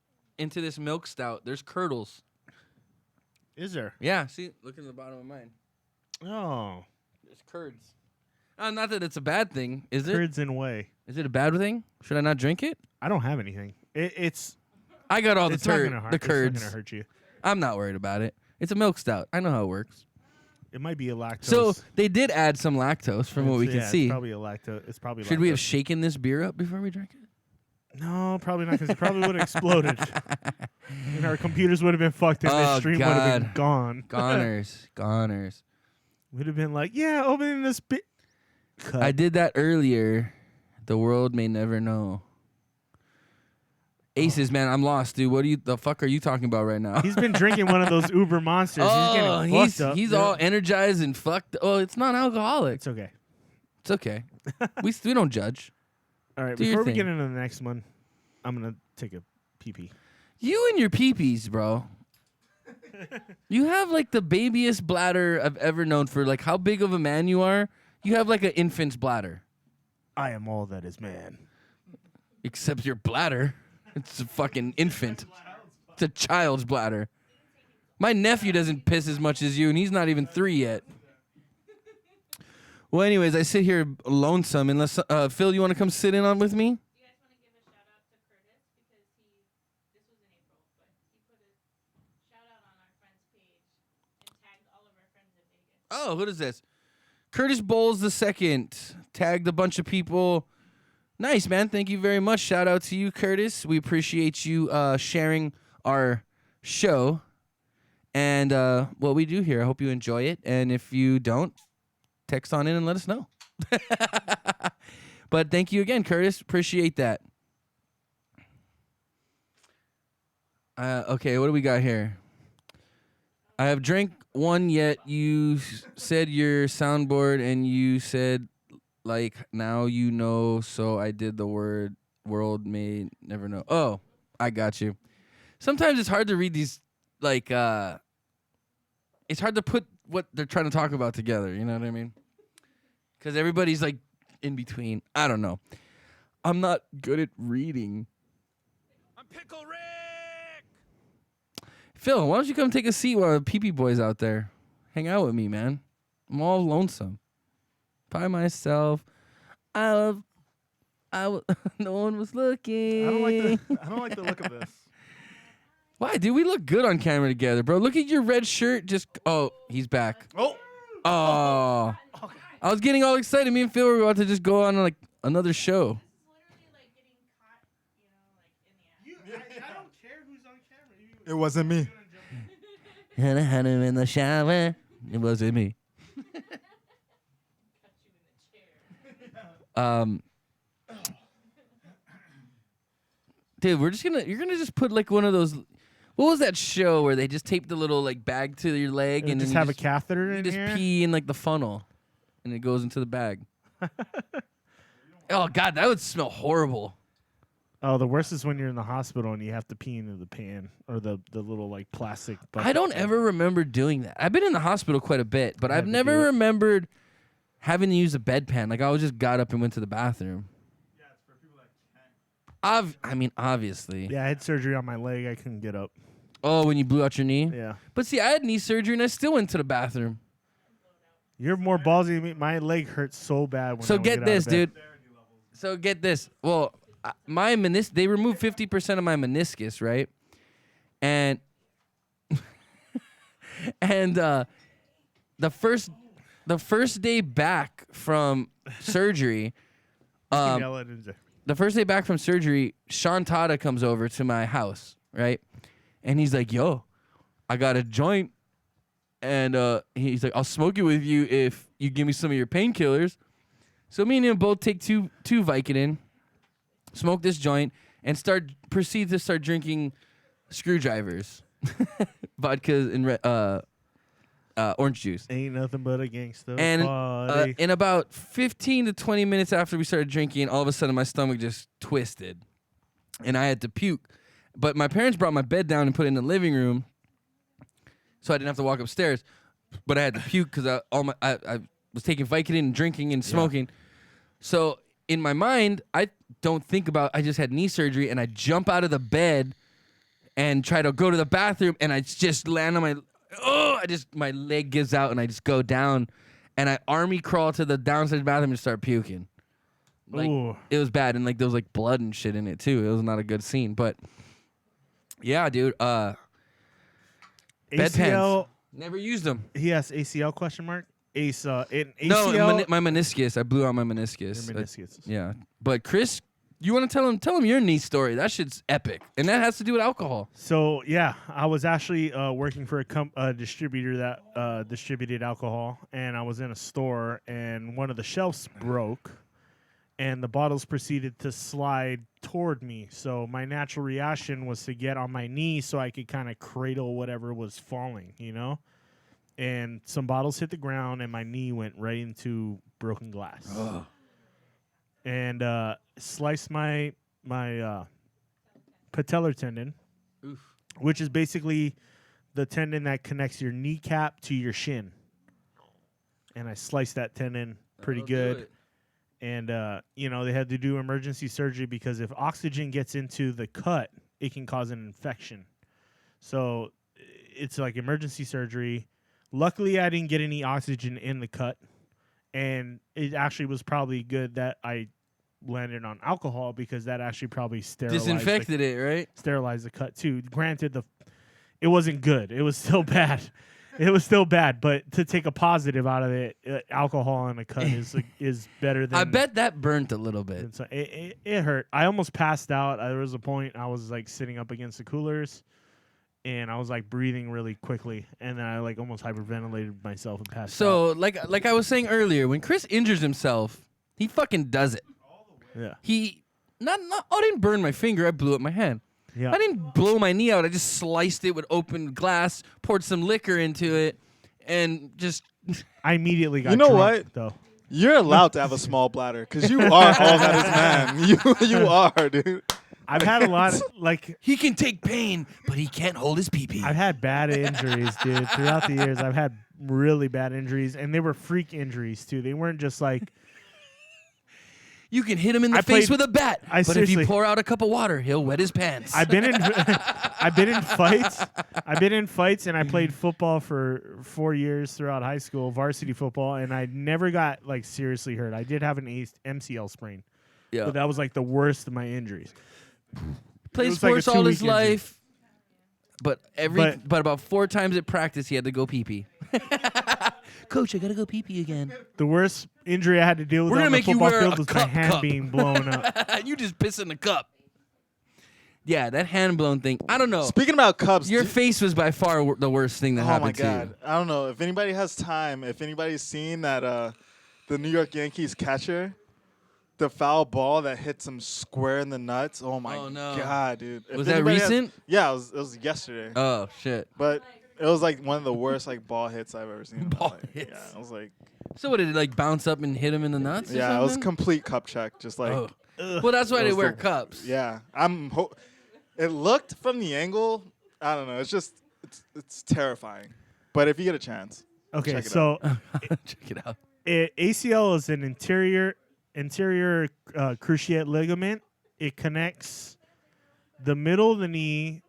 milk stout, there's curdles. Is there? Yeah, see, look at the bottom of mine. Oh. There's curds. Not that it's a bad thing, is it? Curds in whey. Is it a bad thing? Should I not drink it? I don't have anything. It's. I got all the It's not gonna hurt. the It's not curds. gonna hurt you. I'm not worried about it. It's a milk stout. I know how it works. It might be a lactose. So they did add some lactose from what we can see. It's probably a lactose. It's probably. Should we have lactose. shaken this beer up before we drank it? No, probably not, because it probably would have exploded, and our computers would have been fucked, and the stream would have been gone. Goners. Would have been like, yeah, opening this bit. I did that earlier. The world may never know. Aces, man, I'm lost, dude. What the fuck are you talking about right now? He's been drinking one of those Uber monsters. He's getting fucked up. He's all energized and fucked. Oh, it's not alcoholic. It's okay. It's okay. we don't judge. All right, Do your before we thing. get into the next one, I'm gonna take a pee-pee. You and your peepees, bro. You have like the babyest bladder I've ever known. For like how big of a man you are, you have like an infant's bladder. I am all that is man. Except your bladder. It's a fucking infant. It's a child's bladder. My nephew doesn't piss as much as you, and he's not even 3 yet. Well, anyways, I sit here lonesome. Unless Phil, you want to come sit in on with me? Oh, who is this? Curtis Bowles II tagged a bunch of people. Nice, man. Thank you very much. Shout out to you, Curtis. We appreciate you sharing our show and what we do here. I hope you enjoy it. And if you don't, text on in and let us know. But thank you again, Curtis. Appreciate that. Okay, what do we got here? I have drank one yet. You said your soundboard and you said, like, now you know, so I did the world may never know. Oh, I got you. Sometimes it's hard to read these, like, it's hard to put what they're trying to talk about together, you know what I mean? Because everybody's, like, in between. I don't know. I'm not good at reading. I'm Pickle Rick! Phil, why don't you come take a seat while the pee-pee boy's out there? Hang out with me, man. I'm all lonesome. By myself. No one was looking. I don't like the look of this. Why, dude? We look good on camera together, bro. Look at your red shirt. He's back. Oh. Oh. I was getting all excited. Me and Phil were about to just go on like another show. I don't care who's on camera. It wasn't me. And I had him in the shower. It wasn't me. Dude, you're gonna just put like one of those. What was that show where they just taped the little like bag to your leg and just then have a catheter you in just here? pee in like the funnel, and it goes into the bag. Oh God, that would smell horrible. Oh, the worst is when you're in the hospital and you have to pee into the pan or the little like plastic bucket. I don't ever remember doing that. I've been in the hospital quite a bit, but I've never remembered having to use a bedpan. Like I always just got up and went to the bathroom. Yeah, it's for people that can't. I mean, obviously. Yeah, I had surgery on my leg. I couldn't get up. Oh, when you blew out your knee? Yeah. But see, I had knee surgery and I still went to the bathroom. You're more ballsy than me. My leg hurts so bad when I So would get out this, of bed. dude. So get this. Well, my they removed 50% of my meniscus, right? And the first day back from surgery, the first day back from surgery, Sean Tada comes over to my house, right? And he's like, "Yo, I got a joint." And he's like, "I'll smoke it with you if you give me some of your painkillers." So me and him both take two Vicodin, smoke this joint, and proceed to start drinking screwdrivers, vodka and orange juice. Ain't nothing but a gangster And party. in about 15 to 20 minutes after we started drinking, all of a sudden my stomach just twisted, and I had to puke. But my parents brought my bed down and put it in the living room, so I didn't have to walk upstairs. But I had to puke because I was taking Vicodin and drinking and smoking. So in my mind, I don't think about. I just had knee surgery, and I jump out of the bed and try to go to the bathroom, and I just land on my. My leg gives out, and I just go down, and I army crawl to the downstairs bathroom and start puking. Like Ooh. it was bad, and like there was like blood and shit in it too. It was not a good scene, but yeah, dude. ACL. Bedpans. Never used them. He has ACL question mark. ACL. No, my meniscus. I blew out my meniscus. Your meniscus. Yeah, but Chris, you want to tell him your knee story? That shit's epic, and that has to do with alcohol. So yeah, I was actually working for a distributor that distributed alcohol, and I was in a store, and one of the shelves broke, and the bottles proceeded to slide toward me. So my natural reaction was to get on my knee so I could kind of cradle whatever was falling, you know. And some bottles hit the ground, and my knee went right into broken glass. Ugh. And sliced my patellar tendon, which is basically the tendon that connects your kneecap to your shin. And I sliced that tendon pretty good. And, they had to do emergency surgery because if oxygen gets into the cut, it can cause an infection. So it's like emergency surgery. Luckily, I didn't get any oxygen in the cut. And it actually was probably good that I landed on alcohol because that actually probably disinfected it, right? Sterilized the cut too. Granted, it wasn't good. It was still bad. It was still bad. But to take a positive out of it, alcohol in a cut is better than. I bet that burnt a little bit. So it hurt. I almost passed out. There was a point I was like sitting up against the coolers. And I was like breathing really quickly, and then I like almost hyperventilated myself and passed out. So like I was saying earlier, when Chris injures himself, he fucking does it. Yeah. He I didn't burn my finger. I blew up my hand. Yeah. I didn't blow my knee out. I just sliced it with open glass, poured some liquor into it, and just. I immediately got. You know drunk, what? Though you're allowed to have a small bladder because you are all that is man. You are, dude. I've had a lot of, he can take pain, but he can't hold his pee-pee. I've had bad injuries, dude. Throughout the years, I've had really bad injuries, and they were freak injuries too. They weren't just like you can hit him in the face with a bat, but if you pour out a cup of water, he'll wet his pants. I've been in fights. I've been in fights, and I played football for 4 years throughout high school, varsity football, and I never got like seriously hurt. I did have an MCL sprain, but that was like the worst of my injuries. Played sports all his life, but about 4 times at practice he had to go pee-pee. Coach, I gotta go pee-pee again. The worst injury I had to deal with on the football field was my hand being blown up. You just piss in the cup. Yeah, that hand blown thing. I don't know. Speaking about cups, your face was by far the worst thing that happened to you. Oh my god! I don't know if anybody has time. If anybody's seen that, the New York Yankees catcher the foul ball that hits him square in the nuts. Oh my Oh, no. god, dude! If Was that anybody has- recent? yeah, it was yesterday. Oh shit. But it was like one of the worst like ball hits I've ever seen. Ball Like, hits. Yeah, I was like, So what did it like bounce up and hit him in the nuts? Or yeah, it was something? complete cup check. Just like, Oh. Well, that's why it they was wear the- cups. yeah, it looked from the angle. I don't know. It's just it's terrifying. But if you get a chance, Okay, check it so Check it out. ACL is an interior cruciate ligament. It connects the middle of the knee.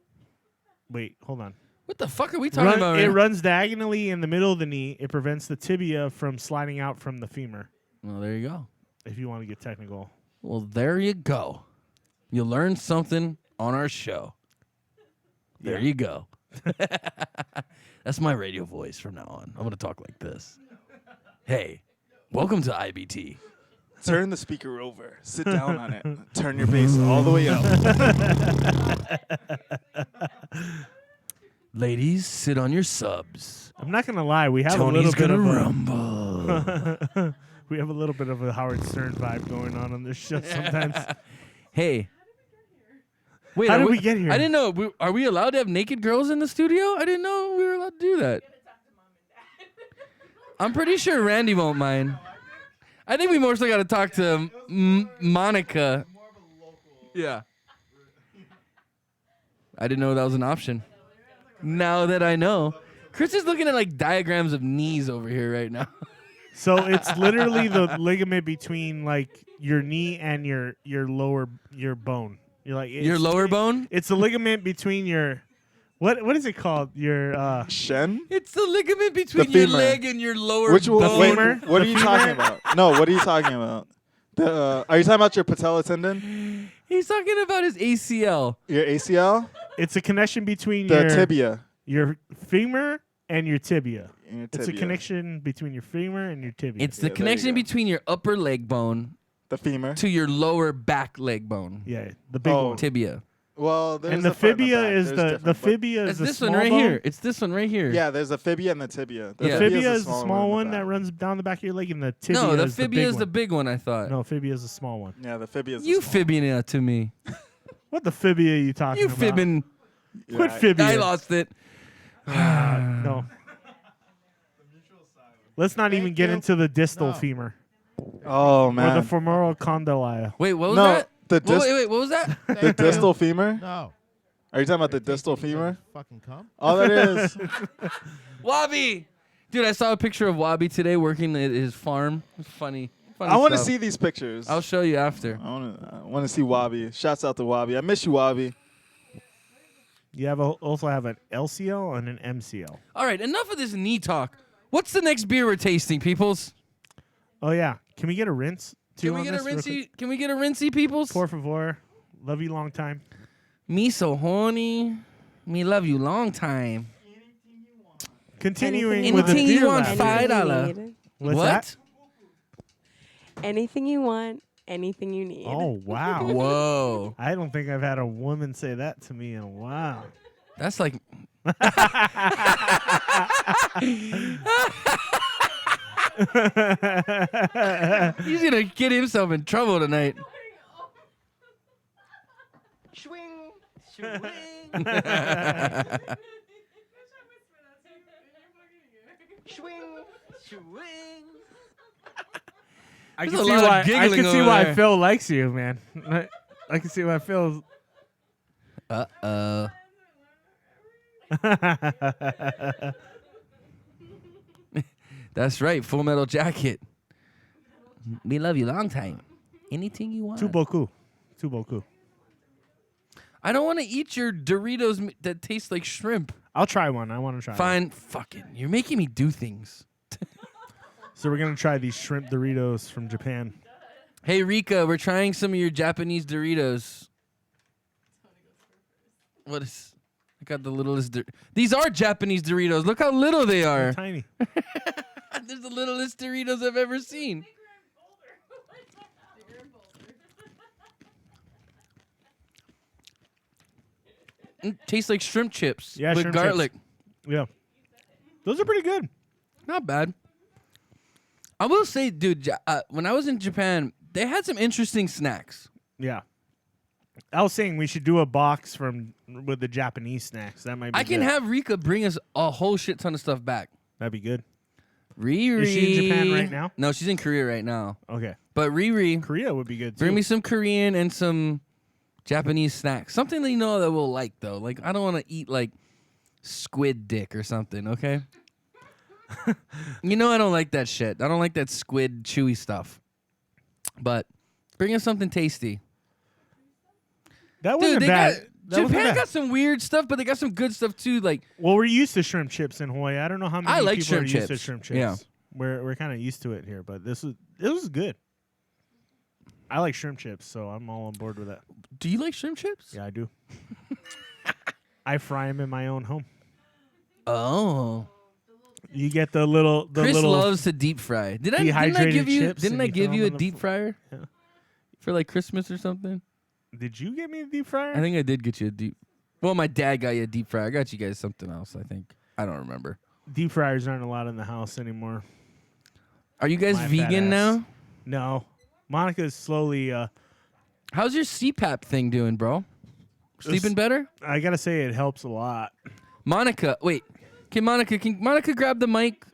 Wait, hold on. What the fuck are we talking about? It Right runs diagonally in the middle of the knee. It prevents the tibia from sliding out from the femur. Well, there you go. If you want to get technical. Well, there you go. You learned something on our show. There you go. That's my radio voice from now on. I'm going to talk like this. Hey, welcome to IBT. turn the speaker over. Sit down on it. Turn your bass all the way up. Ladies, sit on your subs. I'm not gonna lie, we have Tony's a little bit gonna of rumble. we have a little bit of a Howard Stern vibe going on this show sometimes. Hey. Wait, How are did we get here? I didn't know. Are we allowed to have naked girls in the studio? I didn't know we were allowed to do that. I'm pretty sure Randy won't mind. I think we mostly got to talk to Monica. Yeah. I didn't know that was an option. Now that I know. Chris is looking at like diagrams of knees over here right now. So it's literally the ligament between like your knee and your bone. You're like Your lower bone? It's a ligament between your what is it called? Your Shen? It's the ligament between The your femur. leg and your lower Which one? bone. Wait, femur? what are The you femur? talking about? No, what are you talking about? Are you talking about your patella tendon? He's talking about his ACL. Your ACL? it's a connection between The your tibia. your femur and your tibia. And your It's a tibia. connection between your femur and your tibia. It's the Yeah, there you connection go. between your upper leg bone The femur. to your lower back leg bone. yeah, the big Oh. one. Tibia. Well, there's And the a part in fibia back. is There's the different, but- fibia is It's the this small one right bone. here. It's this one right here. Yeah, there's a fibia and the tibia. Yeah. Fibia is the smaller small one in the that back. runs down the back of your leg, and the tibia No, the is fibia the is big the one. big one, I thought. No, fibia is the small one. Yeah, the fibia is You the small one. fibbing it to me. What the fibia are you talking You about? fibbing. Quit Yeah, fibia. I lost it. No. Let's not even get into the distal femur Oh, or man. the femoral condyle. Wait, what was No, that? the Wait, what was that? the distal femur? No. Are you talking about the distal femur? Fucking cum? All that is. Wabi. Dude, I saw a picture of Wabi today working at his farm. It's funny. I want to stuff. see these pictures. I'll show you after. I want to see Wabi. Shouts out to Wabi. I miss you, Wabi. You also have an LCL and an MCL. All right, enough of this knee talk. What's the next beer we're tasting, peoples? Oh yeah, can we get a rinse? Can we get a rinsey? Can we get a rinsey, peoples? Por favor, love you long time. Me so horny. Me love you long time. Continuing with the Anything you beer want, lab. $5. What's What? that? Anything you want, anything you need. Oh wow! Whoa. I don't think I've had a woman say that to me in a while. That's like. He's gonna get himself in trouble tonight. Swing. Swing. Swing. I There's can a see lot of why. I giggling can see over why there. Phil likes you, man. I can see why Phil. That's right. Full Metal Jacket. We love you long time. Anything you want. Too beaucoup. Too beaucoup. I don't want to eat your Doritos that taste like shrimp. I'll try one. I want to try. Fine. Fucking. You're making me do things. So we're gonna try these shrimp Doritos from Japan. Hey, Rika, we're trying some of your Japanese Doritos. What is... I got the littlest... These are Japanese Doritos. Look how little they They're are. tiny. They're the littlest Doritos I've ever seen. Tastes like shrimp chips Yeah, with shrimp chips. garlic. Yeah, those are pretty good. Not bad. I will say, dude, when I was in Japan, They had some interesting snacks. Yeah. I was saying we should do a box with the Japanese snacks. That might be I can good. have Rika bring us a whole shit ton of stuff back. That'd be good. Riri. Is she in Japan right now? No, she's in Korea right now. Okay. But Riri, Korea would be good too. bring me some Korean and some Japanese snacks. Something that you know that we'll like, though. Like, I don't want to eat, like, squid dick or something, okay? You know I don't like that shit. I don't like that squid chewy stuff. But bring us something tasty. That wasn't Dude, bad. Japan got some weird stuff, but they got some good stuff, too. Like, Well, we're used to shrimp chips in Hawaii. I don't know how many I like people shrimp are used to chips. shrimp chips. Yeah. We're kind of used to it here, but it was good. I like shrimp chips, so I'm all on board with that. do you like shrimp chips? Yeah, I do. I fry them in my own home. Oh. You get the little Chris loves to deep fry. Didn't I dehydrated give you chips didn't and I you give throw you them a in the deep fryer? Yeah. For like Christmas or something? Did you get me a deep fryer? I think I did get you a deep. Well, my dad got you a deep fryer. I got you guys something else, I think. I don't remember. Deep fryers aren't allowed in the house anymore. Are you guys My fat vegan ass. now? No. Monica's slowly How's your CPAP thing doing, bro? Sleeping better? I gotta say it helps a lot. Monica, wait. Can Monica grab the mic?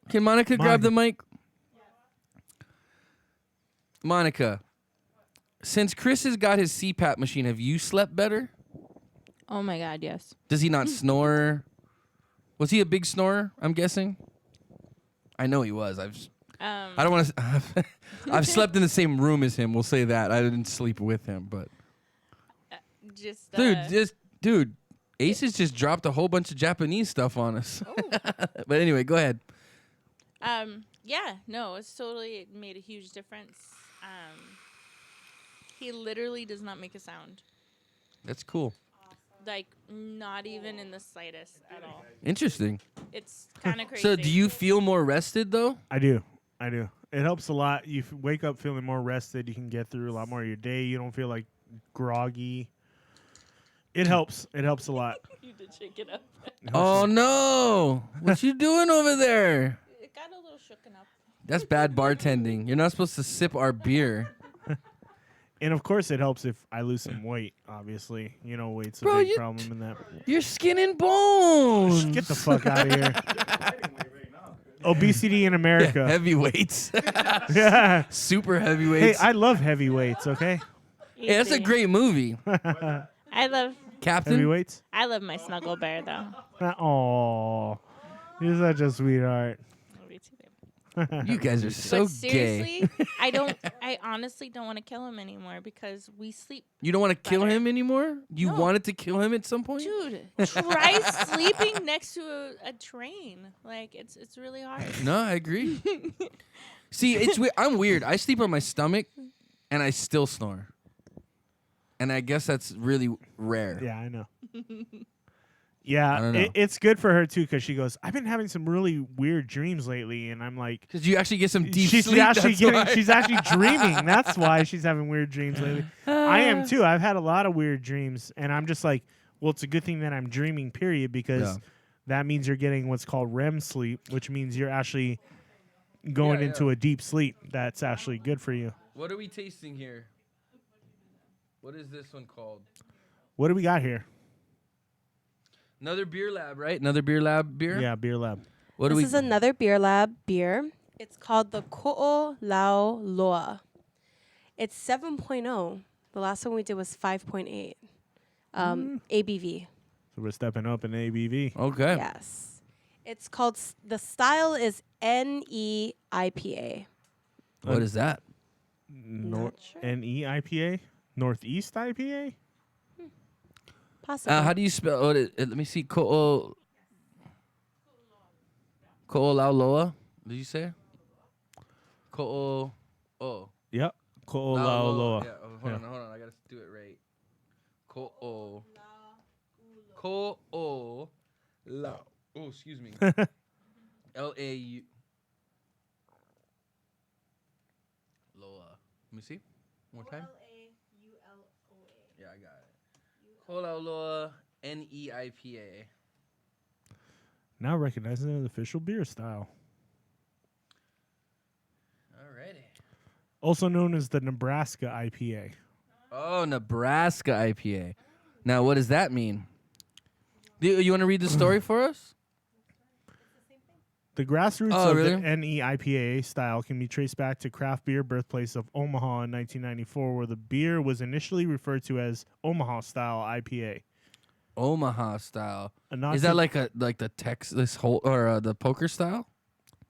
Can Monica grab the mic? Monica, since Chris has got his CPAP machine, have you slept better? Oh my God, yes. Does he not snore? Was he a big snorer, I'm guessing? I know he was. I don't want to. I've slept in the same room as him. We'll say that. I didn't sleep with him, but dude, Aces just dropped a whole bunch of Japanese stuff on us. Oh. But anyway, go ahead. Yeah, no, it's totally made a huge difference. He literally does not make a sound. That's cool. Like, not even in the slightest at all. Interesting. It's kind of crazy. So, do you feel more rested though? I do. It helps a lot. You wake up feeling more rested. You can get through a lot more of your day. You don't feel like groggy. It helps. It helps a lot. You did shake it up. Oh no! What you doing over there? It got a little shooken up. That's bad bartending. You're not supposed to sip our beer. And of course, it helps if I lose some weight. Obviously, weight's a big problem in that. You're skin and bones. Get the fuck out of here. Obesity in America. Yeah, heavyweights. Yeah. Super heavyweights. Hey, I love heavyweights. Okay. Yeah, that's a great movie. I love Captain. Heavyweights. I love my snuggle bear though. Oh, you're such a sweetheart. You guys are so But seriously, gay. I honestly don't want to kill him anymore because we sleep. You don't want to kill him anymore? You No. wanted to kill him at some point? Dude, try sleeping next to a train. Like it's really hard. No, I agree. See, it's weird. I'm weird. I sleep on my stomach, and I still snore. And I guess that's really rare. Yeah, I know. I Yeah, don't know. it's good for her too because she goes, I've been having some really weird dreams lately, and I'm like, Because you actually get some deep she's sleep. actually that's why. she's actually dreaming. That's why she's having weird dreams lately. I am too. I've had a lot of weird dreams, and I'm just like, well, it's a good thing that I'm dreaming. Period, because that means you're getting what's called REM sleep, which means you're actually going into a deep sleep. That's actually good for you. What are we tasting here? What is this one called? What do we got here? Another BeerLab, right? Another BeerLab beer? Yeah, BeerLab. What do This we? is another BeerLab beer. It's called the Ko'o Lau Loa. It's 7.0. The last one we did was 5.8 ABV. So we're stepping up in ABV. Okay. Yes. It's called, the style is NEIPA. What is that? Not sure. NEIPA? Northeast IPA? Possibly. How do you spell? Let me see. Ko'o Lauloa. Did you say? Ko'o. Oh. Yep. Ko'o Lauloa. Yeah. Hold on. I gotta do it right. Ko'o. Lau. Oh, excuse me. L-A-U. Loa. Let me see. One more time. Yeah, I got it. Ko'o NEIPA. Now recognizing an official beer style. Alrighty. Also known as the Nebraska IPA. Oh, Nebraska IPA. Now, what does that mean? You want to read the story for us? The grassroots Oh, of really? the NEIPA style can be traced back to craft beer birthplace of Omaha in 1994, where the beer was initially referred to as Omaha style IPA. Omaha style. A nod Is to- that like the Texas whole or the poker style?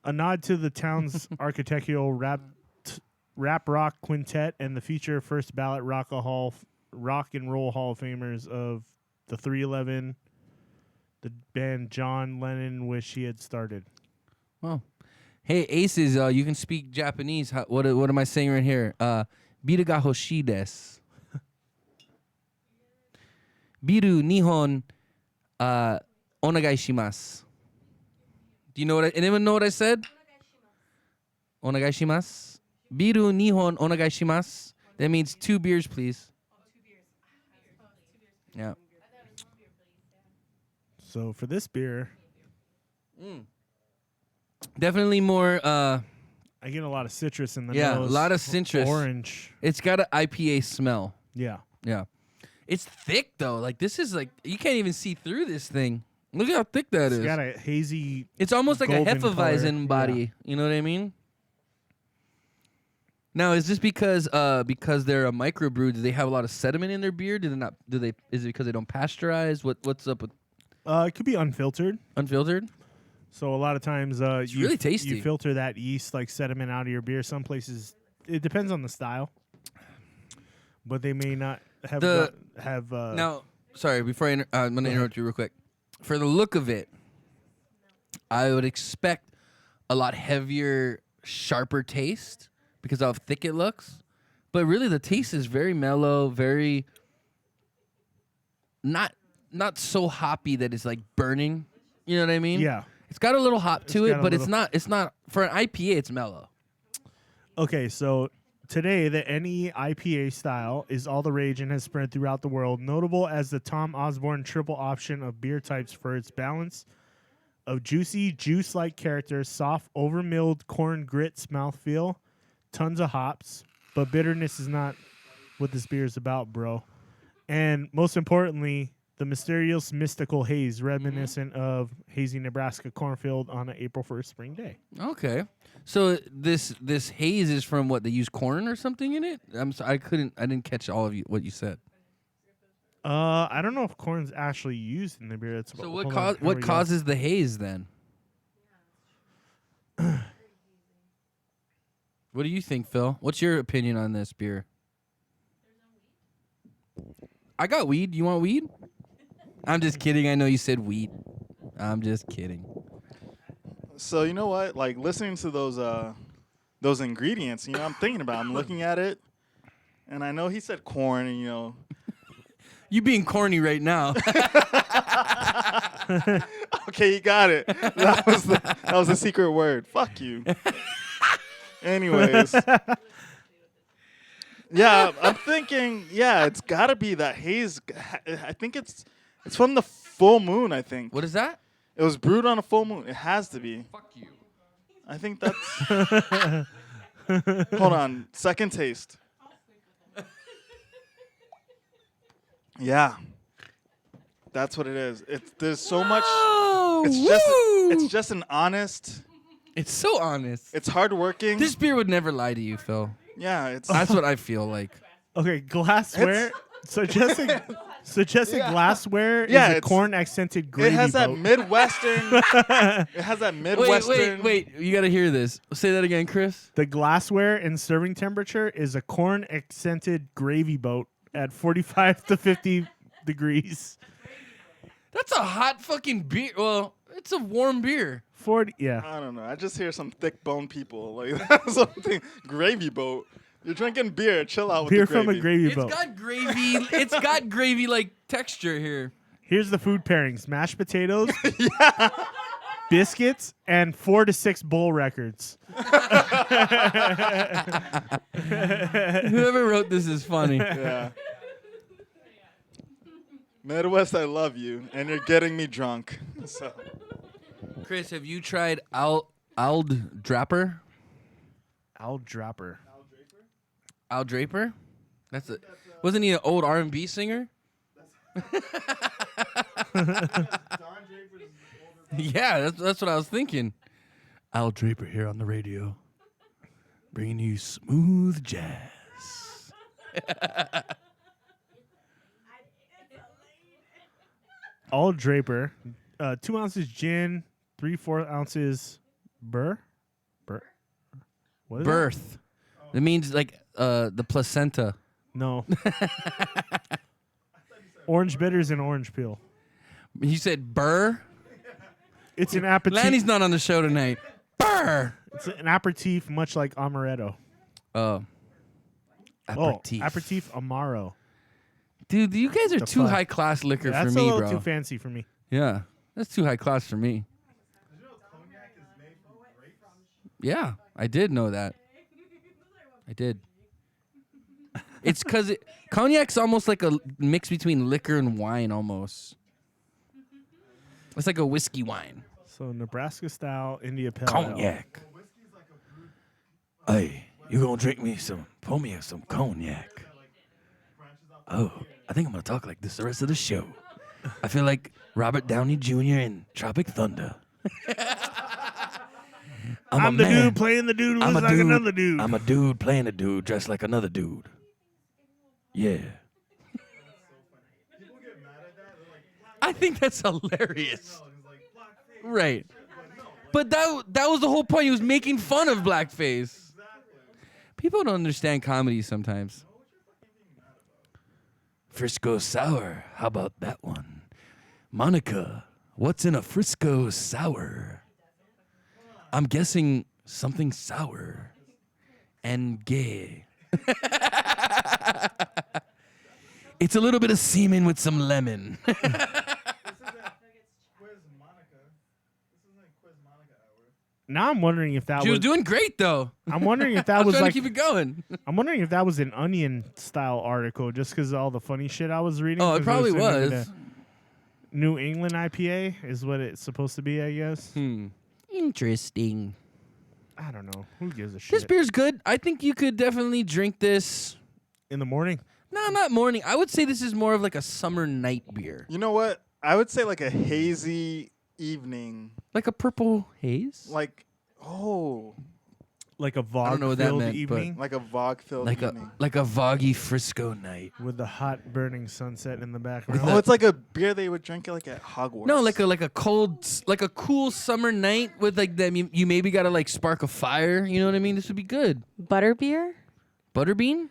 A nod to the town's architectural rap rock quintet and the future first ballot rock and roll Hall of Famers of the 311, the band John Lennon wished he had started. Well, hey Aces, you can speak Japanese. What am I saying right here? Biru ga hoshii desu. Biru nihon onegai shimasu. Do you know anyone know what I said? Onegai shimasu. Biru nihon onegai shimasu. That means 2 beers, please. Yeah. So for this beer, Definitely more. I get a lot of citrus in the Yeah, nose. a lot of citrus. Orange. It's got an IPA smell. Yeah. Yeah. It's thick though. Like this is like you can't even see through this thing. Look how thick that is. It's got a hazy. It's almost like a golden Hefeweizen color. body. Yeah. You know what I mean? Now, is this because they're a microbrew? Do they have a lot of sediment in their beer? Do they not? Is it because they don't pasteurize? What's up with It could be unfiltered. unfiltered? So a lot of times, you really tasty. You filter that yeast like sediment out of your beer. Some places, it depends on the style, but they may not have Now, sorry, before I'm going to interrupt you real quick. For the look of it, I would expect a lot heavier, sharper taste because of how thick it looks. But really, the taste is very mellow, very not so hoppy that it's like burning. You know what I mean? Yeah. It's got a little hop to It's it, got a but it's little- not for an IPA. It's mellow. Okay, so today the NE IPA style is all the rage and has spread throughout the world, notable as the Tom Osborne triple option of beer types for its balance of juicy, juice-like character, soft, over-milled corn grits mouthfeel, tons of hops, but bitterness is not what this beer is about, bro. And most importantly, the mysterious, mystical haze, reminiscent of hazy Nebraska cornfield on an April 1st spring day. Okay, so this haze is from what they use corn or something in it. I'm sorry, I didn't catch all of what you said. I don't know if corn's actually used in the beer. It's So hold on, what here we go. causes the haze then? What do you think, Phil? What's your opinion on this beer? I got weed. You want weed? I'm just kidding. I know you said weed. I'm just kidding. So you know what? Like listening to those ingredients, you know, I'm thinking about. I'm looking at it, and I know he said corn, and you know. You being corny right now. Okay, you got it. That was the secret word. Fuck you. Anyways. Yeah, I'm thinking, yeah, it's got to be that haze. I think it's from the full moon, I think. What is that? It was brewed on a full moon. It has to be. Fuck you. I think that's... Hold on. Second taste. Yeah. That's what it is. There's so much... It's just an honest... It's so honest. It's hardworking. This beer would never lie to you, Phil. Yeah, That's what I feel like. Okay, glassware. Suggesting glassware Yeah, is a it's- corn accented gravy It has that boat. Midwestern... it has that Midwestern... Wait. You got to hear this. Say that again, Chris. The glassware and serving temperature is a corn accented gravy boat at 45 to 50 degrees. That's a hot fucking beer. Well, it's a warm beer. 40, yeah. I don't know. I just hear some thick bone people like that's something gravy boat. You're drinking beer. Chill out with Beer the gravy. from a gravy It's boat. got gravy. It's got gravy like texture here. Here's the food pairings: mashed potatoes, biscuits, and 4 to 6 bull records. Whoever wrote this is funny. Yeah. Midwest, I love you, and you're getting me drunk. So Chris, have you tried Ald Draper? Al Dropper. Al Draper? Wasn't he an old R&B singer? Yeah, that's what I was thinking. Al Draper here on the radio, bringing you smooth jazz. Al Draper, 2 ounces gin, 3/4 ounces burr. What is Birth. It means like the placenta. That? No. Orange bitters and orange peel. You said burr? It's an aperitif. Lanny's not on the show tonight. Burr. It's an aperitif, much like amaretto. Aperitif. Oh, aperitif amaro. Dude, you guys are The too fuck? high class liquor Yeah, for that's me, a little bro. too fancy for me. Yeah, that's too high class for me. Yeah, I did know that. I did. It's because cognac's almost like a mix between liquor and wine, almost. It's like a whiskey wine. So Nebraska style India Pale Ale. Cognac. Hey, you gonna drink me some? Pour me some cognac. Oh, I think I'm gonna talk like this the rest of the show. I feel like Robert Downey Jr. in Tropic Thunder. I'm the dude playing the dude who looks like another dude. I'm a dude playing a dude dressed like another dude. Yeah. I think that's hilarious. Right. But that was the whole point. He was making fun of blackface. People don't understand comedy sometimes. Frisco sour. How about that one? Monica, what's in a Frisco sour? I'm guessing something sour and gay. It's a little bit of semen with some lemon. Now I'm wondering if that She was doing great, though. I'm wondering if that I was was trying like. to keep it going. I'm wondering if that was an Onion style article, just because of all the funny shit I was reading. Oh, it 'cause probably was. in was. the New England IPA is what it's supposed to be, I guess. Interesting. I don't know. Who gives a shit? This beer's good. I think you could definitely drink this in the morning. No, not morning. I would say this is more of like a summer night beer. You know what? I would say like a hazy evening. Like a purple haze? Like, like a I don't know what that Vogue-filled meant, evening. like a Vogue-filled Like evening. a Voggy Frisco night. With the hot burning sunset in the background. Oh, it's like a beer they would drink like at Hogwarts. No, like a cold, like a cool summer night with like them. You maybe gotta like spark a fire. You know what I mean? This would be good. Butterbeer? Butterbean?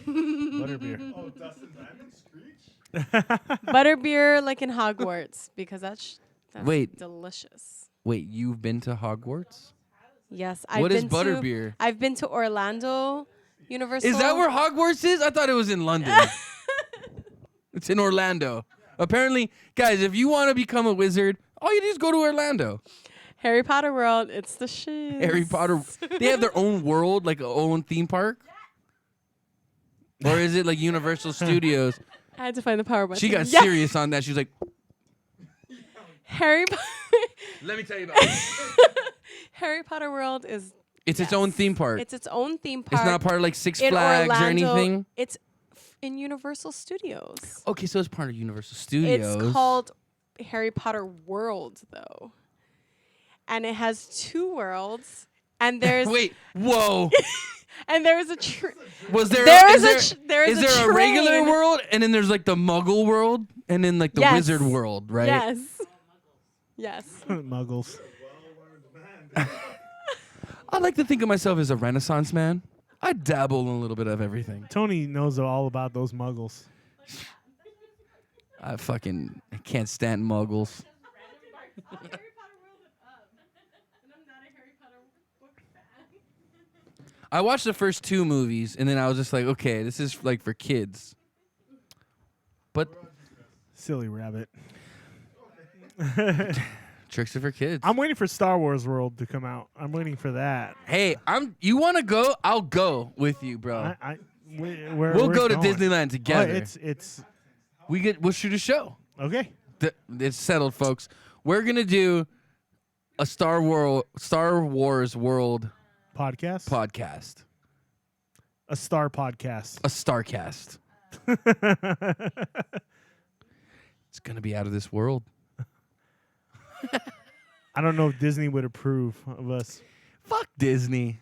Butterbeer. Oh, Dustin Diamond Screech? Butterbeer like in Hogwarts because that's Wait. delicious. Wait, you've been to Hogwarts? Yes, What is been to- butterbeer? I've been to Orlando Universal. Is that where Hogwarts is? I thought it was in London. It's in Orlando. Apparently, guys, if you want to become a wizard, all you do is go to Orlando. Harry Potter World? It's the shit. Harry Potter. They have their own world, like their own theme park? Or is it like Universal Studios? I had to find the power button. She got Yeah. serious on that. She was like, Harry Potter. let me tell you about it. Harry Potter World is. It's its own theme park. It's its own theme park. It's not part of like Six in Flags Orlando. or anything? It's in Universal Studios. Okay, so it's part of Universal Studios. It's called Harry Potter World, though. And it has two worlds. And there's. Wait, whoa. And there's a. Was there There is is there a regular train. world and then there's like the Muggle world and then like the Yes. wizard world, right? Yes. Yes. Muggles. I like to think of myself as a Renaissance man. I dabble in a little bit of everything. Tony knows all about those Muggles. I can't stand Muggles. I watched the first two movies and then I was just like, okay, this is like for kids. But Silly rabbit. tricks are for kids. I'm waiting for Star Wars World to come out. I'm waiting for that. Hey, you want to go? I'll go with you, bro. We'll go to Disneyland together. We'll shoot a show. Okay. It's settled, folks. We're gonna do a Star Wars World podcast. A star podcast. A Starcast. It's gonna be out of this world. I don't know if Disney would approve of us. Fuck Disney.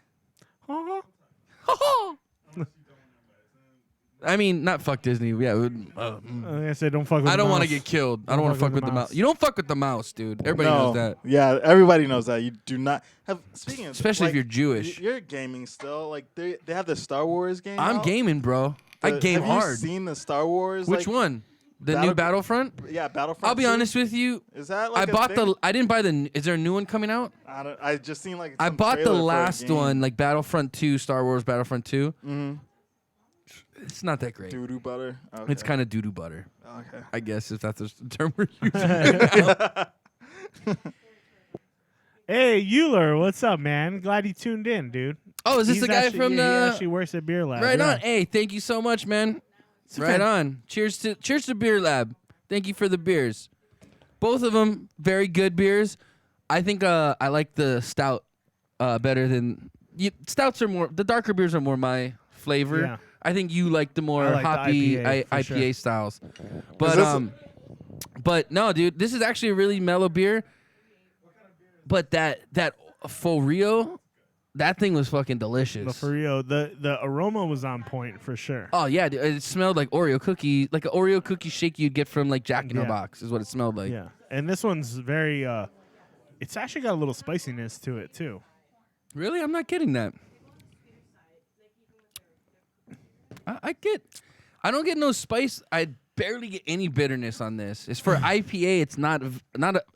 I mean, not fuck Disney. Yeah, Like I said, don't fuck with I the don't want to mouse. get killed. I don't want to fuck with the mouse. You don't fuck with the mouse, dude. Everybody knows that. Yeah, everybody knows that. You do not have. Speaking of, Especially if like, you're Jewish. You're gaming still. Like they have the Star Wars game. I'm out. gaming, bro. I game have hard. You seen the Star Wars? Which one? The new Battlefront? Yeah, Battlefront. I'll be 2? honest with you. Is that like I bought thing? I didn't buy the. Is there a new one coming out? I just seen like. I some bought the trailer for a last game. one, like Battlefront 2, Star Wars Battlefront 2. Mm-hmm. It's not that great. Doo-doo butter. Okay. It's kind of doo-doo butter. Okay. I guess if that's the term we're using. Hey, Euler, what's up, man? Glad you tuned in, dude. Oh, is this the guy from He the? actually works at BeerLab. Right yeah. on. Hey, thank you so much, man. Right on. Cheers to BeerLab. Thank you for the beers. Both of them very good beers. I think I like the stout better than stouts are more. The darker beers are more my flavor. Yeah. I think you like the more I like the hoppy IPA, for IPA sure. styles. But no, dude, this is actually a really mellow beer. But that Faux Rio, that thing was fucking delicious. But for real, the aroma was on point for sure. Oh yeah, dude, it smelled like Oreo cookie, like an Oreo cookie shake you'd get from like Jack in the Box, is what it smelled like. Yeah, and this one's very. It's actually got a little spiciness to it too. Really, I'm not getting that. I don't get no spice. I barely get any bitterness on this. It's for IPA. It's not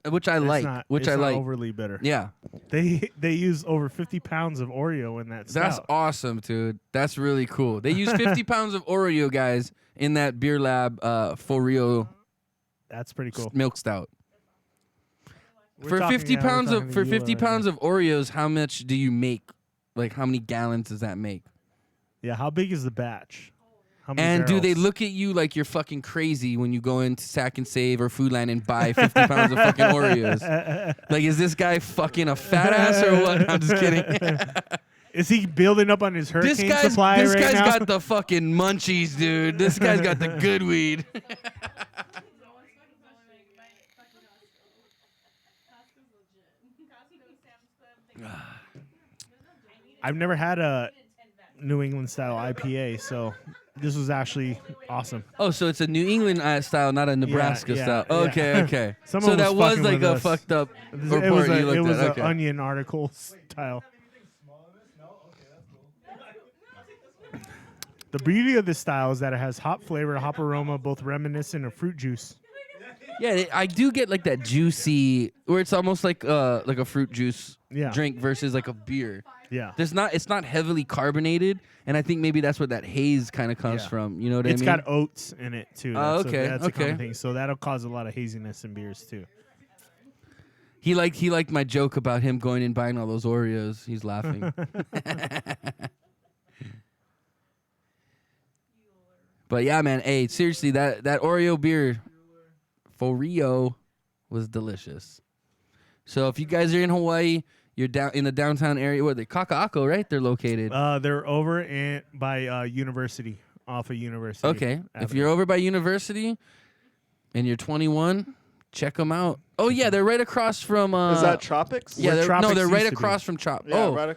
which I like. It's not overly bitter. Yeah, they use over 50 pounds of Oreo in that stout. that's awesome, dude. That's really cool. They use 50 pounds of Oreo, guys, in that BeerLab Faux Rio. That's pretty cool. Milk stout. We're For talking- 50 yeah, we're pounds talking of to for you 50 right pounds now. of Oreos, how much do you make? Like how many gallons does that make? Yeah, how big is the batch? How many And do they barrels? look at you like you're fucking crazy when you go into Sack and Save or Foodland and buy 50 pounds of fucking Oreos? Like, is this guy fucking a fat ass or what? I'm just kidding. Is he building up on his hurricane supply this right guy's now? got the fucking munchies, dude. This guy's got the good weed. I've never had a New England style IPA, so this was actually awesome. Oh, so it's a New England style, not a Nebraska yeah, style. yeah. Okay, okay. Someone So that was fucking like with a us. fucked up report It was you looked an at. Okay. Onion article style. The beauty of this style is that it has hop flavor, hop aroma, both reminiscent of fruit juice. Yeah, I do get like that juicy, where it's almost like a fruit juice drink versus like a beer. Yeah. It's not heavily carbonated, and I think maybe that's where that haze kind of comes from. You know what I mean? It's got oats in it too. Oh, That's okay, that's a common okay. thing. So that'll cause a lot of haziness in beers too. He liked my joke about him going and buying all those Oreos. He's laughing. But yeah, man. Hey, seriously, that Oreo beer, for Rio, was delicious. So if you guys are in Hawaii, you're down in the downtown area. Where they Kaka'ako, right? They're located. They're over by University, off of University. Okay. If Avenue. you're over by University and you're 21, check them out. Oh yeah, they're right across from. Is that Tropics? Yeah, Where Tropics they're right used to be. across from Trop. Yeah, oh, right.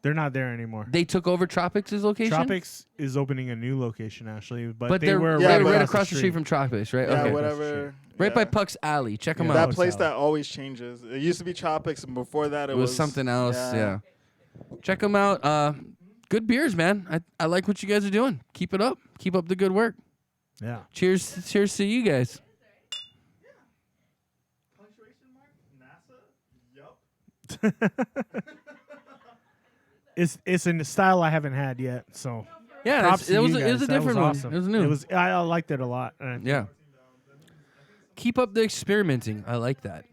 They're not there anymore. they took over Tropics' location. Tropics is opening a new location actually, but they they're were right across the street from Tropics, right? Yeah, okay. whatever. Right by yeah. Puck's Alley. Check them Yeah. out. That place that always changes. It used to be Tropics, and before that, It was something else. Yeah. Check them out. Good beers, man. I like what you guys are doing. Keep it up. Keep up the good work. Yeah. Cheers to you guys. It's in the style I haven't had yet, so Yeah, props to it was you a guys. That different was one. awesome. It was new. I liked it a lot. Yeah. Keep up the experimenting. I like that.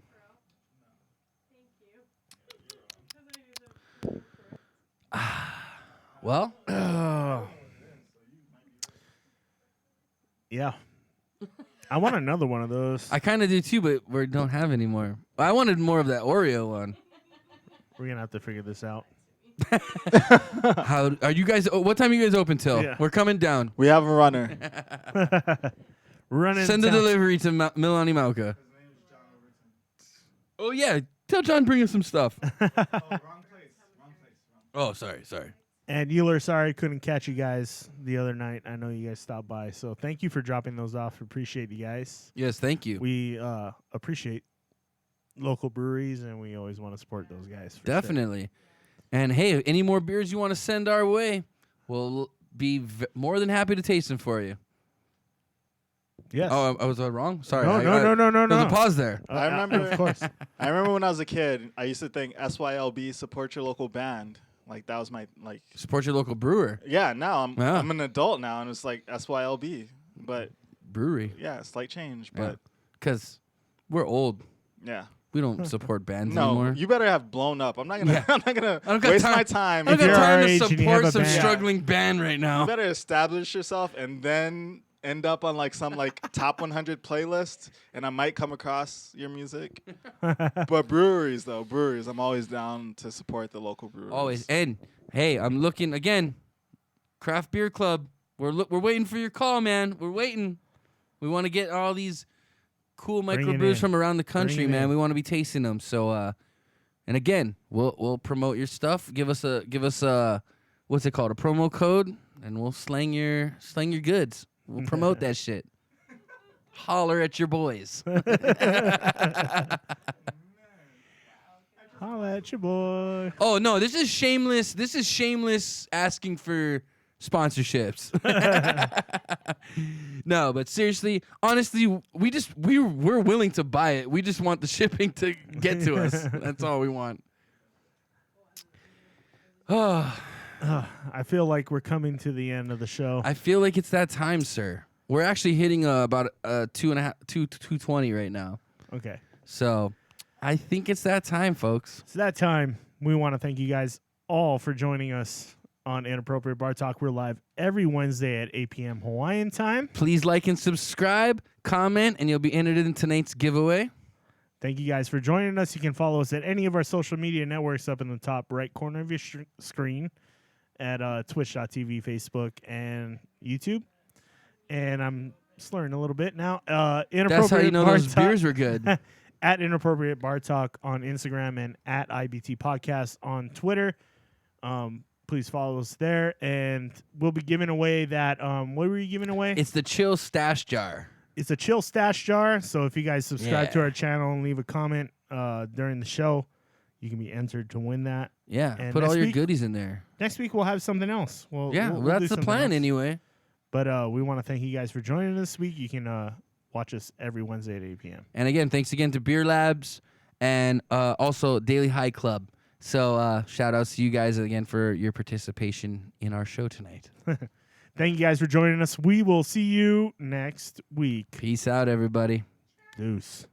Well, yeah. I want another one of those. I kind of do too, but we don't have any more. I wanted more of that Oreo one. We're gonna have to figure this out. How are you guys? What time are you guys open till? Yeah. We're coming down. We have a runner. Running. Send the delivery to Milani Mauka. Oh yeah, tell John bring us some stuff. Oh, sorry. And Euler, sorry I couldn't catch you guys the other night. I know you guys stopped by, so thank you for dropping those off. Appreciate you guys. Yes, thank you. We appreciate local breweries, and we always want to support those guys. For Definitely. Sure. And hey, any more beers you want to send our way, we'll be more than happy to taste them for you. Yes. Oh, I was wrong? Sorry. No. There was a pause there. I remember. Of course. I remember when I was a kid, I used to think SYLB, support your local band. Like that was my like. Support your local brewer. Yeah. Now Yeah. I'm an adult now, and it's like SYLB, but brewery. Yeah, slight change, but because we're old. Yeah. We don't support bands no, anymore. you better have blown up. I'm not gonna. Yeah. I'm not gonna I don't got waste time. my time. I don't If got you're our time to age and you support have a some band. struggling band right You now. better establish yourself and then end up on like some like top 100 playlist, and I might come across your music. But breweries, I'm always down to support the local breweries. Always. And hey, I'm looking again. Craft Beer Club. We're waiting for your call, man. We're waiting. We want to get all these cool Bring it microbrews in. from around the country, Bring it man. in. We want to be tasting them. So, and again, we'll promote your stuff. Give us a what's it called? A promo code, and we'll slang your goods. We'll promote that shit. Holler at your boys. Holla at your boy. Oh no, this is shameless. This is shameless asking for sponsorships. No, but seriously, honestly, we're willing to buy it. We just want the shipping to get to us. That's all we want. Oh, I feel like we're coming to the end of the show. I feel like it's that time, sir. We're actually hitting about 220 right now. Okay. So I think it's that time, folks. It's that time. We want to thank you guys all for joining us on Inappropriate Bar Talk. We're live every Wednesday at 8 p.m. Hawaiian time. Please like and subscribe, comment, and you'll be entered in tonight's giveaway. Thank you guys for joining us. You can follow us at any of our social media networks up in the top right corner of your screen at twitch.tv, Facebook, and YouTube. And I'm slurring a little bit now. Inappropriate That's how you know Bar those Talk beers were good. at Inappropriate Bar Talk on Instagram and at IBT Podcast on Twitter. Please follow us there. And we'll be giving away that. What were you giving away? It's the Chill Stash Jar. It's a chill stash jar. So if you guys subscribe to Yeah. our channel and leave a comment during the show, you can be entered to win that. Yeah, And put all next your week- goodies in there. Next week we'll have something else. We'll do That's the something plan else. anyway. But we want to thank you guys for joining us this week. You can watch us every Wednesday at 8 p.m. And again, thanks again to Beer Labs and also Daily High Club. So shout outs to you guys again for your participation in our show tonight. Thank you guys for joining us. We will see you next week. Peace out, everybody. Deuce.